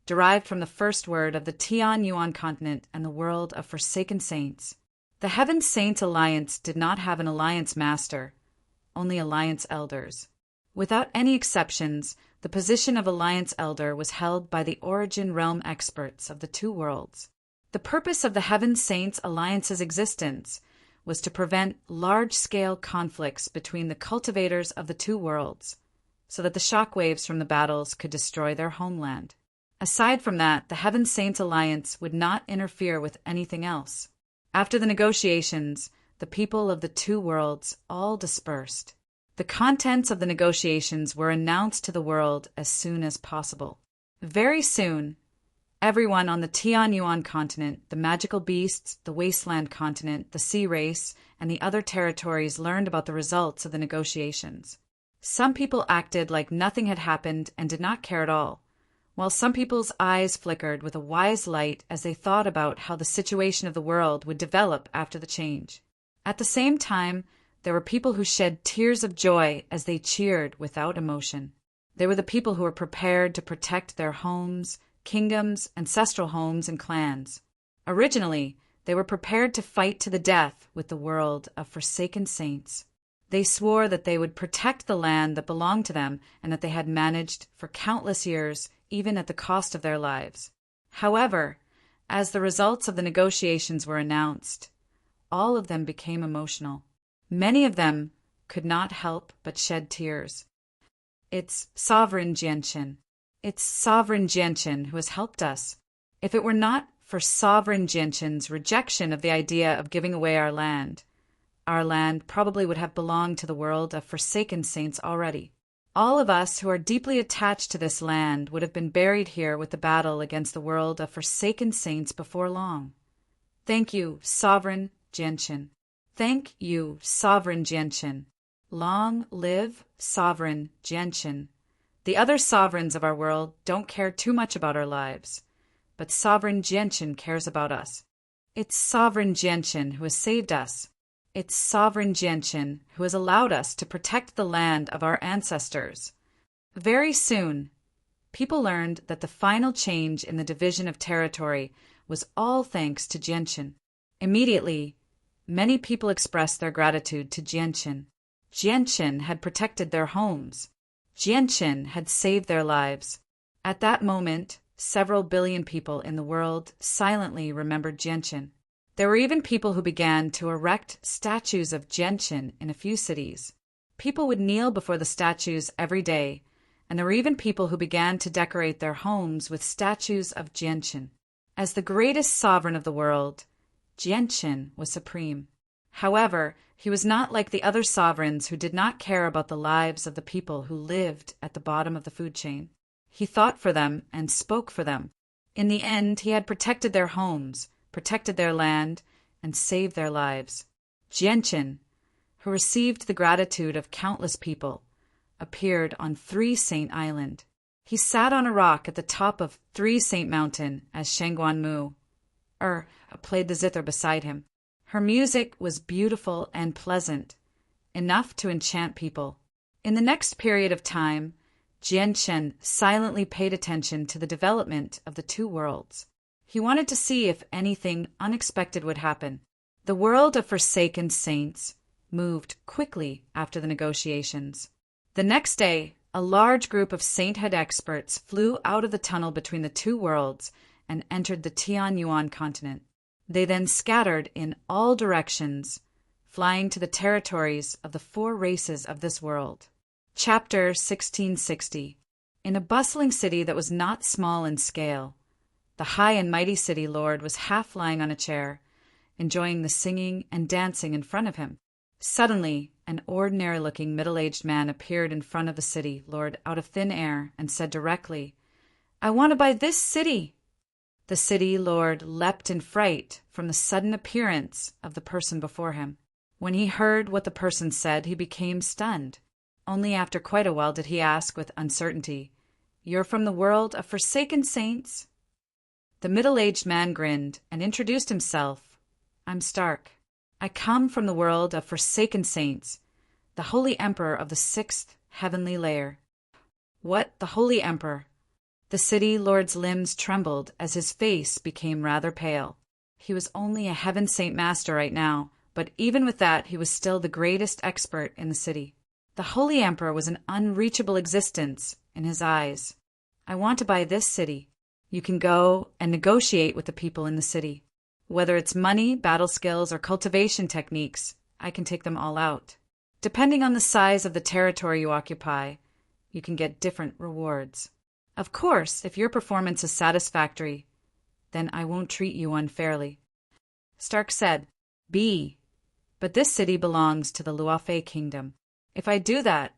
derived from the first word of the Tianyuan continent and the world of Forsaken Saints. The Heaven Saints Alliance did not have an alliance master, only alliance elders. Without any exceptions, the position of alliance elder was held by the Origin Realm experts of the two worlds. The purpose of the Heaven Saints Alliance's existence was to prevent large-scale conflicts between the cultivators of the two worlds, so that the shockwaves from the battles could destroy their homeland. Aside from that, the Heaven Saints Alliance would not interfere with anything else. After the negotiations, the people of the two worlds all dispersed. The contents of the negotiations were announced to the world as soon as possible. Very soon, everyone on the Tianyuan continent, the magical beasts, the wasteland continent, the sea race, and the other territories learned about the results of the negotiations. Some people acted like nothing had happened and did not care at all, while some people's eyes flickered with a wise light as they thought about how the situation of the world would develop after the change. At the same time, there were people who shed tears of joy as they cheered without emotion. They were the people who were prepared to protect their homes, kingdoms, ancestral homes, and clans. Originally, they were prepared to fight to the death with the world of forsaken saints. They swore that they would protect the land that belonged to them and that they had managed for countless years, even at the cost of their lives. However, as the results of the negotiations were announced, all of them became emotional. Many of them could not help but shed tears. It's Sovereign Jianshin. It's Sovereign Jianshin who has helped us. If it were not for Sovereign Jianshin's rejection of the idea of giving away our land probably would have belonged to the world of forsaken saints already. All of us who are deeply attached to this land would have been buried here with the battle against the world of forsaken saints before long. Thank you, Sovereign Jianshin. Thank you, Sovereign Jianshin. Long live Sovereign Jianshin. The other sovereigns of our world don't care too much about our lives, but Sovereign Jianshin cares about us. It's Sovereign Jianshin who has saved us. It's Sovereign Jianshin who has allowed us to protect the land of our ancestors. Very soon, people learned that the final change in the division of territory was all thanks to Jianshin. Immediately, many people expressed their gratitude to Jianshin. Jianshin had protected their homes. Jianshin had saved their lives. At that moment, several billion people in the world silently remembered Jianshin. There were even people who began to erect statues of Jianshin in a few cities. People would kneel before the statues every day, and there were even people who began to decorate their homes with statues of Jianshin. As the greatest sovereign of the world, Jianshin was supreme. However, he was not like the other sovereigns who did not care about the lives of the people who lived at the bottom of the food chain. He thought for them and spoke for them. In the end, he had protected their homes, protected their land, and saved their lives. Jianshin, who received the gratitude of countless people, appeared on Three Saint Island. He sat on a rock at the top of Three Saint Mountain as Shangguan played the zither beside him. Her music was beautiful and pleasant, enough to enchant people. In the next period of time, Jianshin silently paid attention to the development of the two worlds. He wanted to see if anything unexpected would happen. The world of forsaken saints moved quickly after the negotiations. The next day, a large group of sainthood experts flew out of the tunnel between the two worlds and entered the Tianyuan continent. They then scattered in all directions, flying to the territories of the four races of this world. Chapter 1660. In a bustling city that was not small in scale, the high and mighty city lord was half lying on a chair, enjoying the singing and dancing in front of him. Suddenly, an ordinary-looking middle-aged man appeared in front of the city lord out of thin air and said directly, "I want to buy this city." The city lord leapt in fright from the sudden appearance of the person before him. When he heard what the person said, he became stunned. Only after quite a while did he ask with uncertainty, "You're from the world of forsaken saints?" The middle-aged man grinned and introduced himself. "I'm Stark. I come from the world of forsaken saints, the Holy Emperor of the 6th heavenly layer." "What, the Holy Emperor?" The city lord's limbs trembled as his face became rather pale. He was only a heaven saint master right now, but even with that he was still the greatest expert in the city. The Holy Emperor was an unreachable existence in his eyes. "I want to buy this city. You can go and negotiate with the people in the city. Whether it's money, battle skills, or cultivation techniques, I can take them all out. Depending on the size of the territory you occupy, you can get different rewards. Of course, if your performance is satisfactory, then I won't treat you unfairly." Stark said, "But this city belongs to the Luofei kingdom. If I do that,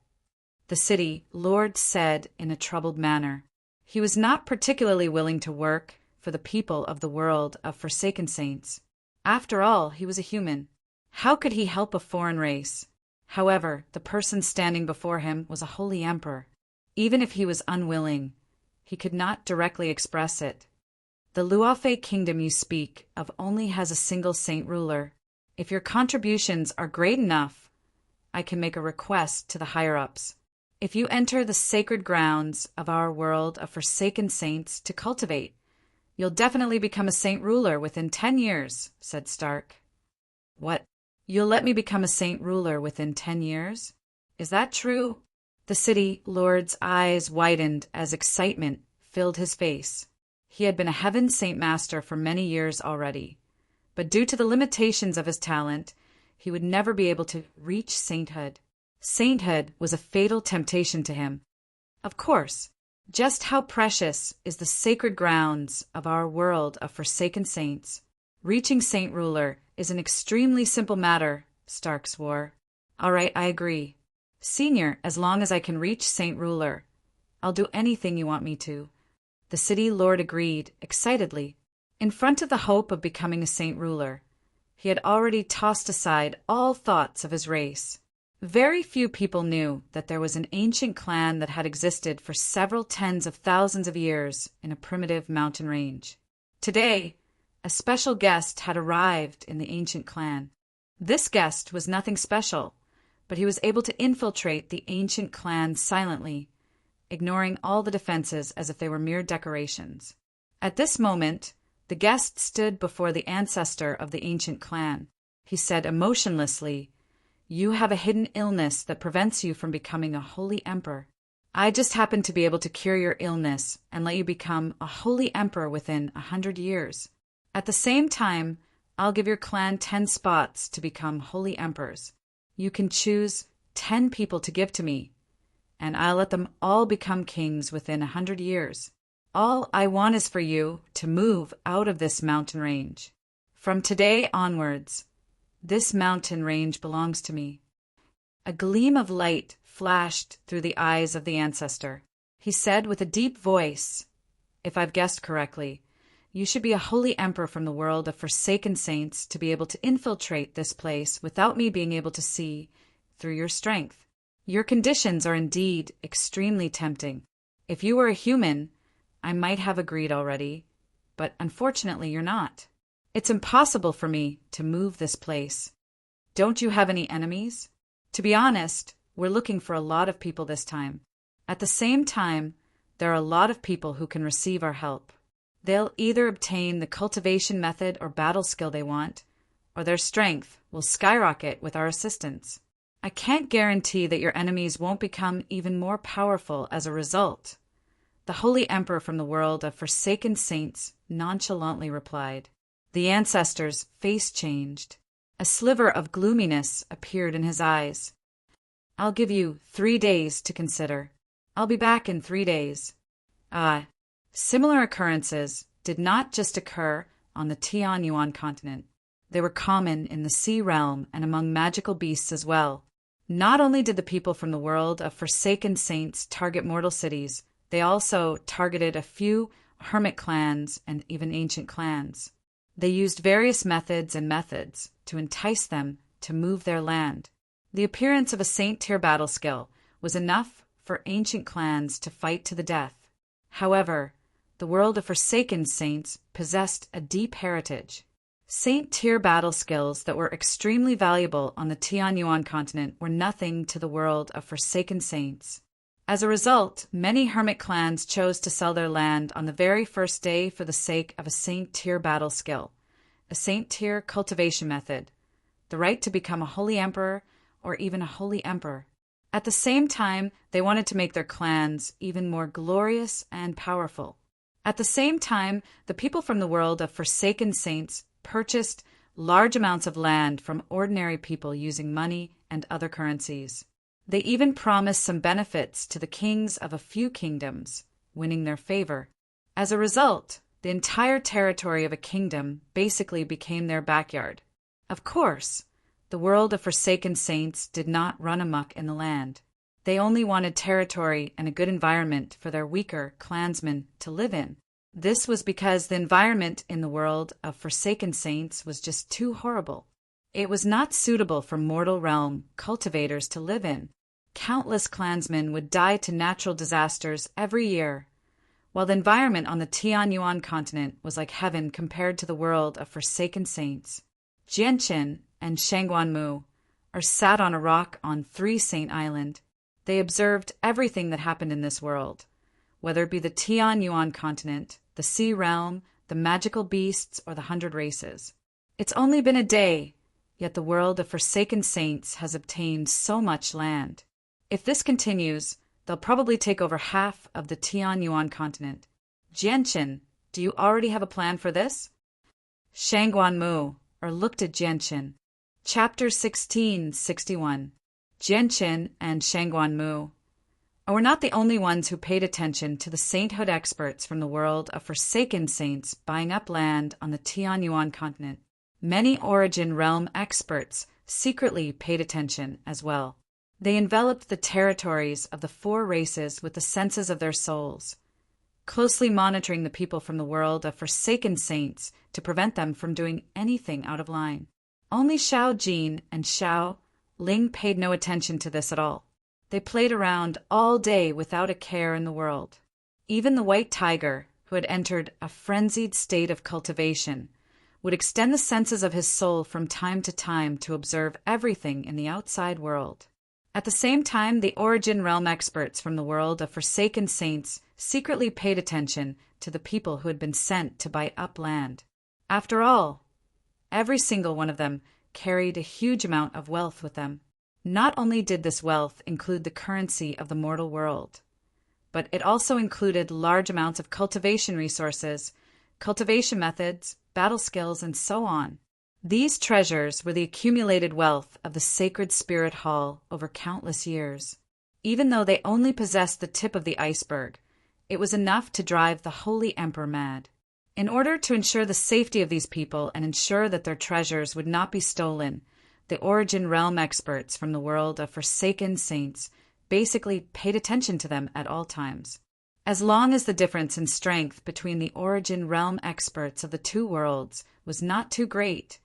the city lord said in a troubled manner. He was not particularly willing to work for the people of the world of Forsaken Saints. After all, he was a human. How could he help a foreign race? However, the person standing before him was a holy emperor. Even if he was unwilling, he could not directly express it. The Luofe kingdom you speak of only has a single saint ruler. If your contributions are great enough, I can make a request to the higher-ups. If you enter the sacred grounds of our world of Forsaken Saints to cultivate, you'll definitely become a saint ruler within 10 years, said Stark. What? You'll let me become a saint ruler within 10 years? Is that true? The city lord's eyes widened as excitement filled his face. He had been a heaven saint master for many years already, but due to the limitations of his talent, he would never be able to reach sainthood. Sainthood was a fatal temptation to him. Of course, just how precious is the sacred grounds of our world of Forsaken Saints. Reaching Saint Ruler is an extremely simple matter, Stark swore. All right, I agree. Senior, as long as I can reach Saint Ruler, I'll do anything you want me to. The city lord agreed, excitedly. In front of the hope of becoming a Saint Ruler, he had already tossed aside all thoughts of his race. Very few people knew that there was an ancient clan that had existed for several tens of thousands of years in a primitive mountain range. Today, a special guest had arrived in the ancient clan. This guest was nothing special, but he was able to infiltrate the ancient clan silently, ignoring all the defenses as if they were mere decorations. At this moment, the guest stood before the ancestor of the ancient clan. He said emotionlessly, "You have a hidden illness that prevents you from becoming a holy emperor. I just happen to be able to cure your illness and let you become a holy emperor within 100 years. At the same time, I'll give your clan 10 spots to become holy emperors. You can choose 10 people to give to me, and I'll let them all become kings within 100 years. All I want is for you to move out of this mountain range. From today onwards, this mountain range belongs to me." A gleam of light flashed through the eyes of the ancestor. He said with a deep voice, "If I've guessed correctly, you should be a holy emperor from the world of Forsaken Saints to be able to infiltrate this place without me being able to see through your strength. Your conditions are indeed extremely tempting. If you were a human, I might have agreed already, but unfortunately you're not. It's impossible for me to move this place. Don't you have any enemies? To be honest, we're looking for a lot of people this time. At the same time, there are a lot of people who can receive our help. They'll either obtain the cultivation method or battle skill they want, or their strength will skyrocket with our assistance. I can't guarantee that your enemies won't become even more powerful as a result." The Holy Emperor from the world of Forsaken Saints nonchalantly replied. The ancestor's face changed. A sliver of gloominess appeared in his eyes. "I'll give you 3 days to consider. I'll be back in 3 days." Similar occurrences did not just occur on the Tianyuan continent. They were common in the sea realm and among magical beasts as well. Not only did the people from the world of Forsaken Saints target mortal cities, they also targeted a few hermit clans and even ancient clans. They used various methods to entice them to move their land. The appearance of a saint-tier battle skill was enough for ancient clans to fight to the death. However, the world of Forsaken Saints possessed a deep heritage. Saint-tier battle skills that were extremely valuable on the Tianyuan continent were nothing to the world of Forsaken Saints. As a result, many hermit clans chose to sell their land on the very first day for the sake of a saint-tier battle skill, a saint-tier cultivation method, the right to become a holy emperor or even a holy emperor. At the same time, they wanted to make their clans even more glorious and powerful. At the same time, the people from the world of Forsaken Saints purchased large amounts of land from ordinary people using money and other currencies. They even promised some benefits to the kings of a few kingdoms, winning their favor. As a result, the entire territory of a kingdom basically became their backyard. Of course, The world of Forsaken Saints did not run amok in the land. They only wanted territory and a good environment for their weaker clansmen to live in. This was because the environment in the world of Forsaken Saints was just too horrible. It was not suitable for mortal realm cultivators to live in. Countless clansmen would die to natural disasters every year, while the environment on the Tianyuan continent was like heaven compared to the world of Forsaken Saints. Jianqin and Shangguanmu are sat on a rock on Three Saint Island. They observed everything that happened in this world, whether it be the Tianyuan continent, the sea realm, the magical beasts, or the 100 races. It's only been a day, yet the world of Forsaken Saints has obtained so much land. If this continues, they'll probably take over half of the Tianyuan continent. Jianqin, do you already have a plan for this? Shangguanmu looked at Jianqin. Chapter 1661. Jianqin and Shangguanmu were not the only ones who paid attention to the sainthood experts from the world of Forsaken Saints buying up land on the Tianyuan continent. Many Origin Realm experts secretly paid attention as well. They enveloped the territories of the 4 races with the senses of their souls, closely monitoring the people from the world of Forsaken Saints to prevent them from doing anything out of line. Only Xiao Jin and Xiao Ling paid no attention to this at all. They played around all day without a care in the world. Even the white tiger, who had entered a frenzied state of cultivation, would extend the senses of his soul from time to time to observe everything in the outside world. At the same time, the Origin Realm experts from the world of Forsaken Saints secretly paid attention to the people who had been sent to buy up land. After all, every single one of them carried a huge amount of wealth with them. Not only did this wealth include the currency of the mortal world, but it also included large amounts of cultivation resources, cultivation methods, battle skills, and so on. These treasures were the accumulated wealth of the Sacred Spirit Hall over countless years. Even though they only possessed the tip of the iceberg, it was enough to drive the Holy Emperor mad. In order to ensure the safety of these people and ensure that their treasures would not be stolen, the Origin Realm experts from the world of Forsaken Saints basically paid attention to them at all times. As long as the difference in strength between the Origin Realm experts of the 2 worlds was not too great,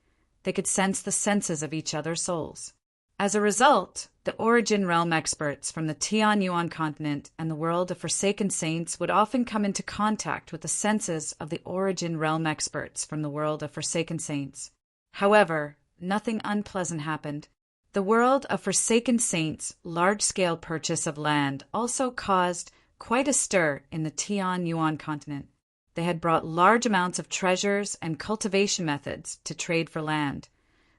they could sense the senses of each other's souls. As a result, the Origin Realm experts from the Tianyuan continent and the world of Forsaken Saints would often come into contact with the senses of the Origin Realm experts from the world of Forsaken Saints. However, nothing unpleasant happened. The world of Forsaken Saints' large-scale purchase of land also caused quite a stir in the Tianyuan continent. They had brought large amounts of treasures and cultivation methods to trade for land,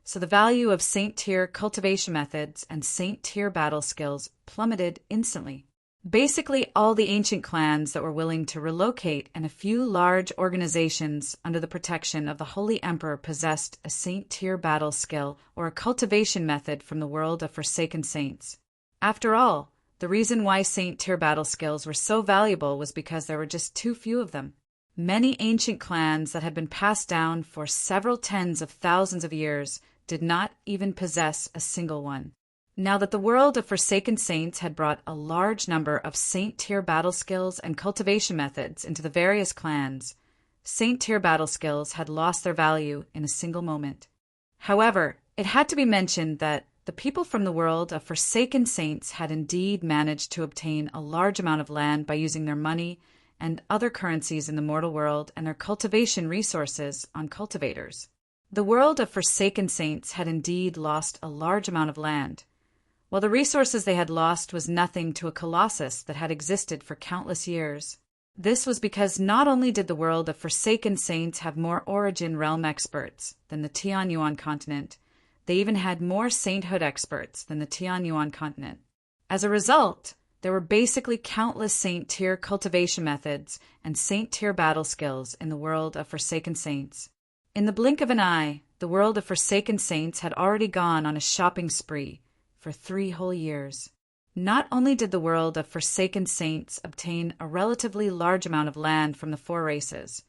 so the value of Saint-tier cultivation methods and Saint-tier battle skills plummeted instantly. Basically, all the ancient clans that were willing to relocate and a few large organizations under the protection of the Holy Emperor possessed a Saint-tier battle skill or a cultivation method from the world of Forsaken Saints. After all, the reason why Saint-tier battle skills were so valuable was because there were just too few of them. Many ancient clans that had been passed down for several tens of thousands of years did not even possess a single one. Now that the world of Forsaken Saints had brought a large number of Saint-tier battle skills and cultivation methods into the various clans, Saint-tier battle skills had lost their value in a single moment. However, it had to be mentioned that the people from the world of Forsaken Saints had indeed managed to obtain a large amount of land by using their money and other currencies in the mortal world and their cultivation resources on cultivators. The world of Forsaken Saints had indeed lost a large amount of land, while the resources they had lost was nothing to a colossus that had existed for countless years. This was because not only did the world of Forsaken Saints have more Origin Realm experts than the Tianyuan continent, they even had more sainthood experts than the Tianyuan continent. As a result, there were basically countless Saint-tier cultivation methods and Saint-tier battle skills in the world of Forsaken Saints. In the blink of an eye, the world of Forsaken Saints had already gone on a shopping spree for 3 whole years. Not only did the world of Forsaken Saints obtain a relatively large amount of land from the 4 races,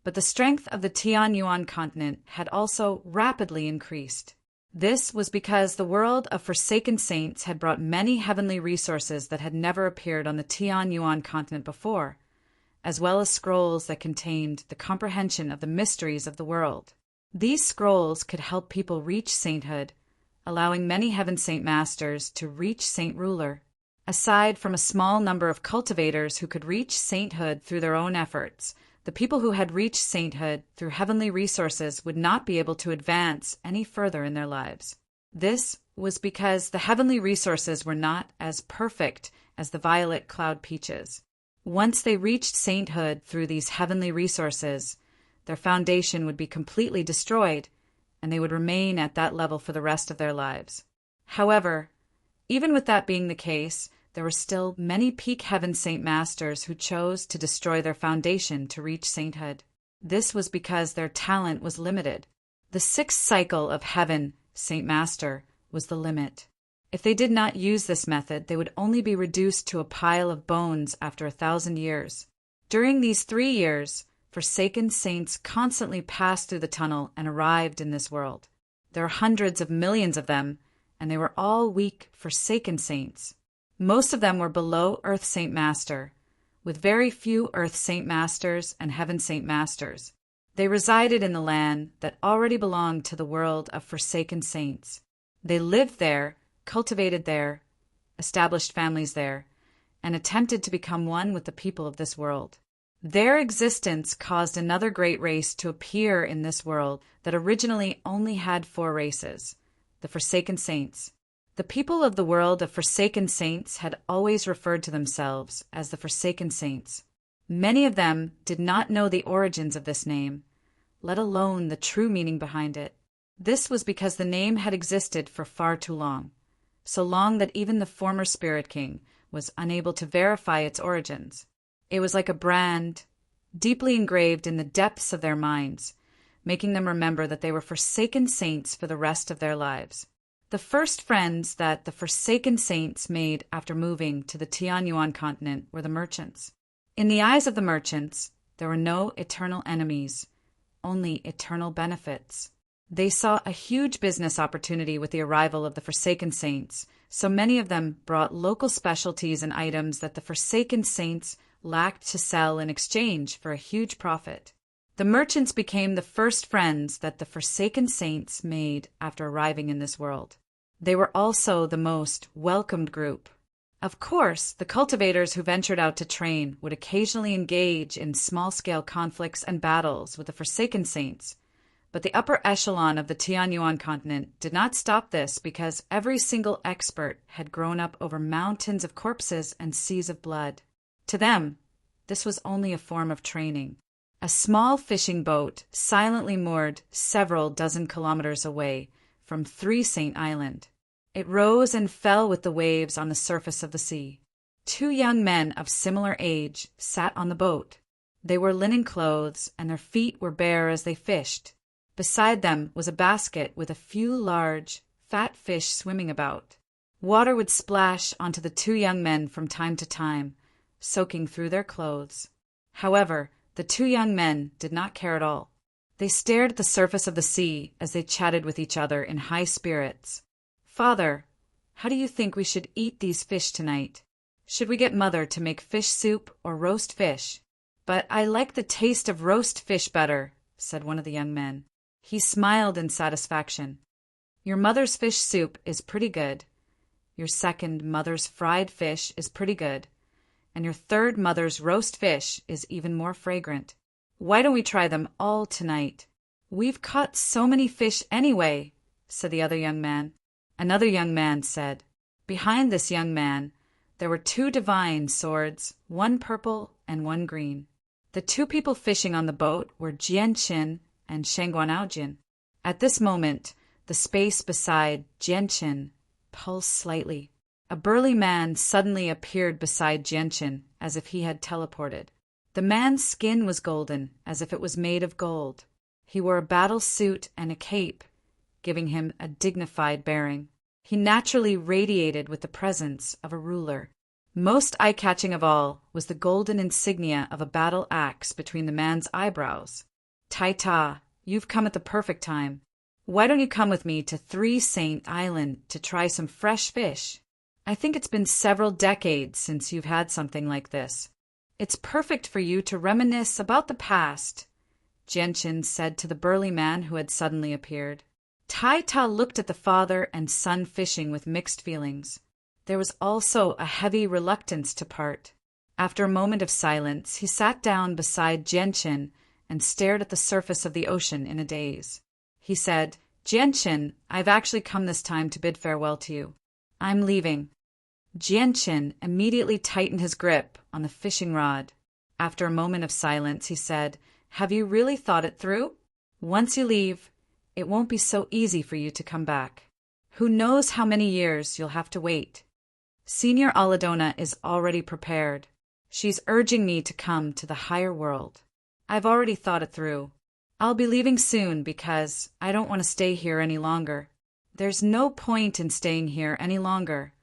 but the strength of the Tianyuan continent had also rapidly increased. This was because the world of forsaken saints had brought many heavenly resources that had never appeared on the Tianyuan continent before, as well as scrolls that contained the comprehension of the mysteries of the world. These scrolls could help people reach sainthood, allowing many heaven saint masters to reach saint ruler. Aside from a small number of cultivators who could reach sainthood through their own efforts, the people who had reached sainthood through heavenly resources would not be able to advance any further in their lives. This was because the heavenly resources were not as perfect as the violet cloud peaches. Once they reached sainthood through these heavenly resources, their foundation would be completely destroyed, and they would remain at that level for the rest of their lives. However, even with that being the case, there were still many peak heaven saint masters who chose to destroy their foundation to reach sainthood. This was because their talent was limited. The sixth cycle of heaven, Saint Master, was the limit. If they did not use this method, they would only be reduced to a pile of bones after 1,000 years. During these 3 years, forsaken saints constantly passed through the tunnel and arrived in this world. There are hundreds of millions of them, and they were all weak, forsaken saints. Most of them were below Earth Saint Master, with very few Earth Saint Masters and Heaven Saint Masters. They resided in the land that already belonged to the world of forsaken saints. They lived there, cultivated there, established families there, and attempted to become one with the people of this world. Their existence caused another great race to appear in this world that originally only had 4 races, the forsaken saints. The people of the world of forsaken saints had always referred to themselves as the forsaken saints. Many of them did not know the origins of this name, let alone the true meaning behind it. This was because the name had existed for far too long, so long that even the former Spirit King was unable to verify its origins. It was like a brand, deeply engraved in the depths of their minds, making them remember that they were forsaken saints for the rest of their lives. The first friends that the forsaken saints made after moving to the Tianyuan continent were the merchants. In the eyes of the merchants, there were no eternal enemies, only eternal benefits. They saw a huge business opportunity with the arrival of the forsaken saints, so many of them brought local specialties and items that the forsaken saints lacked to sell in exchange for a huge profit. The merchants became the first friends that the forsaken saints made after arriving in this world. They were also the most welcomed group. Of course, the cultivators who ventured out to train would occasionally engage in small-scale conflicts and battles with the forsaken saints, but the upper echelon of the Tianyuan continent did not stop this because every single expert had grown up over mountains of corpses and seas of blood. To them, this was only a form of training. A small fishing boat silently moored several dozen kilometers away from Three Saint Island. It rose and fell with the waves on the surface of the sea. 2 young men of similar age sat on the boat. They wore linen clothes, and their feet were bare as they fished. Beside them was a basket with a few large, fat fish swimming about. Water would splash onto the 2 young men from time to time, soaking through their clothes. However, the 2 young men did not care at all. They stared at the surface of the sea as they chatted with each other in high spirits. "Father, how do you think we should eat these fish tonight? Should we get Mother to make fish soup or roast fish?" "But I like the taste of roast fish better," said one of the young men. He smiled in satisfaction. "Your mother's fish soup is pretty good. Your second mother's fried fish is pretty good. And your third mother's roast fish is even more fragrant. Why don't we try them all tonight?" "We've caught so many fish anyway," said the other young man. Another young man said. Behind this young man, there were 2 divine swords, one purple and one green. The 2 people fishing on the boat were Jianqin and Shangguanaojin. At this moment, the space beside Jianqin pulsed slightly. A burly man suddenly appeared beside Jianqin, as if he had teleported. The man's skin was golden, as if it was made of gold. He wore a battle suit and a cape, giving him a dignified bearing. He naturally radiated with the presence of a ruler. Most eye-catching of all was the golden insignia of a battle axe between the man's eyebrows. "Tai Ta, you've come at the perfect time. Why don't you come with me to Three Saint Island to try some fresh fish? I think it's been several decades since you've had something like this. It's perfect for you to reminisce about the past, Gentian said to the burly man who had suddenly appeared. Tai-Ta looked at the father and son fishing with mixed feelings. There was also a heavy reluctance to part. After a moment of silence, he sat down beside Gentian and stared at the surface of the ocean in a daze. He said, Gentian, I've actually come this time to bid farewell to you. I'm leaving. Gentian immediately tightened his grip on the fishing rod. After a moment of silence, he said, Have you really thought it through? Once you leave, it won't be so easy for you to come back. Who knows how many years you'll have to wait. Senior Aladona is already prepared. She's urging me to come to the higher world. I've already thought it through. I'll be leaving soon because I don't want to stay here any longer. There's no point in staying here any longer,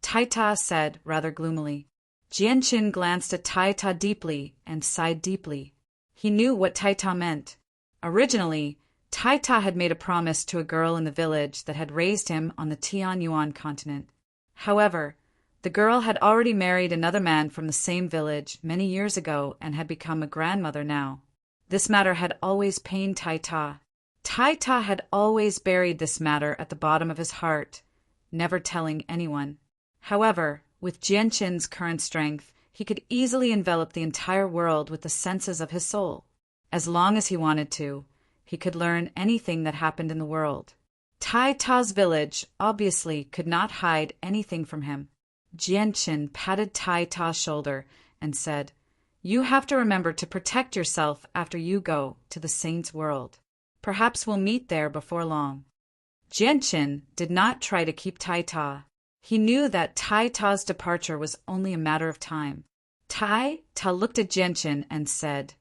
Tai-Ta said rather gloomily. Jianqin glanced at Tai-Ta deeply and sighed deeply. He knew what Tai-Ta meant. Originally, Tai-Ta had made a promise to a girl in the village that had raised him on the Tianyuan continent. However, the girl had already married another man from the same village many years ago and had become a grandmother now. This matter had always pained Tai-Ta. Tai-Ta had always buried this matter at the bottom of his heart, never telling anyone. However, with Jianqin's current strength, he could easily envelop the entire world with the senses of his soul. As long as he wanted to, he could learn anything that happened in the world. Tai-Ta's village obviously could not hide anything from him. Jianqin patted Tai-Ta's shoulder and said, You have to remember to protect yourself after you go to the saint's world. Perhaps we'll meet there before long. Jianqin did not try to keep Tai-Ta. He knew that Tai-Ta's departure was only a matter of time. Tai-Ta looked at Jianqin and said,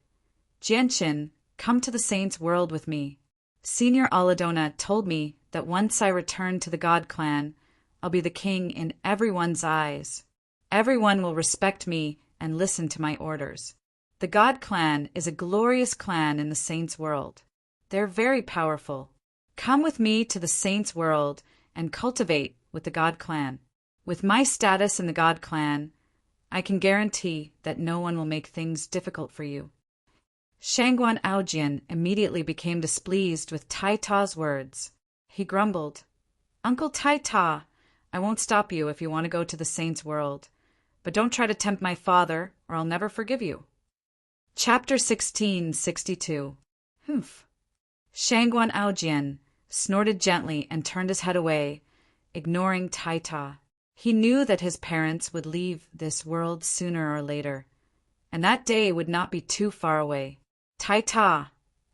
Jianqin, come to the saint's world with me. Senior Aladona told me that once I return to the God clan, I'll be the king in everyone's eyes. Everyone will respect me and listen to my orders. The God clan is a glorious clan in the saint's world. They're very powerful. Come with me to the saint's world and cultivate with the God clan. With my status in the God clan, I can guarantee that no one will make things difficult for you. Shangguan Aojian immediately became displeased with Tai-Ta's words. He grumbled, Uncle Tai-Ta, I won't stop you if you want to go to the saint's world, but don't try to tempt my father or I'll never forgive you. Chapter 1662. Humph. Shangguan Aojian snorted gently and turned his head away, ignoring Tai-Ta. He knew that his parents would leave this world sooner or later, and that day would not be too far away. Tai-Ta,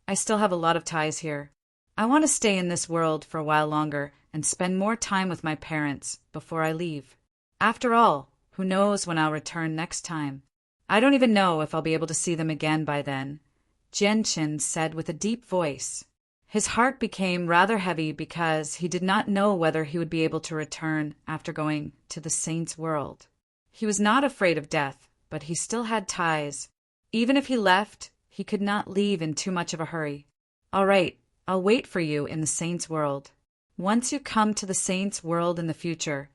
I still have a lot of ties here. I want to stay in this world for a while longer and spend more time with my parents before I leave. After all, who knows when I'll return next time? I don't even know if I'll be able to see them again by then, Jianqin said with a deep voice. His heart became rather heavy because he did not know whether he would be able to return after going to the saint's world. He was not afraid of death, but he still had ties. Even if he left, he could not leave in too much of a hurry. All right, I'll wait for you in the saint's world. Once you come to the saint's world in the future,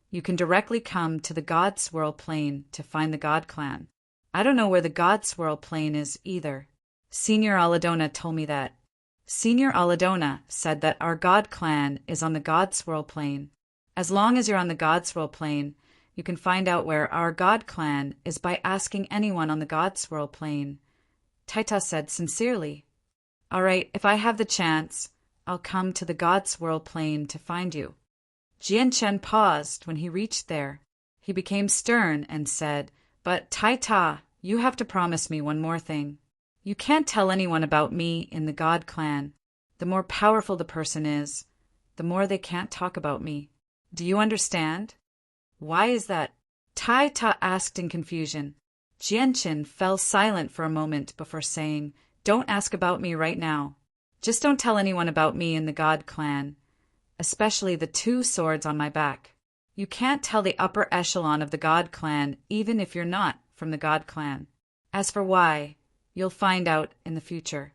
you can directly come to the God Swirl Plain to find the God Clan. I don't know where the God Swirl Plain is either. Senior Aladona told me that. Senior Aladona said that our God Clan is on the God Swirl Plain. As long as you're on the God Swirl Plain, you can find out where our God Clan is by asking anyone on the God Swirl Plain. Tai-Ta said sincerely. All right, if I have the chance, I'll come to the God Swirl Plain to find you. Jianqin paused when he reached there. He became stern and said, But Tai-Ta, you have to promise me one more thing. You can't tell anyone about me in the God Clan. The more powerful the person is, the more they can't talk about me. Do you understand? Why is that? Tai-Ta asked in confusion. Jianqin fell silent for a moment before saying, Don't ask about me right now. Just don't tell anyone about me in the God Clan, especially the 2 swords on my back. You can't tell the upper echelon of the God Clan even if you're not from the God Clan. As for why, you'll find out in the future.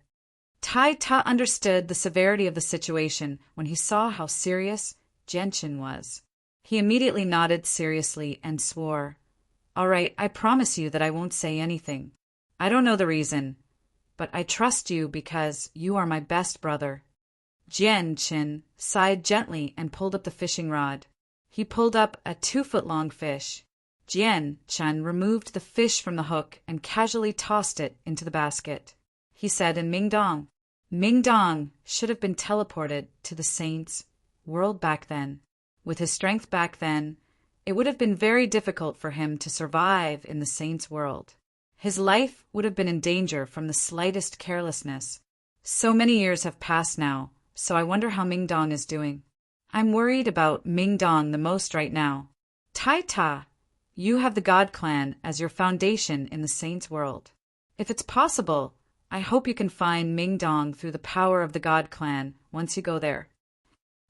Tai Ta understood the severity of the situation when he saw how serious Genshin was. He immediately nodded seriously and swore, "All right, I promise you that I won't say anything. I don't know the reason, but I trust you because you are my best brother." Genshin sighed gently and pulled up the fishing rod. He pulled up a 2-foot-long fish. Genshin removed the fish from the hook and casually tossed it into the basket. He said in Mingdong. Mingdong should have been teleported to the saints' world back then. With his strength back then, it would have been very difficult for him to survive in the saints' world. His life would have been in danger from the slightest carelessness. So many years have passed now, so I wonder how Mingdong is doing. I'm worried about Mingdong the most right now. Tai Ta, you have the God Clan as your foundation in the saints' world. If it's possible, I hope you can find Mingdong through the power of the God Clan once you go there.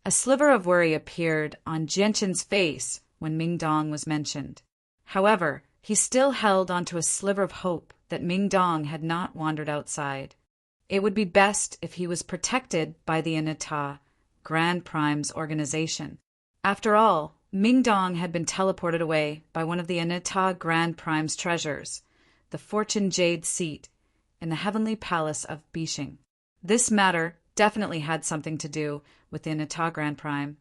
A sliver of worry appeared on Genshin's face when Mingdong was mentioned. However, he still held onto a sliver of hope that Mingdong had not wandered outside. It would be best if he was protected by the Inata Grand Prime's organization. After all, Mingdong had been teleported away by one of the Inata Grand Prime's treasures, the Fortune Jade seat in the heavenly palace of Bishing. This matter definitely had something to do with the Inata Grand Prime.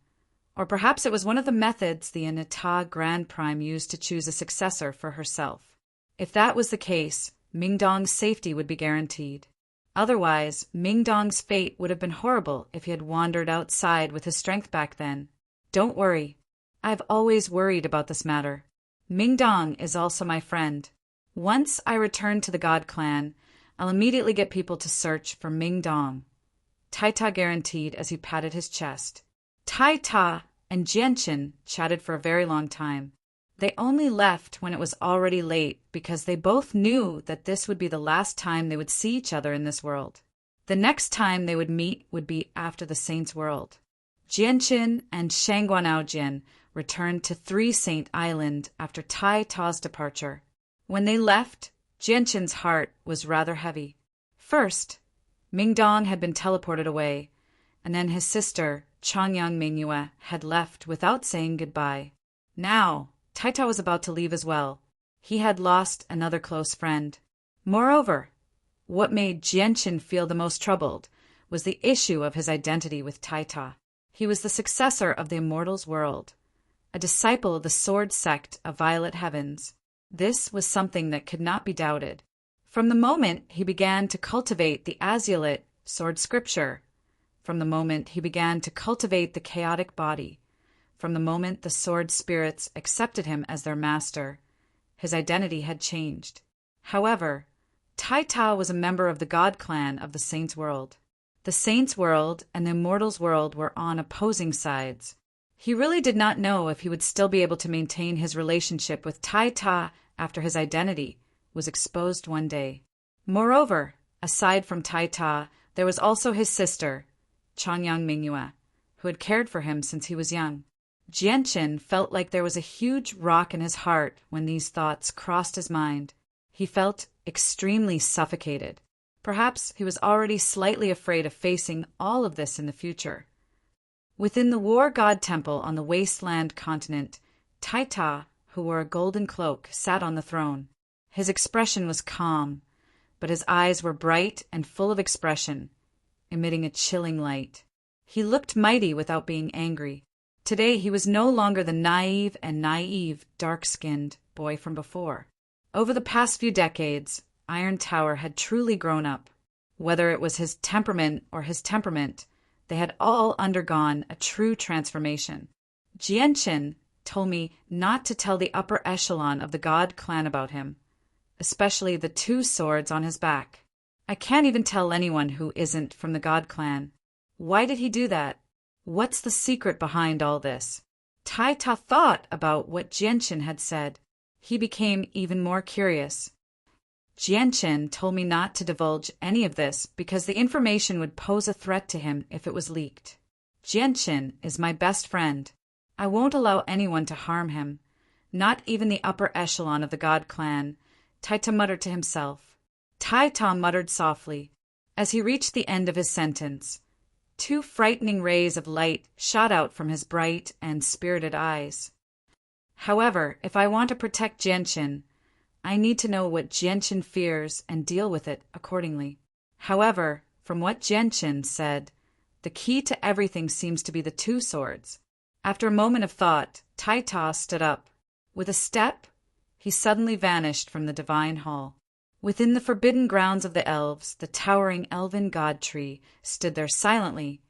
Or perhaps it was one of the methods the Inata Grand Prime used to choose a successor for herself. If that was the case, Mingdong's safety would be guaranteed. Otherwise, Mingdong's fate would have been horrible if he had wandered outside with his strength back then. Don't worry. I've always worried about this matter. Mingdong is also my friend. Once I return to the God Clan, I'll immediately get people to search for Mingdong. Tai Ta guaranteed as he patted his chest. Tai Ta and Genshin chatted for a very long time. They only left when it was already late because they both knew that this would be the last time they would see each other in this world. The next time they would meet would be after the Saints' World. Genshin and Shangguanaojin returned to Three Saint Island after Tai Ta's departure. When they left, Genshin's heart was rather heavy. First, Mingdong had been teleported away, and then his sister, Changyang Mingyue, had left without saying goodbye. Now, Tai Ta was about to leave as well. He had lost another close friend. Moreover, what made Genshin feel the most troubled was the issue of his identity with Tai Ta. He was the successor of the Immortals' world, a disciple of the Sword Sect of Violet Heavens. This was something that could not be doubted. From the moment he began to cultivate the Azulite sword scripture, from the moment he began to cultivate the chaotic body, from the moment the sword spirits accepted him as their master, his identity had changed. However, Tai Ta was a member of the God Clan of the Saints' World. The Saints' World and the Immortals' World were on opposing sides. He really did not know if he would still be able to maintain his relationship with Tai Ta after his identity was exposed one day. Moreover, aside from Tai Ta, there was also his sister, Changyang Mingyue, who had cared for him since he was young. Genshin felt like there was a huge rock in his heart when these thoughts crossed his mind. He felt extremely suffocated. Perhaps he was already slightly afraid of facing all of this in the future. Within the War God Temple on the Wasteland continent, Tai Ta, who wore a golden cloak, sat on the throne. His expression was calm, but his eyes were bright and full of expression, emitting a chilling light. He looked mighty without being angry. Today he was no longer the naive, dark-skinned boy from before. Over the past few decades, Iron Tower had truly grown up. Whether it was his temperament or his temperament, they had all undergone a true transformation. Genshin told me not to tell the upper echelon of the God Clan about him, especially the 2 swords on his back. I can't even tell anyone who isn't from the God Clan. Why did he do that? What's the secret behind all this? Tai Ta thought about what Genshin had said. He became even more curious. Genshin told me not to divulge any of this because the information would pose a threat to him if it was leaked. Genshin is my best friend. I won't allow anyone to harm him, not even the upper echelon of the God Clan, Tai Ta muttered to himself. Tai Ta muttered softly, As he reached the end of his sentence, two frightening rays of light shot out from his bright and spirited eyes. However, if I want to protect Gentian, I need to know what Gentian fears and deal with it accordingly. However, from what Gentian said, the key to everything seems to be the two swords. After a moment of thought, Taita stood up. With a step, he suddenly vanished from the divine hall. Within the forbidden grounds of the elves, the towering elven god tree stood there silently,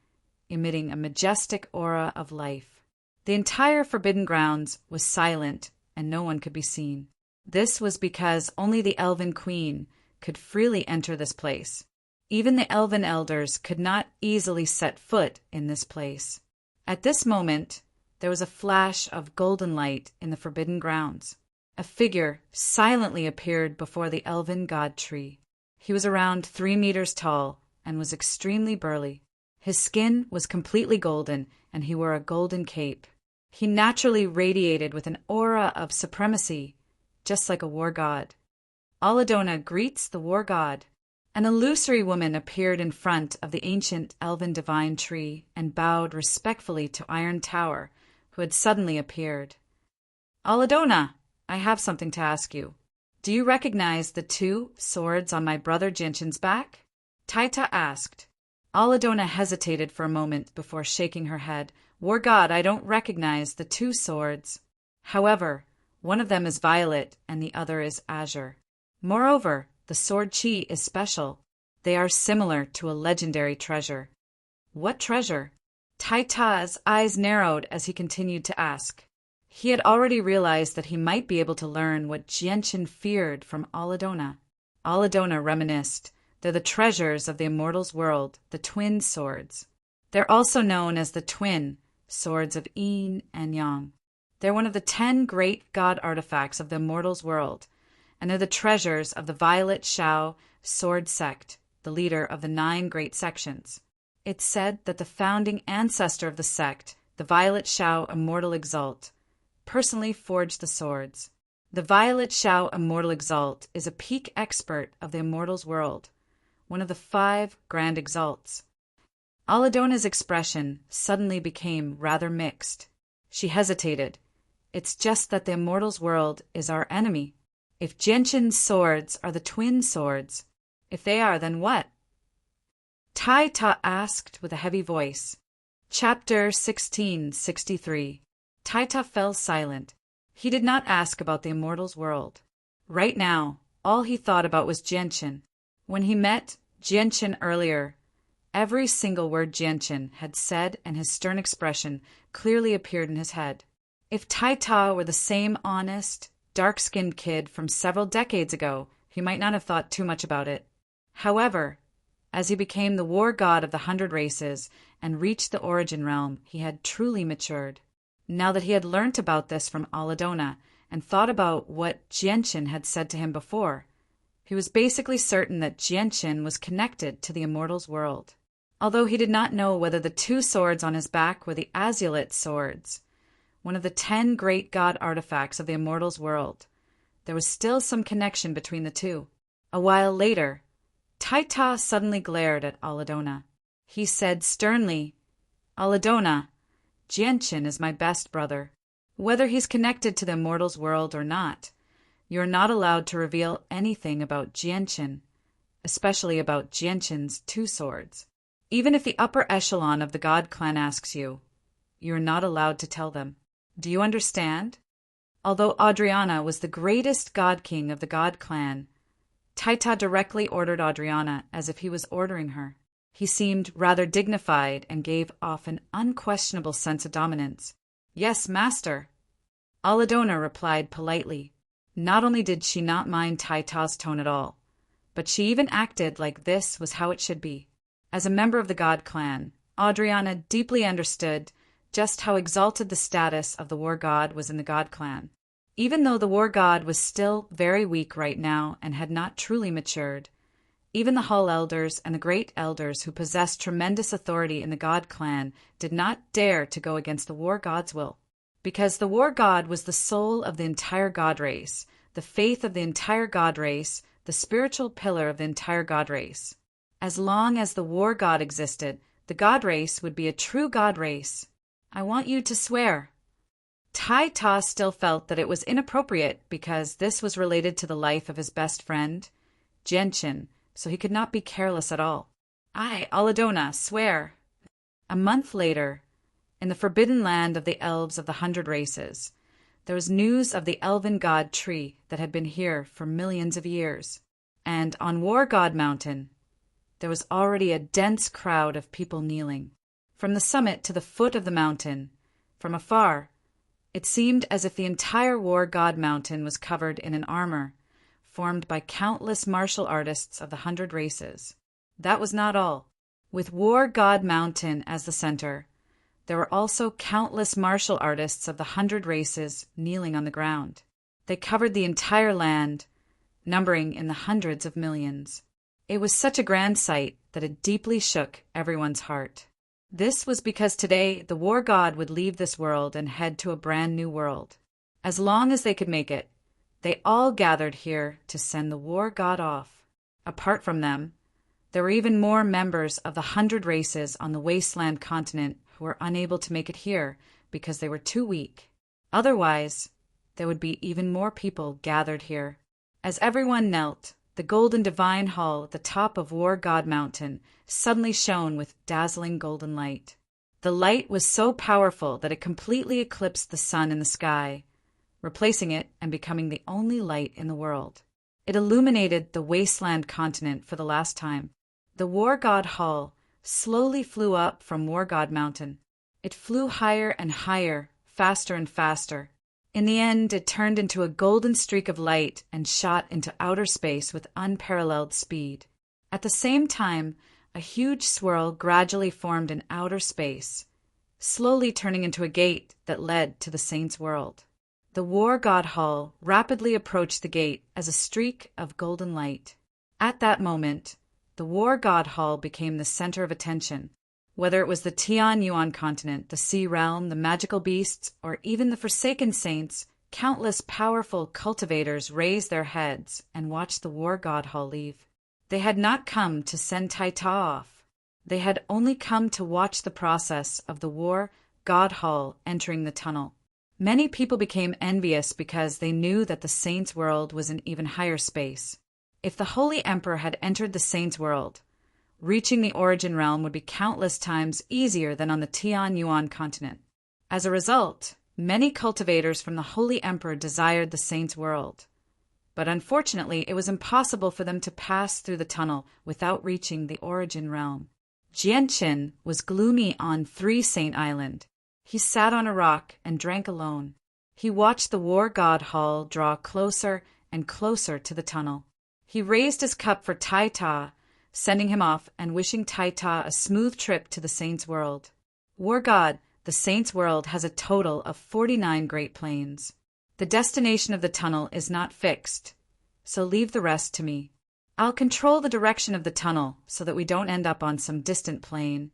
emitting a majestic aura of life. The entire forbidden grounds was silent, and no one could be seen. This was because only the elven queen could freely enter this place. Even the elven elders could not easily set foot in this place. At this moment, there was a flash of golden light in the forbidden grounds. A figure silently appeared before the elven god tree. He was around 3 meters tall and was extremely burly. His skin was completely golden, and he wore a golden cape. He naturally radiated with an aura of supremacy, just like a war god. Aladona greets the war god. An illusory woman appeared in front of the ancient elven divine tree and bowed respectfully to Iron Tower, who had suddenly appeared. Aladona, I have something to ask you. Do you recognize the two swords on my brother Gentian's back? Taita asked. Aladona hesitated for a moment before shaking her head. War god, I don't recognize the two swords. However, one of them is violet and the other is azure. Moreover, the sword chi is special. They are similar to a legendary treasure. What treasure? Taita's eyes narrowed as he continued to ask. He had already realized that he might be able to learn what Gentian feared from Aladona. Aladona reminisced. They're the treasures of the immortals' world, the twin swords. They're also known as the twin swords of yin and yang. They're one of the 10 great god artifacts of the immortals' world, and they're the treasures of the Violet Shao sword sect, the leader of the 9 great sections. It's said that the founding ancestor of the sect, the Violet Shao Immortal Exalt, personally forged the swords. The Violet Shao Immortal Exalt is a peak expert of the immortals' world, one of the 5 grand exalts. Aladona's expression suddenly became rather mixed. She hesitated. It's just that the immortals' world is our enemy. If Gentian's swords are the twin swords, if they are, then what? Taita asked with a heavy voice. Chapter 1663. Taita fell silent. He did not ask about the immortals' world. Right now, all he thought about was Gentian. When he met Gentian earlier, every single word Gentian had said and his stern expression clearly appeared in his head. If Taita were the same honest, dark-skinned kid from several decades ago, he might not have thought too much about it. However, as he became the war god of the 100 races and reached the origin realm, he had truly matured. Now that he had learnt about this from Aladona and thought about what Gentian had said to him before, he was basically certain that Gentian was connected to the immortals' world. Although he did not know whether the 2 swords on his back were the Azulite swords, one of the 10 great god artifacts of the immortals' world, there was still some connection between the 2. A while later, Taita suddenly glared at Aladona. He said sternly, Aladona, Gentian is my best brother. Whether he's connected to the immortals' world or not, you're not allowed to reveal anything about Gentian, especially about Gentian's 2 swords. Even if the upper echelon of the god clan asks you, you're not allowed to tell them. Do you understand? Although Adriana was the greatest god king of the god clan, Taita directly ordered Adriana as if he was ordering her. He seemed rather dignified and gave off an unquestionable sense of dominance. Yes, master. Aladona replied politely. Not only did she not mind Taita's tone at all, but she even acted like this was how it should be. As a member of the god clan, Adriana deeply understood just how exalted the status of the war god was in the god clan. Even though the war god was still very weak right now and had not truly matured, even the Hall Elders and the Great Elders who possessed tremendous authority in the god clan did not dare to go against the war god's will. Because the war god was the soul of the entire god race, the faith of the entire god race, the spiritual pillar of the entire god race. As long as the war god existed, the god race would be a true god race. I want you to swear. Tai Ta still felt that it was inappropriate because this was related to the life of his best friend, Genshin, so he could not be careless at all. I, Aladona, swear. A month later, in the forbidden land of the elves of the 100 Races, there was news of the elven god tree that had been here for millions of years. And on War God Mountain, there was already a dense crowd of people kneeling. From the summit to the foot of the mountain, from afar, it seemed as if the entire War God Mountain was covered in an armor, formed by countless martial artists of the 100 Races. That was not all. With War God Mountain as the center, there were also countless martial artists of the 100 Races kneeling on the ground. They covered the entire land, numbering in the hundreds of millions. It was such a grand sight that it deeply shook everyone's heart. This was because today the war god would leave this world and head to a brand new world. As long as they could make it, they all gathered here to send the war god off. Apart from them, there were even more members of the 100 Races on the wasteland continent who were unable to make it here because they were too weak. Otherwise, there would be even more people gathered here. As everyone knelt, the golden divine hall at the top of War God Mountain suddenly shone with dazzling golden light. The light was so powerful that it completely eclipsed the sun in the sky, replacing it and becoming the only light in the world. It illuminated the wasteland continent for the last time. The War God Hall slowly flew up from War God Mountain. It flew higher and higher, faster and faster. In the end, it turned into a golden streak of light and shot into outer space with unparalleled speed. At the same time, a huge swirl gradually formed in outer space, slowly turning into a gate that led to the Saints' world. The War God Hall rapidly approached the gate as a streak of golden light. At that moment, the War God Hall became the center of attention. Whether it was the Tian Yuan continent, the Sea Realm, the magical beasts, or even the Forsaken Saints, countless powerful cultivators raised their heads and watched the War God Hall leave. They had not come to send Tai Ta off. They had only come to watch the process of the War God Hall entering the tunnel. Many people became envious because they knew that the Saints' world was in even higher space. If the Holy Emperor had entered the Saints' world, reaching the Origin Realm would be countless times easier than on the Tian Yuan continent. As a result, many cultivators from the Holy Emperor desired the Saints' world. But unfortunately, it was impossible for them to pass through the tunnel without reaching the Origin Realm. Genshin was gloomy on 3 Saint Island. He sat on a rock and drank alone. He watched the War God Hall draw closer and closer to the tunnel. He raised his cup for Tai Ta, sending him off and wishing Tai Ta a smooth trip to the Saints' world. War God, the Saints' world has a total of 49 Great Plains. The destination of the tunnel is not fixed, so leave the rest to me. I'll control the direction of the tunnel so that we don't end up on some distant plain.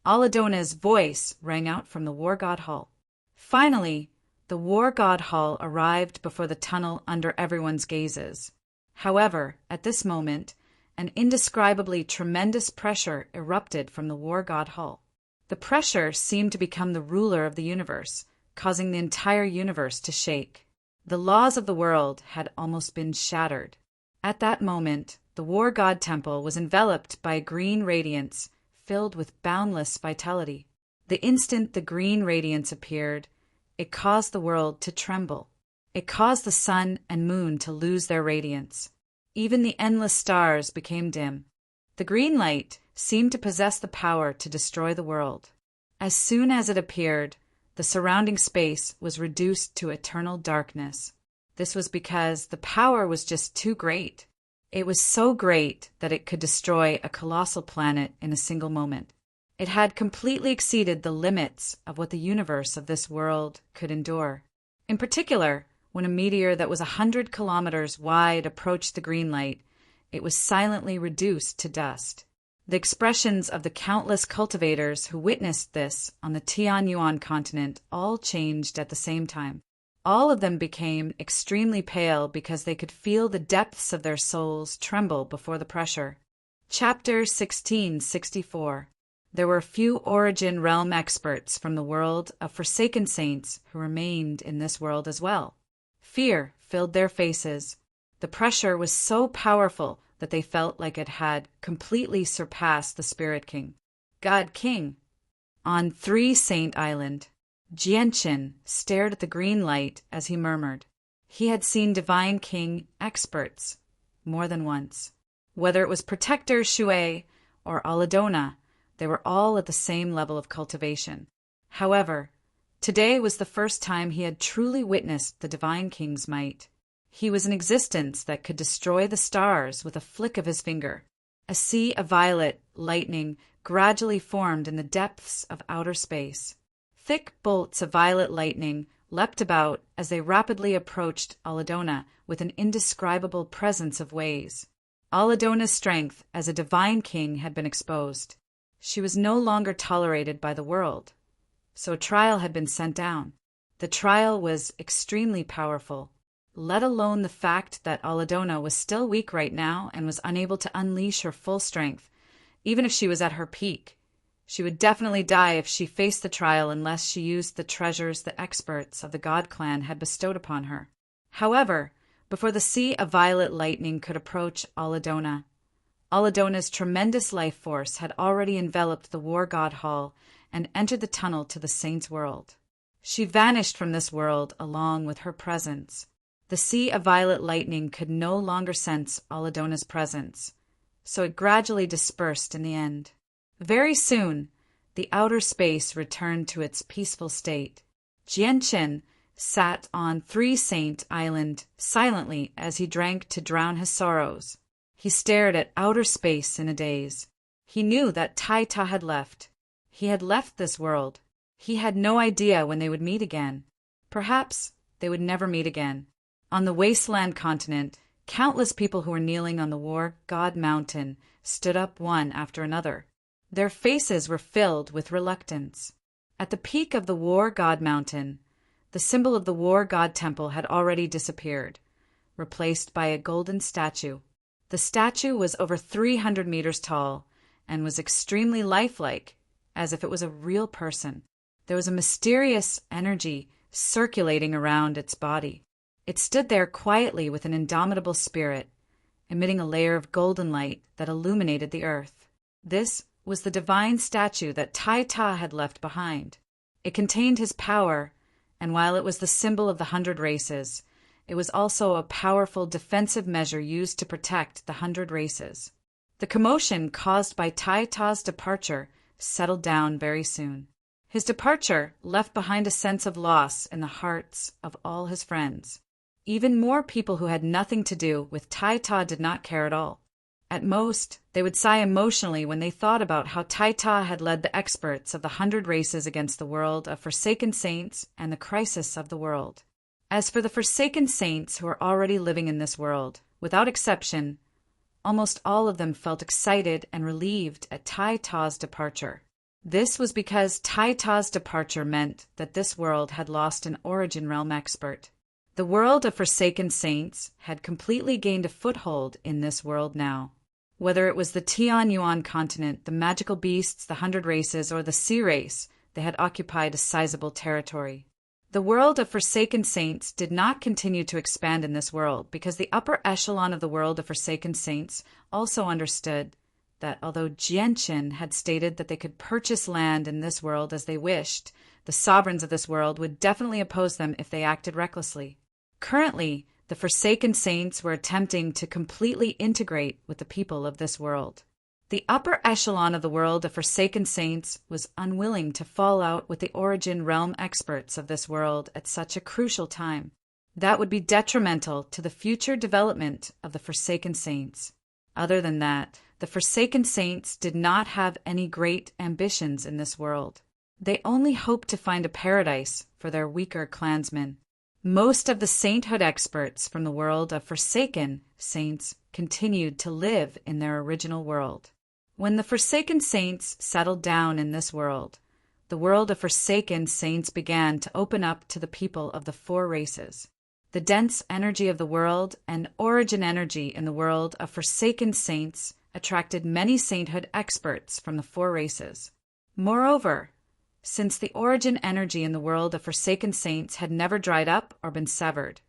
Aladona's voice rang out from the War God Hall. Finally, the War God Hall arrived before the tunnel under everyone's gazes. However, at this moment, an indescribably tremendous pressure erupted from the War God Hall. The pressure seemed to become the ruler of the universe, causing the entire universe to shake. The laws of the world had almost been shattered. At that moment, the War God Temple was enveloped by a green radiance filled with boundless vitality. The instant the green radiance appeared, it caused the world to tremble. It caused the sun and moon to lose their radiance. Even the endless stars became dim. The green light seemed to possess the power to destroy the world. As soon as it appeared, the surrounding space was reduced to eternal darkness. This was because the power was just too great. It was so great that it could destroy a colossal planet in a single moment. It had completely exceeded the limits of what the universe of this world could endure. In particular, when a meteor that was 100 kilometers wide approached the green light, it was silently reduced to dust. The expressions of the countless cultivators who witnessed this on the Tian Yuan continent all changed at the same time. All of them became extremely pale because they could feel the depths of their souls tremble before the pressure. Chapter 1664. There were few Origin Realm experts from the world of Forsaken Saints who remained in this world as well. Fear filled their faces. The pressure was so powerful that they felt like it had completely surpassed the Spirit King. God King. On 3 Saint Island, Jianqin stared at the green light as he murmured. He had seen Divine King experts more than once. Whether it was Protector Shui or Aladona, they were all at the same level of cultivation. However, today was the first time he had truly witnessed the Divine King's might. He was an existence that could destroy the stars with a flick of his finger. A sea of violet lightning gradually formed in the depths of outer space. Thick bolts of violet lightning leapt about as they rapidly approached Aladona with an indescribable presence of ways. Aladona's strength as a divine king had been exposed. She was no longer tolerated by the world. So a trial had been sent down. The trial was extremely powerful, let alone the fact that Aladona was still weak right now and was unable to unleash her full strength, even if she was at her peak. She would definitely die if she faced the trial unless she used the treasures the experts of the God Clan had bestowed upon her. However, before the sea of violet lightning could approach Aladona, Aladona's tremendous life force had already enveloped the War God Hall and entered the tunnel to the Saints' world. She vanished from this world along with her presence. The sea of violet lightning could no longer sense Aladona's presence, so it gradually dispersed in the end. Very soon, the outer space returned to its peaceful state. Jianqin sat on 3 Saint Island silently as he drank to drown his sorrows. He stared at outer space in a daze. He knew that Tai Ta had left. He had left this world. He had no idea when they would meet again. Perhaps they would never meet again. On the wasteland continent, countless people who were kneeling on the War God Mountain stood up one after another. Their faces were filled with reluctance. At the peak of the War God Mountain, the symbol of the War God Temple had already disappeared, replaced by a golden statue. The statue was over 300 meters tall and was extremely lifelike, as if it was a real person. There was a mysterious energy circulating around its body. It stood there quietly with an indomitable spirit, emitting a layer of golden light that illuminated the earth. This was the divine statue that Tai Ta had left behind. It contained his power, and while it was the symbol of the 100 races, it was also a powerful defensive measure used to protect the 100 races. The commotion caused by Tai Ta's departure settled down very soon. His departure left behind a sense of loss in the hearts of all his friends. Even more people who had nothing to do with Tai Ta did not care at all. At most, they would sigh emotionally when they thought about how Tai Ta had led the experts of the 100 races against the world of Forsaken Saints and the crisis of the world. As for the Forsaken Saints who were already living in this world, without exception, almost all of them felt excited and relieved at Tai Ta's departure. This was because Tai Ta's departure meant that this world had lost an Origin Realm expert. The world of Forsaken Saints had completely gained a foothold in this world now. Whether it was the Tian Yuan continent, the magical beasts, the 100 races, or the sea race, they had occupied a sizable territory. The world of Forsaken Saints did not continue to expand in this world because the upper echelon of the world of Forsaken Saints also understood that although Jianqin had stated that they could purchase land in this world as they wished, the sovereigns of this world would definitely oppose them if they acted recklessly. Currently, the Forsaken Saints were attempting to completely integrate with the people of this world. The upper echelon of the world of Forsaken Saints was unwilling to fall out with the Origin Realm experts of this world at such a crucial time. That would be detrimental to the future development of the Forsaken Saints. Other than that, the Forsaken Saints did not have any great ambitions in this world. They only hoped to find a paradise for their weaker clansmen. Most of the sainthood experts from the world of Forsaken Saints continued to live in their original world. When the Forsaken Saints settled down in this world, the world of Forsaken Saints began to open up to the people of the 4 races. The dense energy of the world and origin energy in the world of Forsaken Saints attracted many sainthood experts from the four races. Moreover, since the origin energy in the world of forsaken saints had never dried up or been severed,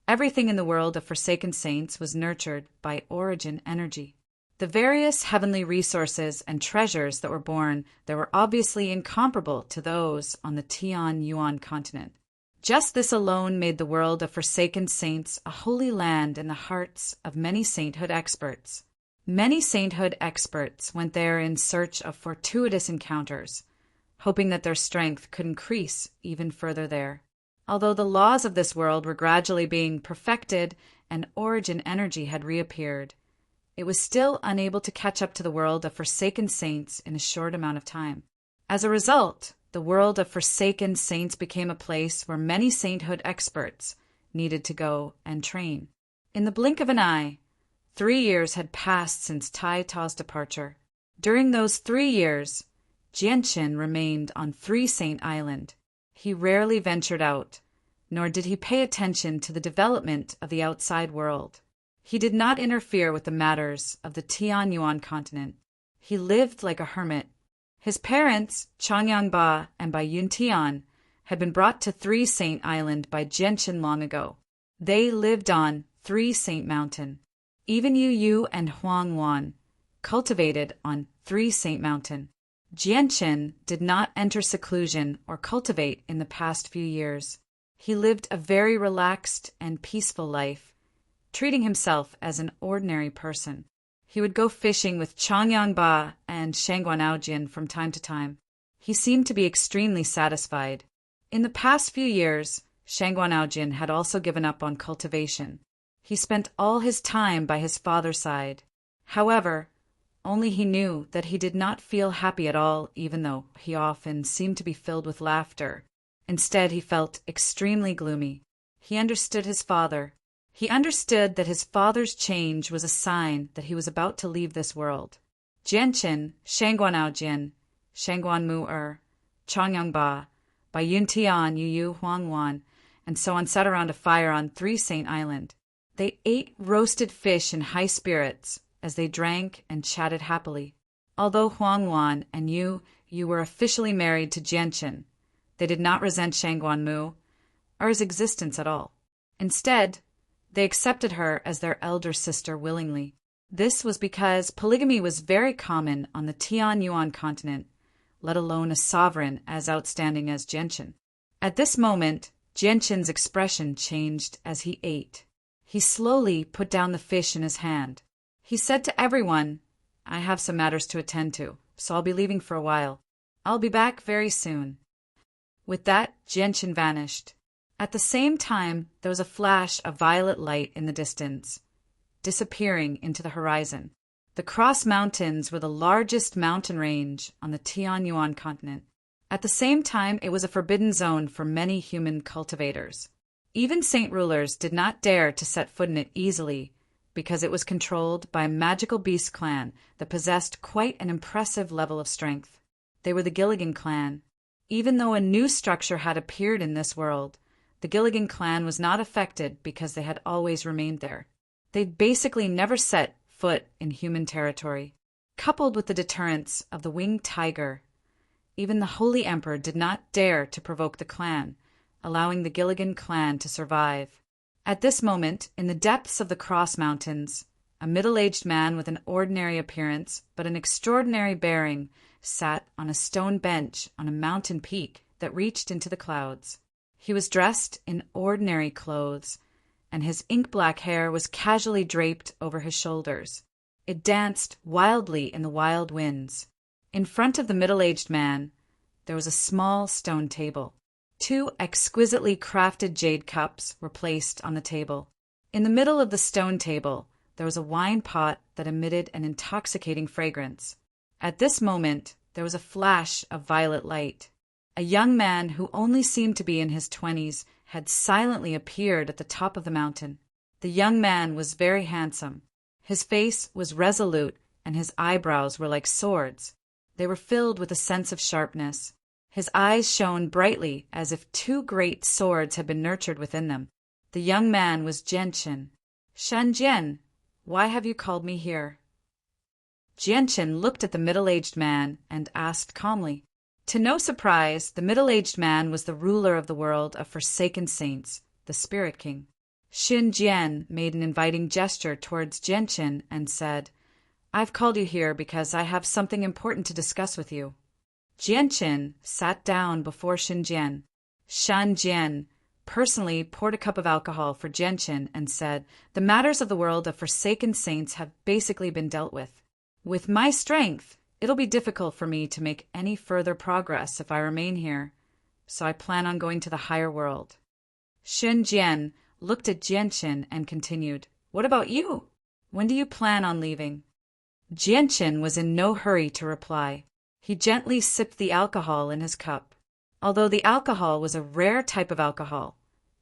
everything in the world of forsaken saints was nurtured by origin energy. The various heavenly resources and treasures that were born there were obviously incomparable to those on the Tian-Yuan continent. Just this alone made the world of forsaken saints a holy land in the hearts of many sainthood experts. Many sainthood experts went there in search of fortuitous encounters, hoping that their strength could increase even further there. Although the laws of this world were gradually being perfected and origin energy had reappeared, it was still unable to catch up to the world of forsaken saints in a short amount of time. As a result, the world of forsaken saints became a place where many sainthood experts needed to go and train. In the blink of an eye, 3 years had passed since Tai Ta's departure. During those 3 years, Jianqin remained on Three Saint Island. He rarely ventured out, nor did he pay attention to the development of the outside world. He did not interfere with the matters of the Tian-Yuan continent. He lived like a hermit. His parents, Changyangba and Bai Yuntian, had been brought to Three Saint Island by Jianqin long ago. They lived on Three Saint Mountain. Even Yu Yu and Huang Wan cultivated on Three Saint Mountain. Jianqin did not enter seclusion or cultivate in the past few years. He lived a very relaxed and peaceful life, treating himself as an ordinary person. He would go fishing with Changyangba and Shangguanaojian from time to time. He seemed to be extremely satisfied. In the past few years, Shangguanaojian had also given up on cultivation. He spent all his time by his father's side. However, only he knew that he did not feel happy at all, even though he often seemed to be filled with laughter. Instead, he felt extremely gloomy. He understood his father. He understood that his father's change was a sign that he was about to leave this world. Jianqin, Shangguanaojian, Shangguanmu Changyangba, Bai Yuntian, Yu Yu, Huang Wan, and so on sat around a fire on Three Saint Island. They ate roasted fish in high spirits as they drank and chatted happily. Although Huang Wan and Yu were officially married to Jianqin, they did not resent Shangguanmu or his existence at all. Instead, they accepted her as their elder sister willingly. This was because polygamy was very common on the Tian-Yuan continent, let alone a sovereign as outstanding as Jianqin. At this moment, Jianqin's expression changed as he ate. He slowly put down the fish in his hand. He said to everyone, "I have some matters to attend to, so I'll be leaving for a while. I'll be back very soon." With that, Jianqin vanished. At the same time, there was a flash of violet light in the distance, disappearing into the horizon. The Cross Mountains were the largest mountain range on the Tian-Yuan continent. At the same time, it was a forbidden zone for many human cultivators. Even saint rulers did not dare to set foot in it easily, because it was controlled by a magical beast clan that possessed quite an impressive level of strength. They were the Gilligan clan. Even though a new structure had appeared in this world, the Gilligan clan was not affected because they had always remained there. They'd basically never set foot in human territory. Coupled with the deterrence of the winged tiger, even the Holy Emperor did not dare to provoke the clan, allowing the Gilligan clan to survive. At this moment, in the depths of the Cross Mountains, a middle-aged man with an ordinary appearance but an extraordinary bearing sat on a stone bench on a mountain peak that reached into the clouds. He was dressed in ordinary clothes, and his ink-black hair was casually draped over his shoulders. It danced wildly in the wild winds. In front of the middle-aged man, there was a small stone table. 2 exquisitely crafted jade cups were placed on the table. In the middle of the stone table, there was a wine pot that emitted an intoxicating fragrance. At this moment, there was a flash of violet light. A young man who only seemed to be in his 20s had silently appeared at the top of the mountain. The young man was very handsome. His face was resolute, and his eyebrows were like swords. They were filled with a sense of sharpness. His eyes shone brightly as if 2 great swords had been nurtured within them. The young man was Jianqin. "Shan Jian, why have you called me here?" Jianchen looked at the middle-aged man and asked calmly. To no surprise, the middle-aged man was the ruler of the world of forsaken saints, the Spirit King. Xin Jian made an inviting gesture towards Jianchen and said, I've called you here because I have something important to discuss with you. Jianchen sat down before Xin Jian. Shan Jian personally poured a cup of alcohol for Jianchen and said, the matters of the world of forsaken saints have basically been dealt with. With my strength, it'll be difficult for me to make any further progress if I remain here, so I plan on going to the higher world. Xin Jian looked at Jianchen and continued, What about you? When do you plan on leaving? Jianchen was in no hurry to reply. He gently sipped the alcohol in his cup. Although the alcohol was a rare type of alcohol,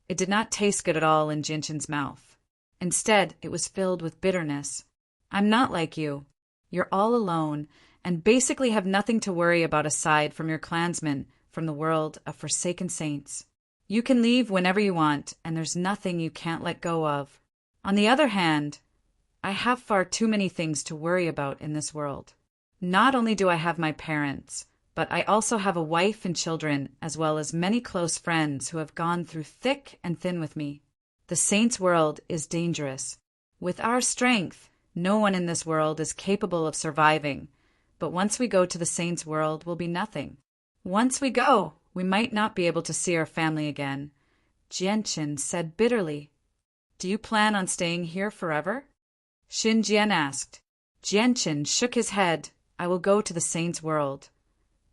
it did not taste good at all in Jianchen's mouth. Instead, it was filled with bitterness. I'm not like you. You're all alone and basically have nothing to worry about aside from your clansmen from the world of forsaken saints. You can leave whenever you want, and there's nothing you can't let go of. On the other hand, I have far too many things to worry about in this world. Not only do I have my parents, but I also have a wife and children, as well as many close friends who have gone through thick and thin with me. The saints' world is dangerous. With our strength, no one in this world is capable of surviving, but once we go to the saints' world, we'll be nothing. Once we go, we might not be able to see our family again. Jianchen said bitterly. Do you plan on staying here forever? Xin Jian asked. Jianchen shook his head. I will go to the saints' world,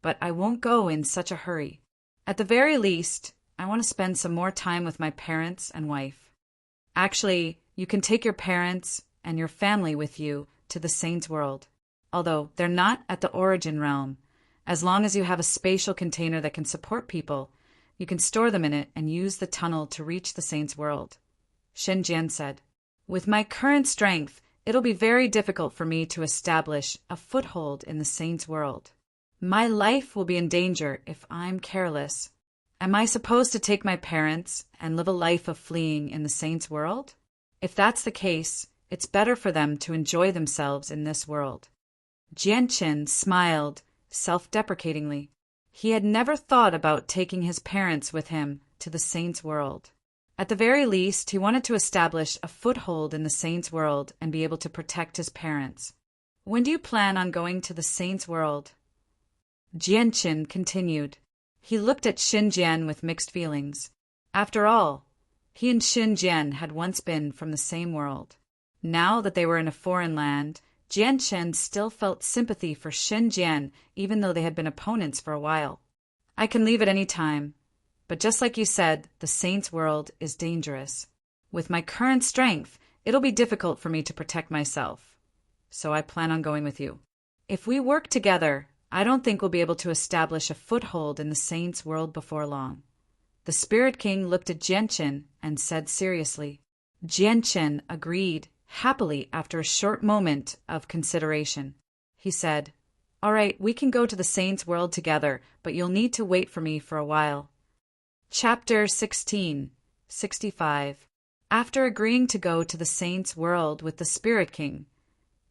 but I won't go in such a hurry. At the very least, I want to spend some more time with my parents and wife. Actually, you can take your parents and your family with you to the saints' world, although they're not at the origin realm. As long as you have a spatial container that can support people, you can store them in it and use the tunnel to reach the saints' world. Xin Jian said, With my current strength, it'll be very difficult for me to establish a foothold in the saints' world. My life will be in danger if I'm careless. Am I supposed to take my parents and live a life of fleeing in the saints' world? If that's the case, it's better for them to enjoy themselves in this world. Jianchen smiled self-deprecatingly. He had never thought about taking his parents with him to the saints' world. At the very least, he wanted to establish a foothold in the saints' world and be able to protect his parents. When do you plan on going to the saints' world? Jianchen continued. He looked at Xin Jian with mixed feelings. After all, he and Xin Jian had once been from the same world. Now that they were in a foreign land, Jianchen still felt sympathy for Xin Jian, even though they had been opponents for a while. I can leave at any time, but just like you said, the saints' world is dangerous. With my current strength, it'll be difficult for me to protect myself, so I plan on going with you. If we work together, I don't think we'll be able to establish a foothold in the saints' world before long. The Spirit King looked at Jianchen and said seriously. Jianchen agreed happily after a short moment of consideration. He said, All right, we can go to the saints' world together, but you'll need to wait for me for a while. Chapter 16, 65. After agreeing to go to the saints' world with the Spirit King,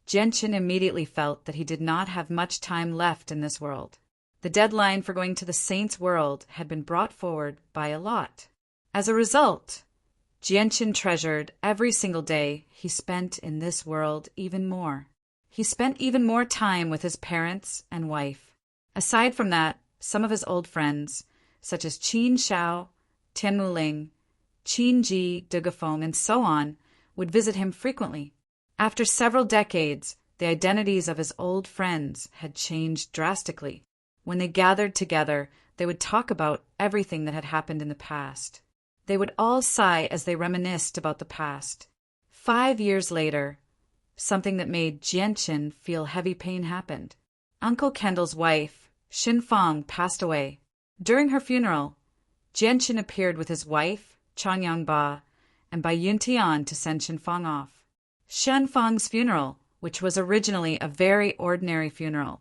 Jianchen immediately felt that he did not have much time left in this world. The deadline for going to the saints' world had been brought forward by a lot. As a result, Jianchen treasured every single day he spent in this world even more. He spent even more time with his parents and wife. Aside from that, some of his old friends, such as Qin Shao, Tian Muling, Qin Ji, Dugafeng, and so on, would visit him frequently. After several decades, the identities of his old friends had changed drastically. When they gathered together, they would talk about everything that had happened in the past. They would all sigh as they reminisced about the past. 5 years later, something that made Jianchen feel heavy pain happened. Uncle Kendall's wife, Xinfang, passed away. During her funeral, Jianchen appeared with his wife, Changyang Ba, and Bai Yuntian to send Xinfang off. Xinfang's funeral, which was originally a very ordinary funeral,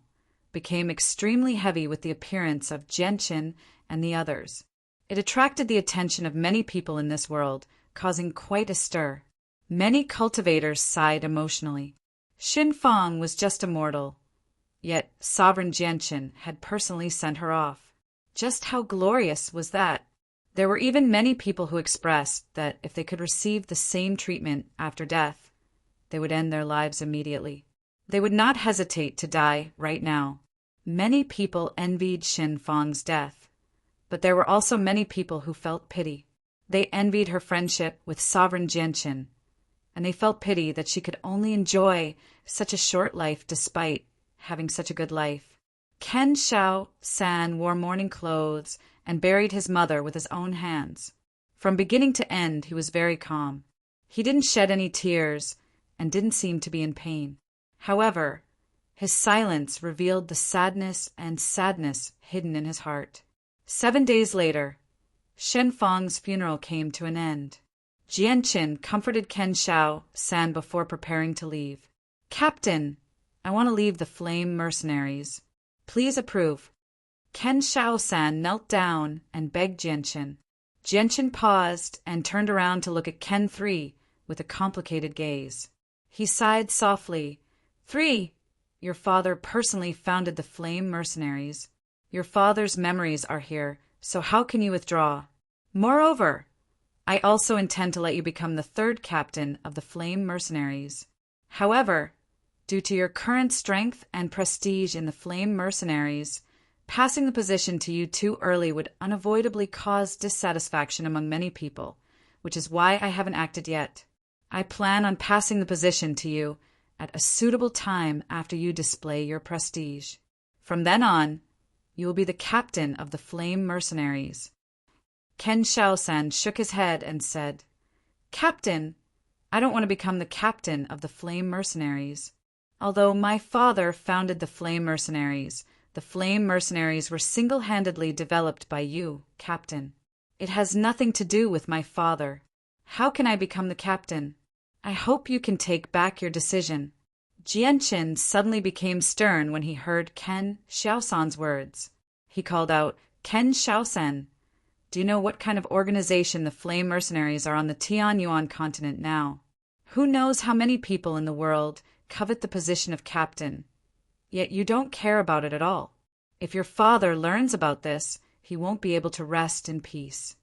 became extremely heavy with the appearance of Jianchen and the others. It attracted the attention of many people in this world, causing quite a stir. Many cultivators sighed emotionally. Xin Fang was just a mortal, yet Sovereign Jianqin had personally sent her off. Just how glorious was that? There were even many people who expressed that if they could receive the same treatment after death, they would end their lives immediately. They would not hesitate to die right now. Many people envied Xin Fang's death, but there were also many people who felt pity. They envied her friendship with Sovereign Jianqin, and they felt pity that she could only enjoy such a short life despite having such a good life. Ken Xiao San wore mourning clothes and buried his mother with his own hands. From beginning to end, he was very calm. He didn't shed any tears and didn't seem to be in pain. However, his silence revealed the sadness hidden in his heart. 7 days later, Xin Fang's funeral came to an end. Jianqin comforted Ken Xiao San before preparing to leave. "Captain, I want to leave the Flame Mercenaries. Please approve." Ken Xiao San knelt down and begged Jianqin. Jianqin paused and turned around to look at Ken 3 with a complicated gaze. He sighed softly. "3, your father personally founded the Flame Mercenaries. Your father's memories are here, so how can you withdraw? Moreover, I also intend to let you become the 3rd captain of the Flame Mercenaries. However, due to your current strength and prestige in the Flame Mercenaries, passing the position to you too early would unavoidably cause dissatisfaction among many people, which is why I haven't acted yet. I plan on passing the position to you at a suitable time after you display your prestige. From then on, you will be the captain of the Flame Mercenaries." Ken Xiaosan shook his head and said, "Captain, I don't want to become the captain of the Flame Mercenaries. Although my father founded the Flame Mercenaries were single-handedly developed by you, Captain. It has nothing to do with my father. How can I become the captain? I hope you can take back your decision." Jianqin suddenly became stern when he heard Ken Xiaosan's words. He called out, "Ken Xiaosan, do you know what kind of organization the Flame Mercenaries are on the Tianyuan continent now? Who knows how many people in the world covet the position of captain? Yet you don't care about it at all. If your father learns about this, he won't be able to rest in peace."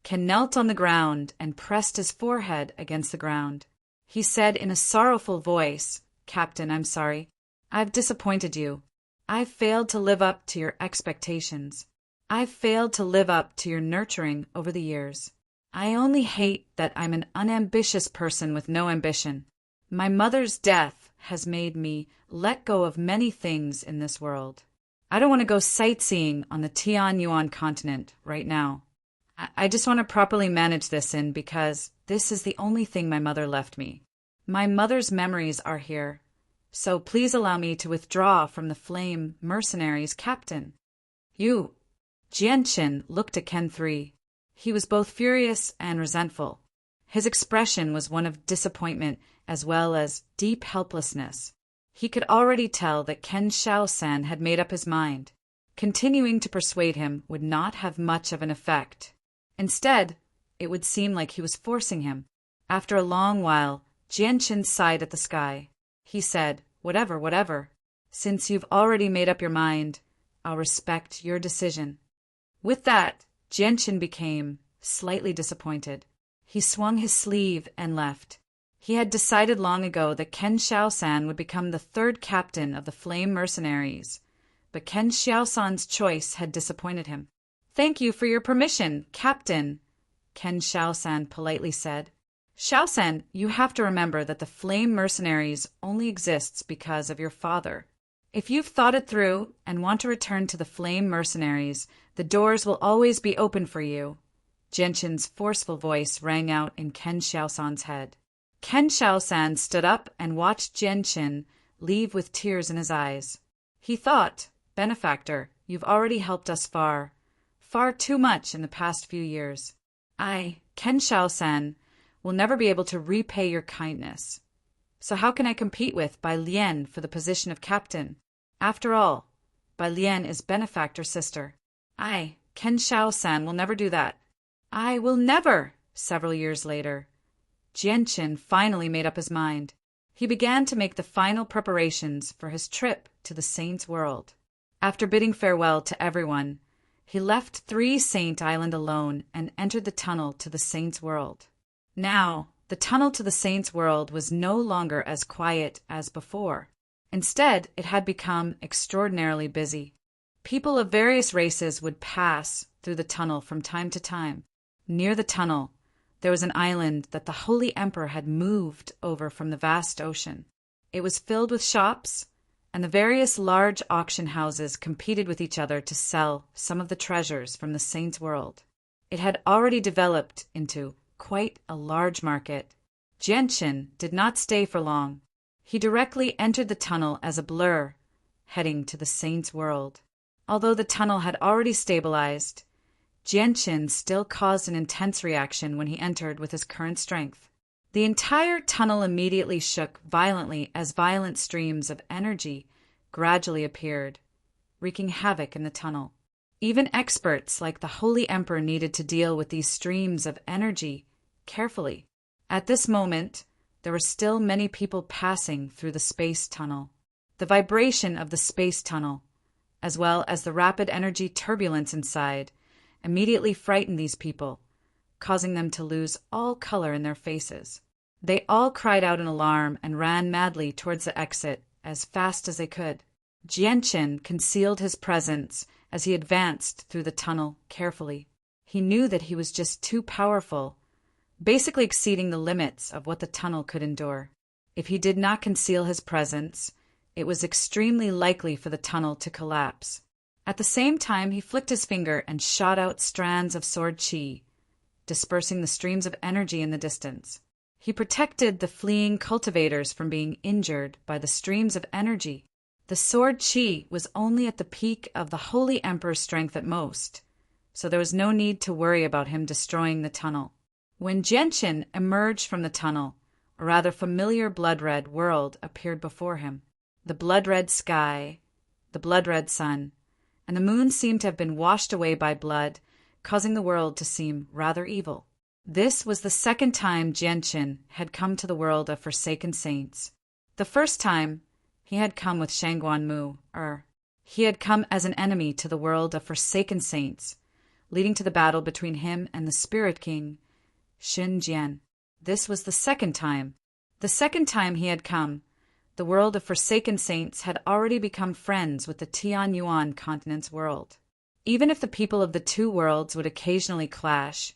Ken knelt on the ground and pressed his forehead against the ground. He said in a sorrowful voice, "Captain, I'm sorry. I've disappointed you. I've failed to live up to your expectations. I've failed to live up to your nurturing over the years. I only hate that I'm an unambitious person with no ambition. My mother's death has made me let go of many things in this world. I don't want to go sightseeing on the Tianyuan continent right now. I just want to properly manage this because this is the only thing my mother left me. My mother's memories are here, so please allow me to withdraw from the Flame Mercenaries, Captain." "You..." Jianqin looked at Ken 3. He was both furious and resentful. His expression was one of disappointment as well as deep helplessness. He could already tell that Ken Xiaosan had made up his mind. Continuing to persuade him would not have much of an effect. Instead, it would seem like he was forcing him. After a long while, Jianqin sighed at the sky. He said, whatever. Since you've already made up your mind, I'll respect your decision." With that, Jianqin became slightly disappointed. He swung his sleeve and left. He had decided long ago that Ken Xiaosan would become the 3rd captain of the Flame Mercenaries, but Ken Xiaosan's choice had disappointed him. "Thank you for your permission, Captain," Ken Xiaosan politely said. "Xiaosan, you have to remember that the Flame Mercenaries only exists because of your father. If you've thought it through and want to return to the Flame Mercenaries, the doors will always be open for you." Jianqin's forceful voice rang out in Ken Xiaosan's head. Ken Xiaosan stood up and watched Jianqin leave with tears in his eyes. He thought, "Benefactor, you've already helped us far too much in the past few years. I, Ken Xiaosan, will never be able to repay your kindness. So how can I compete with Bai Lian for the position of captain? After all, Bai Lian is Benefactor's sister. I, Ken Xiaosan, will never do that. I will never." Several years later, Jianqin finally made up his mind. he began to make the final preparations for his trip to the Saint's world. After bidding farewell to everyone, he left 3 Saint Island alone and entered the tunnel to the Saint's world. Now, the tunnel to the Saint's world was no longer as quiet as before. Instead, it had become extraordinarily busy. People of various races would pass through the tunnel from time to time. Near the tunnel, there was an island that the Holy Emperor had moved over from the vast ocean. It was filled with shops, and the various large auction houses competed with each other to sell some of the treasures from the Saint's world. It had already developed into quite a large market. Genshin did not stay for long. He directly entered the tunnel as a blur, heading to the Saint's world. Although the tunnel had already stabilized, Genshin still caused an intense reaction when he entered with his current strength. The entire tunnel immediately shook violently as violent streams of energy gradually appeared, wreaking havoc in the tunnel. Even experts like the Holy Emperor needed to deal with these streams of energy carefully. At this moment, there were still many people passing through the space tunnel. The vibration of the space tunnel, as well as the rapid energy turbulence inside, immediately frightened these people, causing them to lose all color in their faces. They all cried out in alarm and ran madly towards the exit as fast as they could. Genshin concealed his presence as he advanced through the tunnel carefully. He knew that he was just too powerful, basically exceeding the limits of what the tunnel could endure. If he did not conceal his presence, it was extremely likely for the tunnel to collapse. At the same time, he flicked his finger and shot out strands of sword chi, dispersing the streams of energy in the distance. He protected the fleeing cultivators from being injured by the streams of energy. The sword chi was only at the peak of the Holy Emperor's strength at most, so there was no need to worry about him destroying the tunnel. When Genshin emerged from the tunnel, a rather familiar blood-red world appeared before him. The blood-red sky, the blood-red sun, and the moon seemed to have been washed away by blood, causing the world to seem rather evil. This was the second time Genshin had come to the world of Forsaken Saints. The first time, he had come with Shangguan Mu, he had come as an enemy to the world of Forsaken Saints, leading to the battle between him and the Spirit King, Xin Jian. This was the second time. The second time he had come, the world of Forsaken Saints had already become friends with the Tian Yuan continent's world. Even if the people of the two worlds would occasionally clash,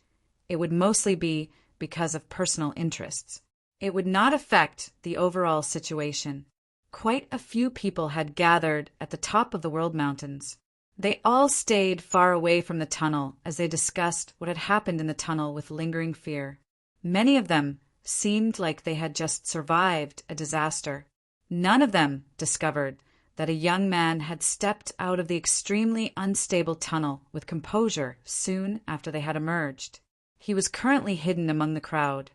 it would mostly be because of personal interests. It would not affect the overall situation. Quite a few people had gathered at the top of the world mountains. They all stayed far away from the tunnel as they discussed what had happened in the tunnel with lingering fear. Many of them seemed like they had just survived a disaster. None of them discovered that a young man had stepped out of the extremely unstable tunnel with composure soon after they had emerged. He was currently hidden among the crowd.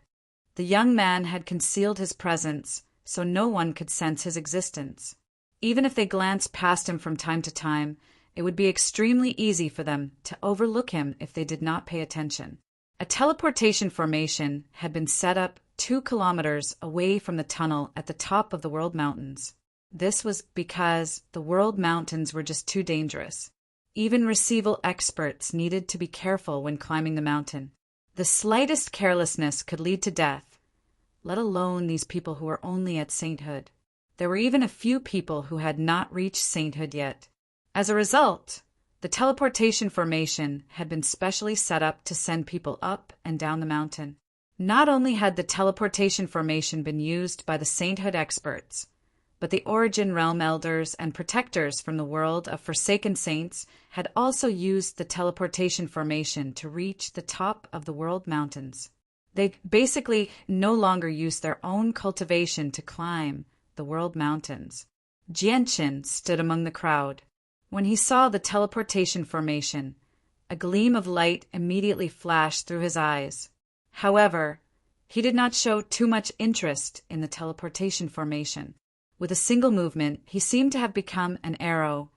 The young man had concealed his presence so no one could sense his existence. Even if they glanced past him from time to time, it would be extremely easy for them to overlook him if they did not pay attention. A teleportation formation had been set up 2 kilometers away from the tunnel at the top of the world mountains. This was because the world mountains were just too dangerous. Even receival experts needed to be careful when climbing the mountain. The slightest carelessness could lead to death, let alone these people who were only at sainthood. There were even a few people who had not reached sainthood yet. As a result, the teleportation formation had been specially set up to send people up and down the mountain. Not only had the teleportation formation been used by the sainthood experts, but the Origin Realm Elders and Protectors from the world of Forsaken Saints had also used the teleportation formation to reach the top of the world mountains. They basically no longer used their own cultivation to climb the world mountains. Genshin stood among the crowd. When he saw the teleportation formation, a gleam of light immediately flashed through his eyes. However, he did not show too much interest in the teleportation formation. With a single movement, he seemed to have become an arrow,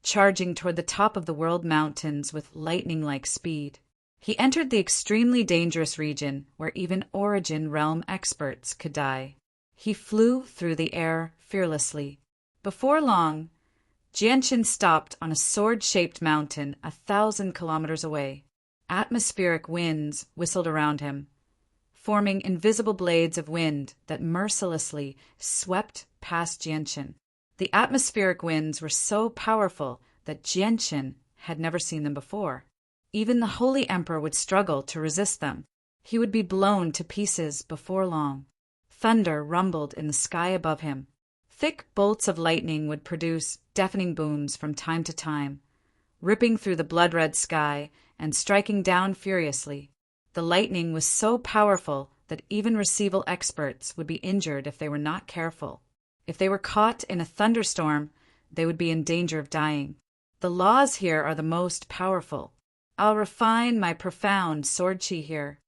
charging toward the top of the world mountains with lightning-like speed. He entered the extremely dangerous region where even Origin Realm experts could die. He flew through the air fearlessly. Before long, Jianqin stopped on a sword-shaped mountain 1,000 kilometers away. Atmospheric winds whistled around him, forming invisible blades of wind that mercilessly swept past Jianqin. The atmospheric winds were so powerful that Jianqin had never seen them before. Even the Holy Emperor would struggle to resist them. He would be blown to pieces before long. Thunder rumbled in the sky above him. Thick bolts of lightning would produce deafening booms from time to time, ripping through the blood-red sky and striking down furiously. The lightning was so powerful that even receival experts would be injured if they were not careful. If they were caught in a thunderstorm, they would be in danger of dying. The laws here are the most powerful. I'll refine my profound sword chi here.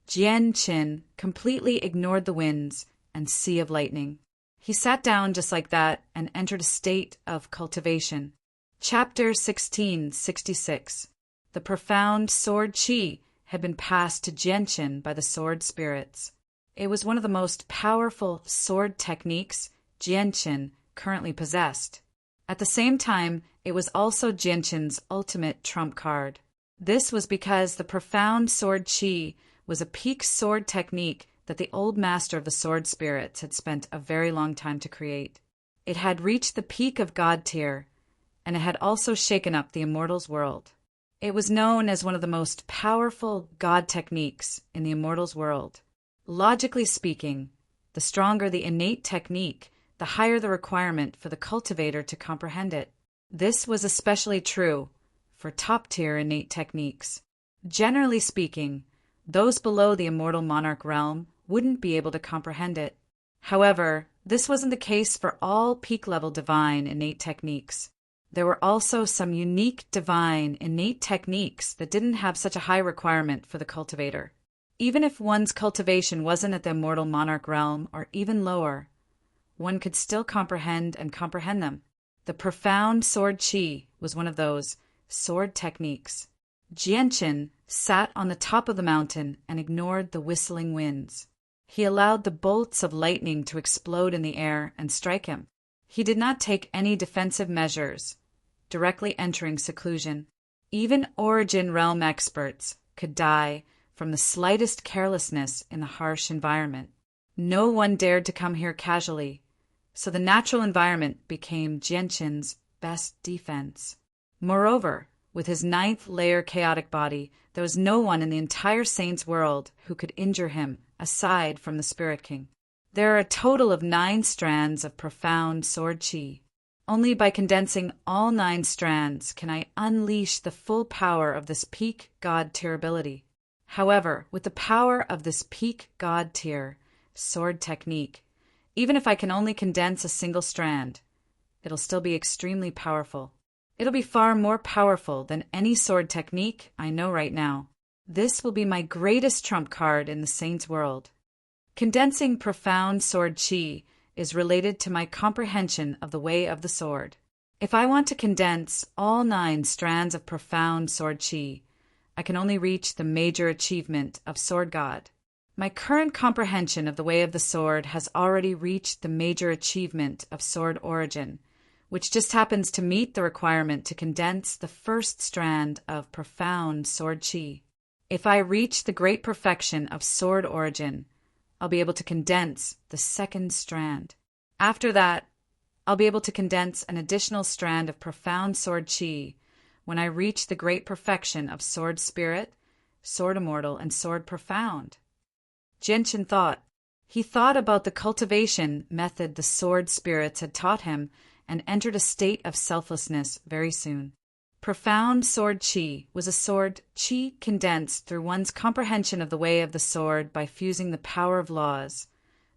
Jianqin completely ignored the winds and sea of lightning. He sat down just like that and entered a state of cultivation. Chapter 1666. The profound sword chi had been passed to Jianqin by the sword spirits. It was one of the most powerful sword techniques Jianqin currently possessed. At the same time, it was also Jianqin's ultimate trump card. This was because the profound sword chi was a peak sword technique that the old master of the sword spirits had spent a very long time to create. It had reached the peak of God tier, and it had also shaken up the immortals' world. It was known as one of the most powerful God techniques in the immortals' world. Logically speaking, the stronger the innate technique, the higher the requirement for the cultivator to comprehend it. This was especially true for top-tier innate techniques. Generally speaking, those below the immortal monarch realm wouldn't be able to comprehend it. However, this wasn't the case for all peak-level divine innate techniques. There were also some unique divine innate techniques that didn't have such a high requirement for the cultivator. Even if one's cultivation wasn't at the immortal monarch realm or even lower, one could still comprehend them. The profound sword chi was one of those sword techniques. Jianqin sat on the top of the mountain and ignored the whistling winds. He allowed the bolts of lightning to explode in the air and strike him. He did not take any defensive measures, directly entering seclusion. Even origin realm experts could die from the slightest carelessness in the harsh environment. No one dared to come here casually, so the natural environment became Jianqin's best defense. Moreover, with his 9th layer chaotic body, there was no one in the entire Saint's world who could injure him, aside from the Spirit King. There are a total of 9 strands of profound sword chi. Only by condensing all 9 strands can I unleash the full power of this peak God tier ability. However, with the power of this peak God tier sword technique, even if I can only condense a single strand, it'll still be extremely powerful. It'll be far more powerful than any sword technique I know right now. This will be my greatest trump card in the Saint's world. Condensing profound sword chi is related to my comprehension of the way of the sword. If I want to condense all 9 strands of profound sword chi, I can only reach the major achievement of Sword God. My current comprehension of the way of the sword has already reached the major achievement of Sword Origin, which just happens to meet the requirement to condense the first strand of profound sword chi. If I reach the great perfection of Sword Origin, I'll be able to condense the second strand. After that, I'll be able to condense an additional strand of profound sword chi when I reach the great perfection of Sword Spirit, Sword Immortal, and Sword Profound. Jianqin thought. He thought about the cultivation method the sword spirits had taught him and entered a state of selflessness very soon. Profound sword chi was a sword chi condensed through one's comprehension of the way of the sword by fusing the power of laws,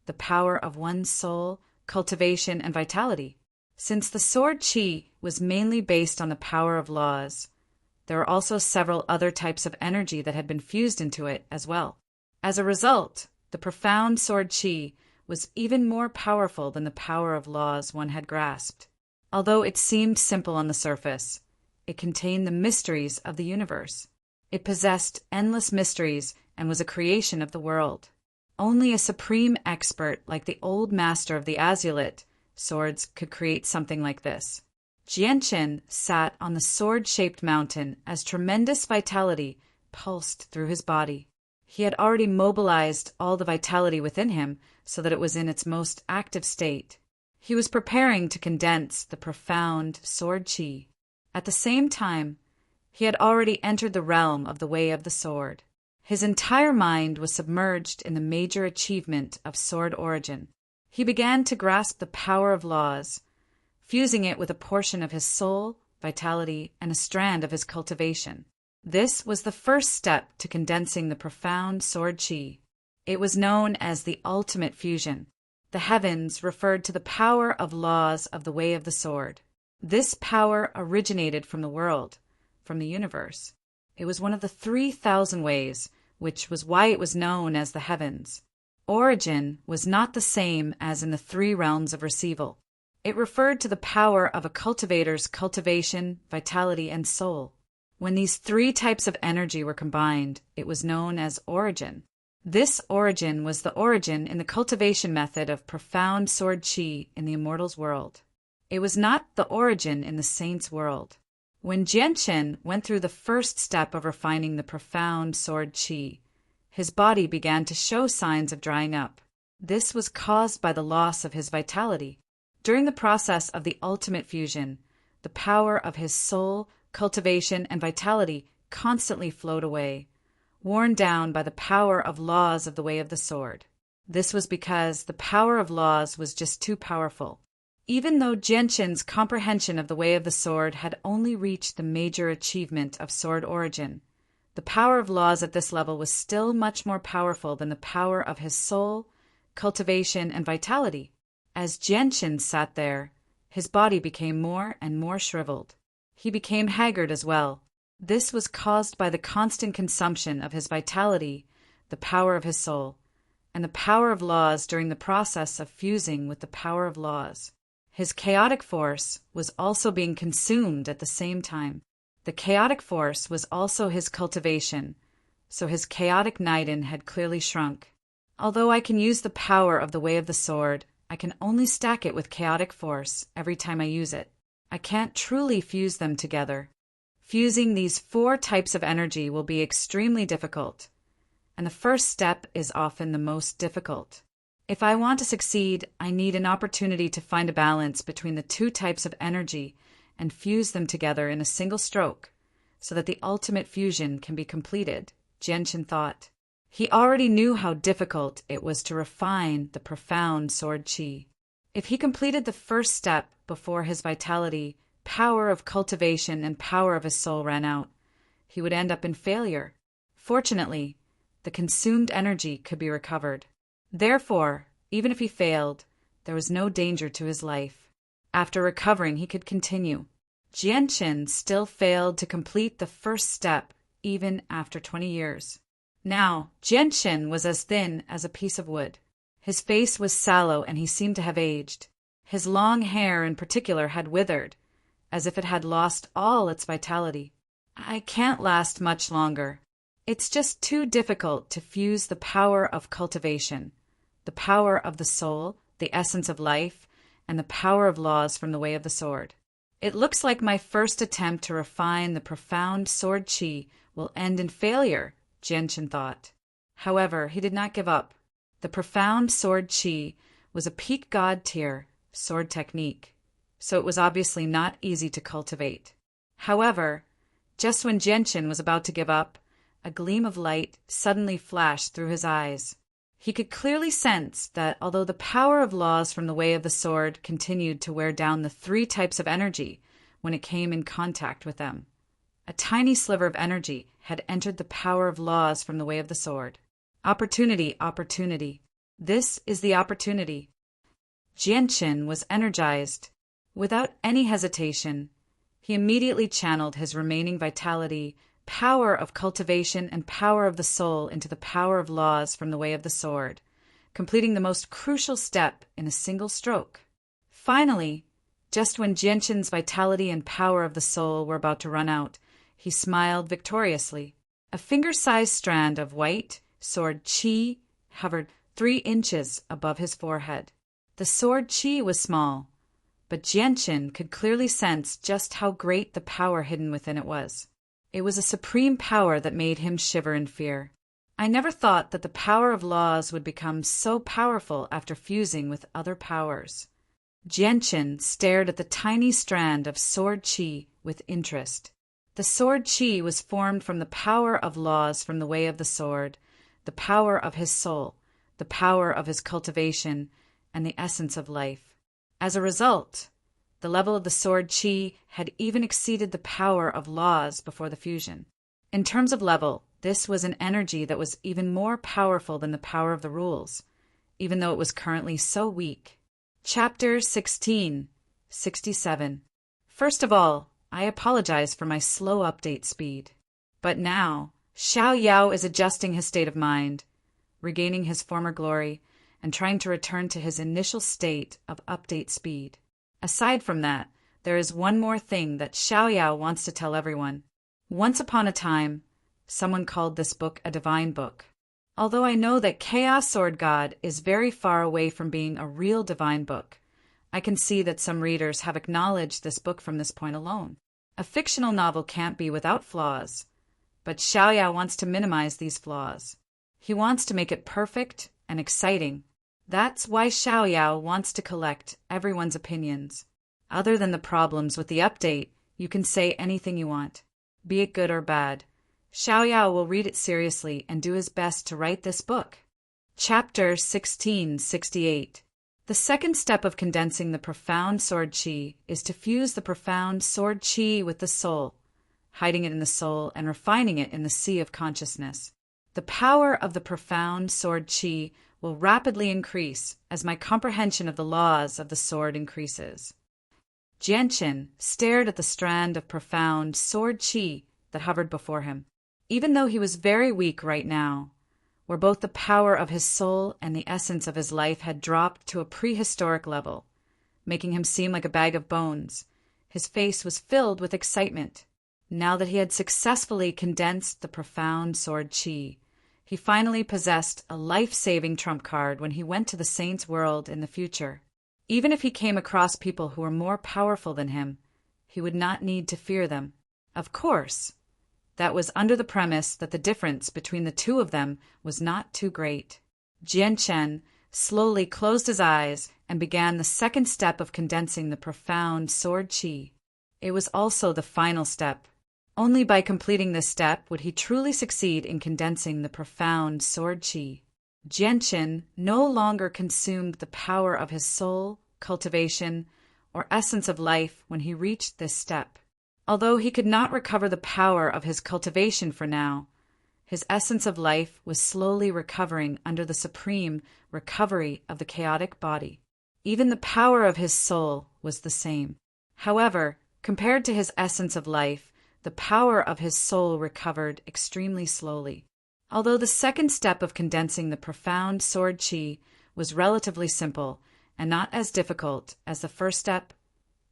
the power of one's soul, cultivation, and vitality. Since the sword chi was mainly based on the power of laws, there were also several other types of energy that had been fused into it as well. As a result, the profound sword chi was even more powerful than the power of laws one had grasped. Although it seemed simple on the surface, it contained the mysteries of the universe. It possessed endless mysteries and was a creation of the world. Only a supreme expert like the old master of the Azulite swords could create something like this. Jianchen sat on the sword-shaped mountain as tremendous vitality pulsed through his body. He had already mobilized all the vitality within him so that it was in its most active state. He was preparing to condense the profound sword chi. At the same time, he had already entered the realm of the way of the sword. His entire mind was submerged in the major achievement of sword origin. He began to grasp the power of laws, fusing it with a portion of his soul, vitality, and a strand of his cultivation. This was the first step to condensing the profound sword chi. It was known as the ultimate fusion. The heavens referred to the power of laws of the way of the sword. This power originated from the world, from the universe. It was one of the 3,000 ways, which was why it was known as the heavens. Origin was not the same as in the 3 realms of receival. It referred to the power of a cultivator's cultivation, vitality, and soul. When these 3 types of energy were combined, it was known as origin. This origin was the origin in the cultivation method of profound sword chi in the immortals' world. It was not the origin in the saints' world. When Jianchen went through the first step of refining the profound sword chi, his body began to show signs of drying up. This was caused by the loss of his vitality. During the process of the ultimate fusion, the power of his soul, cultivation, and vitality constantly flowed away, worn down by the power of laws of the way of the sword. This was because the power of laws was just too powerful. Even though Jianchen's comprehension of the way of the sword had only reached the major achievement of sword origin, the power of laws at this level was still much more powerful than the power of his soul, cultivation, and vitality. As Jianchen sat there, his body became more and more shriveled. He became haggard as well. This was caused by the constant consumption of his vitality, the power of his soul, and the power of laws during the process of fusing with the power of laws. His chaotic force was also being consumed at the same time. The chaotic force was also his cultivation, so his chaotic Niden had clearly shrunk. Although I can use the power of the way of the sword, I can only stack it with chaotic force every time I use it. I can't truly fuse them together. Fusing these 4 types of energy will be extremely difficult, and the first step is often the most difficult. If I want to succeed, I need an opportunity to find a balance between the 2 types of energy and fuse them together in a single stroke so that the ultimate fusion can be completed, Jianchen thought. He already knew how difficult it was to refine the profound sword chi. If he completed the first step before his vitality, power of cultivation, and power of his soul ran out, he would end up in failure. Fortunately, the consumed energy could be recovered. Therefore, even if he failed, there was no danger to his life. After recovering, he could continue. Jianchen still failed to complete the first step even after 20 years. Now, Jianchen was as thin as a piece of wood. His face was sallow and he seemed to have aged. His long hair in particular had withered, as if it had lost all its vitality. I can't last much longer. It's just too difficult to fuse the power of cultivation, the power of the soul, the essence of life, and the power of laws from the way of the sword. It looks like my first attempt to refine the profound sword chi will end in failure, Jianchen thought. However, he did not give up. The profound sword chi was a peak god tier sword technique, so it was obviously not easy to cultivate. However, just when Jianchen was about to give up, a gleam of light suddenly flashed through his eyes. He could clearly sense that although the power of laws from the way of the sword continued to wear down the 3 types of energy when it came in contact with them, a tiny sliver of energy had entered the power of laws from the way of the sword. Opportunity, opportunity. This is the opportunity. Jianchen was energized. Without any hesitation, he immediately channeled his remaining vitality, power of cultivation, and power of the soul into the power of laws from the way of the sword, completing the most crucial step in a single stroke. Finally, just when Jianchen's vitality and power of the soul were about to run out, he smiled victoriously. A finger-sized strand of white sword chi hovered 3 inches above his forehead. The sword chi was small, but Jianqin could clearly sense just how great the power hidden within it was. It was a supreme power that made him shiver in fear. I never thought that the power of laws would become so powerful after fusing with other powers. Jianqin stared at the tiny strand of sword chi with interest. The sword chi was formed from the power of laws from the way of the sword, the power of his soul, the power of his cultivation, and the essence of life. As a result, the level of the sword chi had even exceeded the power of laws before the fusion. In terms of level, this was an energy that was even more powerful than the power of the rules, even though it was currently so weak. Chapter 16, 67. First of all, I apologize for my slow update speed. But now, Xiao Yao is adjusting his state of mind, regaining his former glory, and trying to return to his initial state of update speed. Aside from that, there is one more thing that Xiao Yao wants to tell everyone. Once upon a time, someone called this book a divine book. Although I know that Chaos Sword God is very far away from being a real divine book, I can see that some readers have acknowledged this book from this point alone. A fictional novel can't be without flaws, but Xiao Yao wants to minimize these flaws. He wants to make it perfect and exciting. That's why Xiao Yao wants to collect everyone's opinions. Other than the problems with the update, you can say anything you want, be it good or bad. Xiao Yao will read it seriously and do his best to write this book. Chapter 1668. The second step of condensing the profound sword chi is to fuse the profound sword chi with the soul, hiding it in the soul and refining it in the sea of consciousness. The power of the profound sword chi will rapidly increase as my comprehension of the laws of the sword increases. Jianqin stared at the strand of profound sword chi that hovered before him. Even though he was very weak right now, where both the power of his soul and the essence of his life had dropped to a prehistoric level, making him seem like a bag of bones, his face was filled with excitement. Now that he had successfully condensed the profound sword chi, he finally possessed a life-saving trump card when he went to the saints' world in the future. Even if he came across people who were more powerful than him, he would not need to fear them. Of course, that was under the premise that the difference between the two of them was not too great. Jianqin slowly closed his eyes and began the second step of condensing the profound sword chi. It was also the final step. Only by completing this step would he truly succeed in condensing the profound sword chi. Jianqin no longer consumed the power of his soul, cultivation, or essence of life when he reached this step. Although he could not recover the power of his cultivation for now, his essence of life was slowly recovering under the supreme recovery of the chaotic body. Even the power of his soul was the same. However, compared to his essence of life, the power of his soul recovered extremely slowly. Although the second step of condensing the profound sword chi was relatively simple and not as difficult as the first step,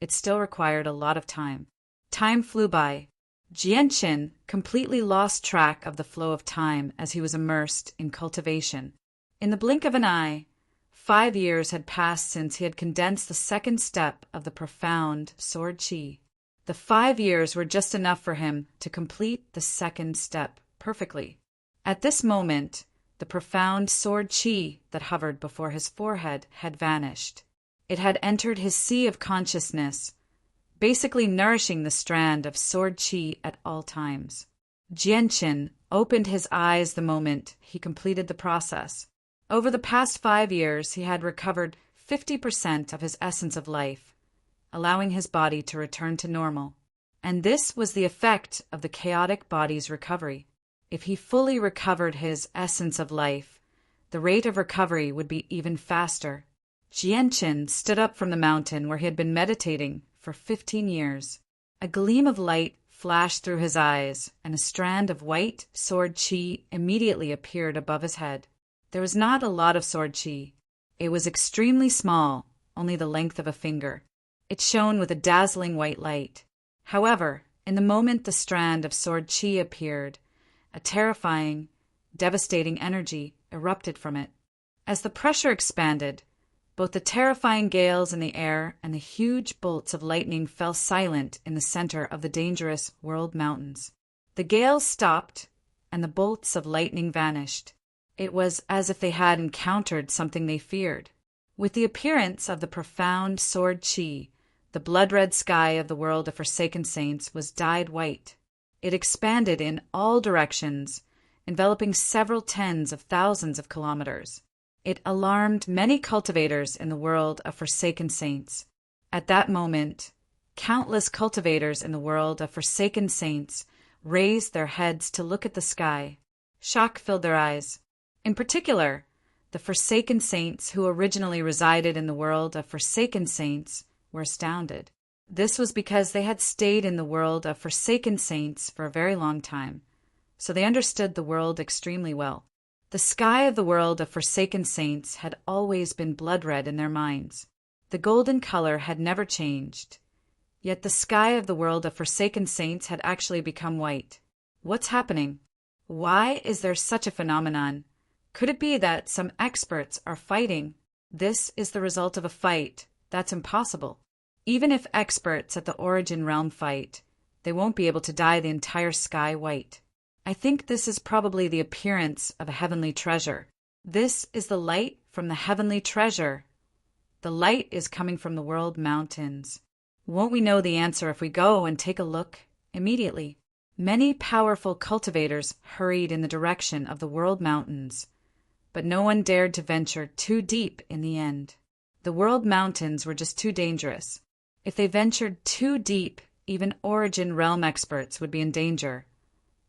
it still required a lot of time. Time flew by. Jianqin completely lost track of the flow of time as he was immersed in cultivation. In the blink of an eye, 5 years had passed since he had condensed the second step of the profound sword chi. The 5 years were just enough for him to complete the second step perfectly. At this moment, the profound sword chi that hovered before his forehead had vanished. It had entered his sea of consciousness, basically nourishing the strand of sword chi at all times. Jianqin opened his eyes the moment he completed the process. Over the past 5 years, he had recovered 50% of his essence of life, allowing his body to return to normal. And this was the effect of the chaotic body's recovery. If he fully recovered his essence of life, the rate of recovery would be even faster. Jianqin stood up from the mountain where he had been meditating for 15 years. A gleam of light flashed through his eyes, and a strand of white sword chi immediately appeared above his head. There was not a lot of sword chi. It was extremely small, only the length of a finger. It shone with a dazzling white light. However, in the moment the strand of sword chi appeared, a terrifying, devastating energy erupted from it. As the pressure expanded, both the terrifying gales in the air and the huge bolts of lightning fell silent in the center of the dangerous World Mountains. The gales stopped, and the bolts of lightning vanished. It was as if they had encountered something they feared. With the appearance of the profound sword chi, the blood-red sky of the world of Forsaken Saints was dyed white. It expanded in all directions, enveloping several tens of thousands of kilometers. It alarmed many cultivators in the world of Forsaken Saints. At that moment, countless cultivators in the world of Forsaken Saints raised their heads to look at the sky. Shock filled their eyes. In particular, the Forsaken Saints who originally resided in the world of Forsaken Saints were astounded. This was because they had stayed in the world of Forsaken Saints for a very long time, so they understood the world extremely well. The sky of the world of Forsaken Saints had always been blood-red in their minds. The golden color had never changed. Yet the sky of the world of Forsaken Saints had actually become white. What's happening? Why is there such a phenomenon? Could it be that some experts are fighting? This is the result of a fight. That's impossible. Even if experts at the Origin Realm fight, they won't be able to dye the entire sky white. I think this is probably the appearance of a heavenly treasure. This is the light from the heavenly treasure. The light is coming from the World Mountains. Won't we know the answer if we go and take a look immediately? Many powerful cultivators hurried in the direction of the World Mountains, but no one dared to venture too deep in the end. The World Mountains were just too dangerous. If they ventured too deep, even Origin Realm experts would be in danger,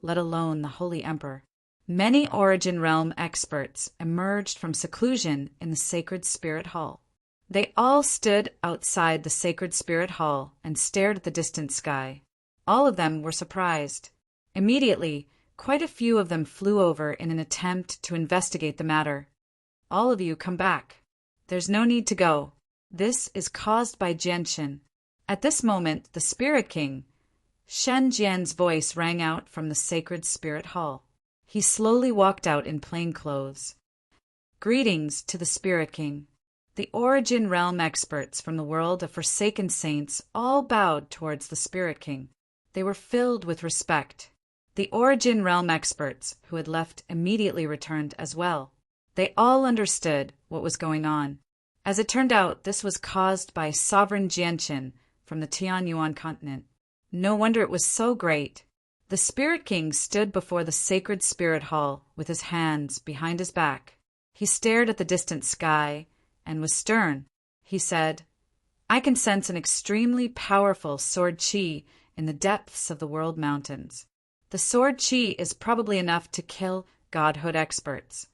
let alone the Holy Emperor. Many Origin Realm experts emerged from seclusion in the Sacred Spirit Hall. They all stood outside the Sacred Spirit Hall and stared at the distant sky. All of them were surprised. Immediately, quite a few of them flew over in an attempt to investigate the matter. All of you come back. There's no need to go. This is caused by Jianshin. At this moment, the Spirit King, Shen Jian's voice rang out from the Sacred Spirit Hall. He slowly walked out in plain clothes. Greetings to the Spirit King. The Origin Realm experts from the world of Forsaken Saints all bowed towards the Spirit King. They were filled with respect. The Origin Realm experts who had left immediately returned as well. They all understood what was going on. As it turned out, this was caused by Sovereign Jianshin from the Tianyuan continent. No wonder it was so great. The Spirit King stood before the Sacred Spirit Hall with his hands behind his back. He stared at the distant sky and was stern. He said, I can sense an extremely powerful sword chi in the depths of the World Mountains. The sword chi is probably enough to kill godhood experts.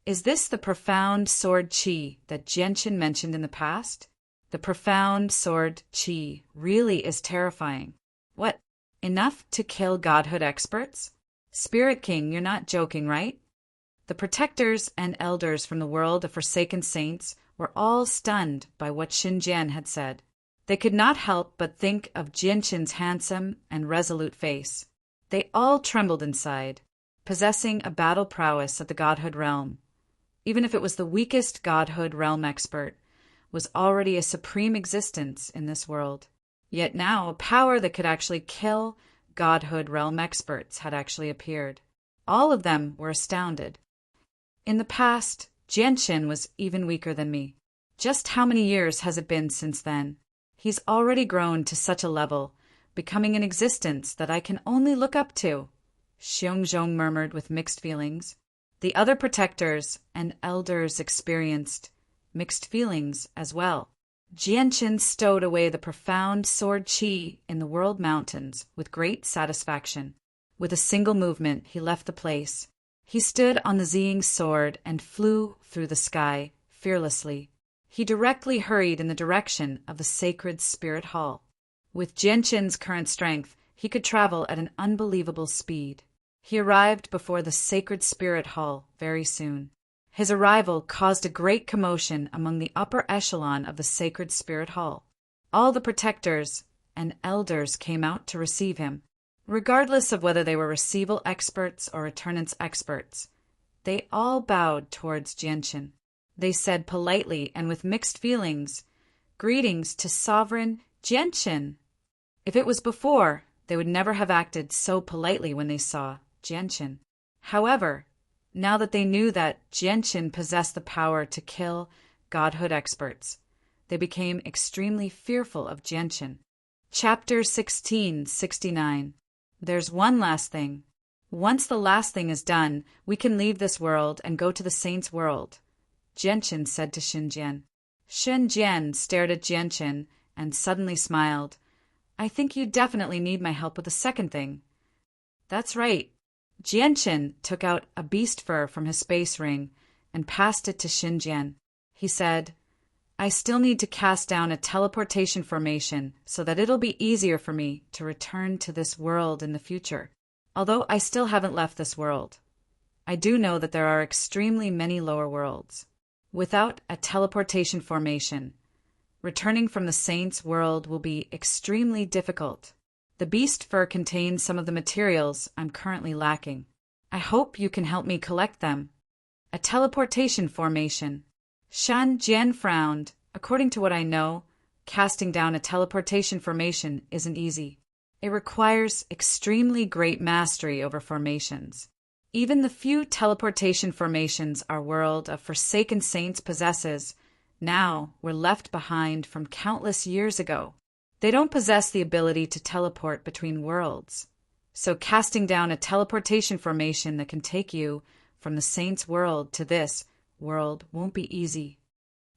Is this the profound sword chi that Jianshin mentioned in the past? The profound sword chi really is terrifying. What? Enough to kill godhood experts? Spirit King, you're not joking, right? The protectors and elders from the world of Forsaken Saints were all stunned by what Xinjian had said. They could not help but think of Jianshin's handsome and resolute face. They all trembled inside, possessing a battle prowess of the godhood realm. Even if it was the weakest godhood realm expert, was already a supreme existence in this world. Yet now a power that could actually kill godhood realm experts had actually appeared. All of them were astounded. In the past, Jianshin was even weaker than me. Just how many years has it been since then? He's already grown to such a level, becoming an existence that I can only look up to, Xiongzhong murmured with mixed feelings. The other protectors and elders experienced mixed feelings as well. Jianshin stowed away the profound sword chi in the World Mountains with great satisfaction. With a single movement, he left the place. He stood on the Ziying sword and flew through the sky fearlessly. He directly hurried in the direction of the Sacred Spirit Hall. With Jianshin's current strength, he could travel at an unbelievable speed. He arrived before the Sacred Spirit Hall very soon. His arrival caused a great commotion among the upper echelon of the Sacred Spirit Hall. All the protectors and elders came out to receive him. Regardless of whether they were receival experts or returnance experts, they all bowed towards Jianshin. They said politely and with mixed feelings, "Greetings to Sovereign Jianqin." If it was before, they would never have acted so politely when they saw Jianqin. However, now that they knew that Jianqin possessed the power to kill godhood experts, they became extremely fearful of Jianqin. Chapter 1669. There's one last thing. Once the last thing is done, we can leave this world and go to the saints' world, Jianqin said to Xinjian. Xinjian stared at Jianqin and suddenly smiled. "I think you definitely need my help with the second thing." "That's right." Jianqin took out a beast fur from his space ring and passed it to Xinjian. He said, "I still need to cast down a teleportation formation so that it'll be easier for me to return to this world in the future. Although I still haven't left this world, I do know that there are extremely many lower worlds. Without a teleportation formation, returning from the saints' world will be extremely difficult. The beast fur contains some of the materials I'm currently lacking. I hope you can help me collect them." A teleportation formation. Shan Jian frowned. "According to what I know, casting down a teleportation formation isn't easy. It requires extremely great mastery over formations. Even the few teleportation formations our world of forsaken saints possesses now were left behind from countless years ago. They don't possess the ability to teleport between worlds. So casting down a teleportation formation that can take you from the saints' world to this world won't be easy.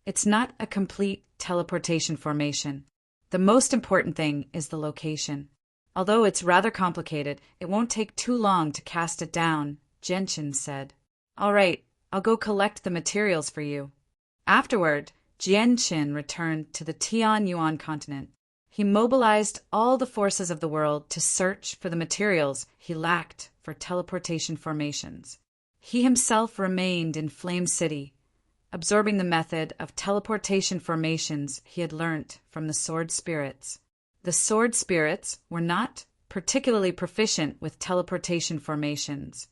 It's not a complete teleportation formation. The most important thing is the location. Although it's rather complicated, it won't take too long to cast it down," Jianqin said. "All right, I'll go collect the materials for you." Afterward, Jianqin returned to the Tianyuan continent. He mobilized all the forces of the world to search for the materials he lacked for teleportation formations. He himself remained in Flame City, absorbing the method of teleportation formations he had learnt from the Sword Spirits. The Sword Spirits were not particularly proficient with teleportation formations,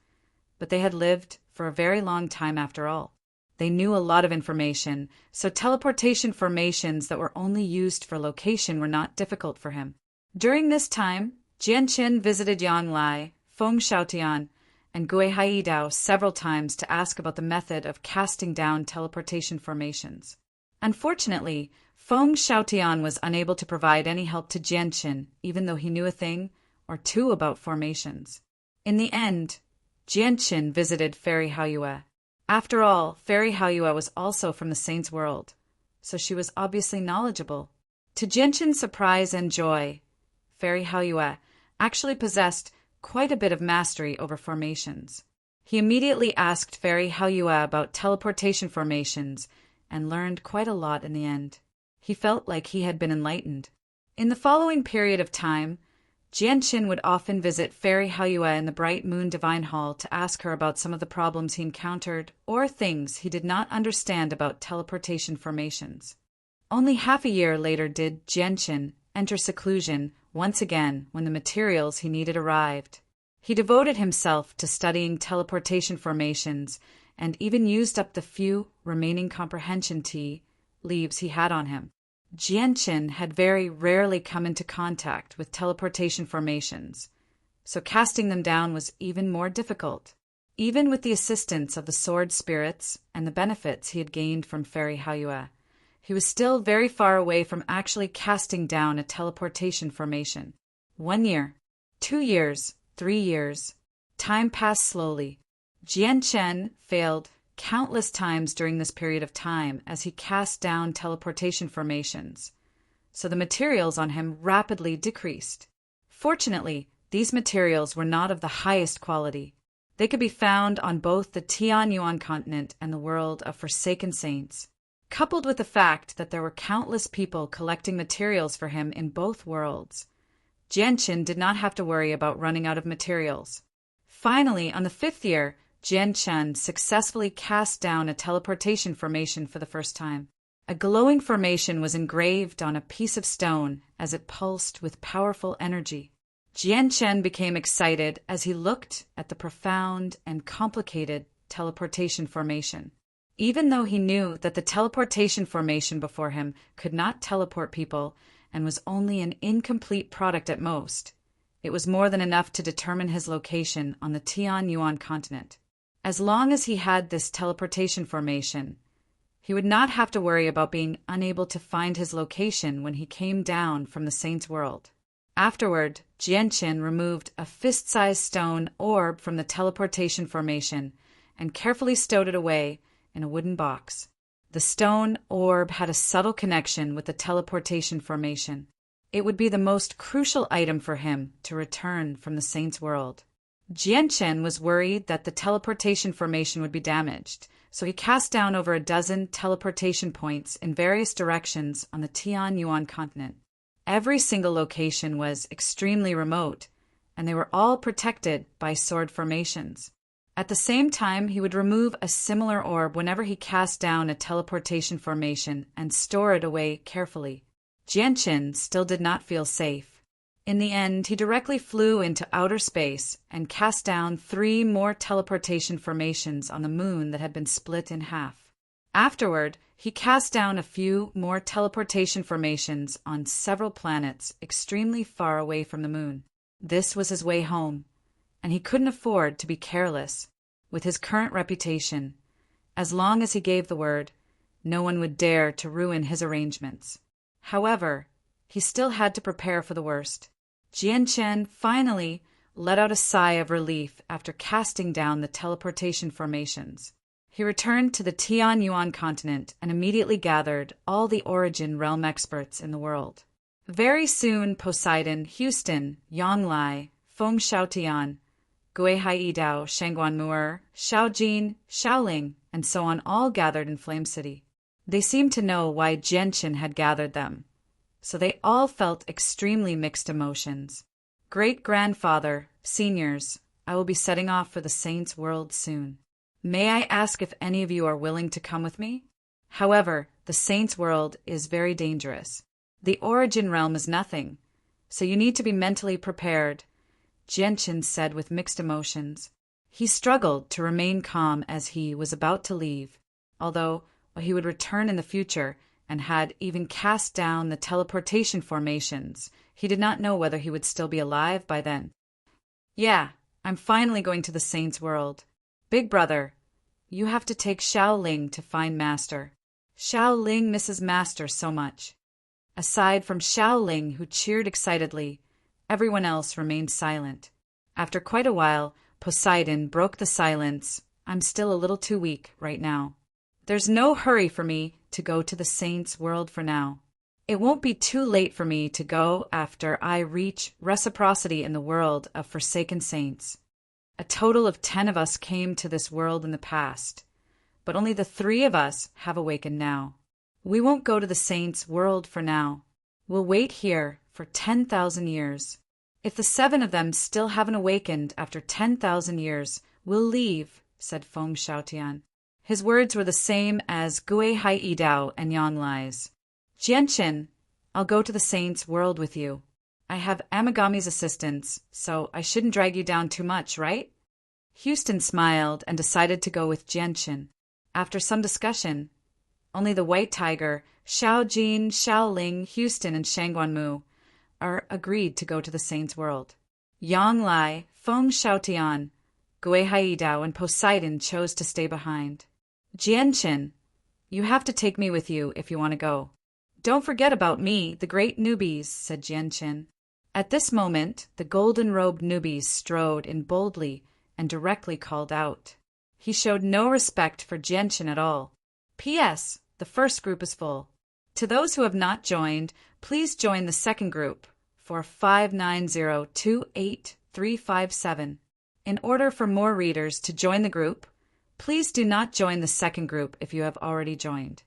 but they had lived for a very long time after all. They knew a lot of information, so teleportation formations that were only used for location were not difficult for him. During this time, Jianqin visited Yang Lai, Feng Xiaotian, and Gui Haidao several times to ask about the method of casting down teleportation formations. Unfortunately, Feng Xiaotian was unable to provide any help to Jianqin, even though he knew a thing or two about formations. In the end, Jianqin visited Fairy Haoyue. After all, Fairy Haoyue was also from the saints' world, so she was obviously knowledgeable. To Jianqin's surprise and joy, Fairy Haoyue actually possessed quite a bit of mastery over formations. He immediately asked Fairy Haoyue about teleportation formations and learned quite a lot in the end. He felt like he had been enlightened. In the following period of time, Jianqin would often visit Fairy Haoyue in the Bright Moon Divine Hall to ask her about some of the problems he encountered or things he did not understand about teleportation formations. Only half a year later did Jianqin enter seclusion once again when the materials he needed arrived. He devoted himself to studying teleportation formations and even used up the few remaining comprehension tea leaves he had on him. Jianqin had very rarely come into contact with teleportation formations, so casting them down was even more difficult. Even with the assistance of the Sword Spirits and the benefits he had gained from Fairy Haoyue, he was still very far away from actually casting down a teleportation formation. 1 year, 2 years, 3 years. Time passed slowly. Jianqin failed countless times during this period of time as he cast down teleportation formations, so the materials on him rapidly decreased. Fortunately, these materials were not of the highest quality. They could be found on both the Tianyuan continent and the world of Forsaken Saints. Coupled with the fact that there were countless people collecting materials for him in both worlds, Jianqin did not have to worry about running out of materials. Finally, on the 5th year, Jianqin successfully cast down a teleportation formation for the first time. A glowing formation was engraved on a piece of stone as it pulsed with powerful energy. Jianqin became excited as he looked at the profound and complicated teleportation formation. Even though he knew that the teleportation formation before him could not teleport people and was only an incomplete product at most, it was more than enough to determine his location on the Tianyuan continent. As long as he had this teleportation formation, he would not have to worry about being unable to find his location when he came down from the Saint's World. Afterward, Jianqin removed a fist-sized stone orb from the teleportation formation and carefully stowed it away in a wooden box. The stone orb had a subtle connection with the teleportation formation. It would be the most crucial item for him to return from the Saint's World. Jianqin was worried that the teleportation formation would be damaged, so he cast down over a dozen teleportation points in various directions on the Tianyuan continent. Every single location was extremely remote, and they were all protected by sword formations. At the same time, he would remove a similar orb whenever he cast down a teleportation formation and store it away carefully. Jianqin still did not feel safe. In the end, he directly flew into outer space and cast down 3 more teleportation formations on the moon that had been split in half. Afterward, he cast down a few more teleportation formations on several planets extremely far away from the moon. This was his way home, and he couldn't afford to be careless. With his current reputation, as long as he gave the word, no one would dare to ruin his arrangements. However, he still had to prepare for the worst. Jianqin finally let out a sigh of relief after casting down the teleportation formations. He returned to the Tianyuan continent and immediately gathered all the Origin Realm experts in the world. Very soon, Poseidon, Houston, Yanglai, Feng Xiaotian, Guihai Dao, Shangguan Mu'er, Xiaojin, Xiaoling, and so on all gathered in Flame City. They seemed to know why Jianqin had gathered them, so they all felt extremely mixed emotions. Great-grandfather, seniors, I will be setting off for the Saint's World soon. May I ask if any of you are willing to come with me? However, the Saint's World is very dangerous. The Origin Realm is nothing, so you need to be mentally prepared, Jianqin said with mixed emotions. He struggled to remain calm as he was about to leave, although he would return in the future and had even cast down the teleportation formations. He did not know whether he would still be alive by then. Yeah, I'm finally going to the Saint's World. Big brother, you have to take Xiaoling to find Master. Xiaoling misses Master so much. Aside from Xiaoling, who cheered excitedly, everyone else remained silent. After quite a while, Poseidon broke the silence. I'm still a little too weak right now. There's no hurry for me to go to the Saint's World for now. It won't be too late for me to go after I reach reciprocity in the world of Forsaken Saints. A total of 10 of us came to this world in the past, but only the 3 of us have awakened now. We won't go to the Saint's World for now. We'll wait here for 10,000 years. If the 7 of them still haven't awakened after 10,000 years, we'll leave, said Feng Xiaotian. His words were the same as Guihai Dao and Yanglai's. Jianqin, I'll go to the Saint's World with you. I have Amigami's assistance, so I shouldn't drag you down too much, right? Houston smiled and decided to go with Jianqin. After some discussion, only the White Tiger, Xiaojin, Xiaoling, Houston, and Shangguan are agreed to go to the Saint's World. Yanglai, Feng Xiaotian, Guihai Dao, and Poseidon chose to stay behind. Jianqin, you have to take me with you if you want to go. Don't forget about me, the great newbies, said Jianqin. At this moment, the golden-robed newbies strode in boldly and directly called out. He showed no respect for Jianqin at all. P.S. The first group is full. To those who have not joined, please join the second group for 590-28357. In order for more readers to join the group, please do not join the second group if you have already joined.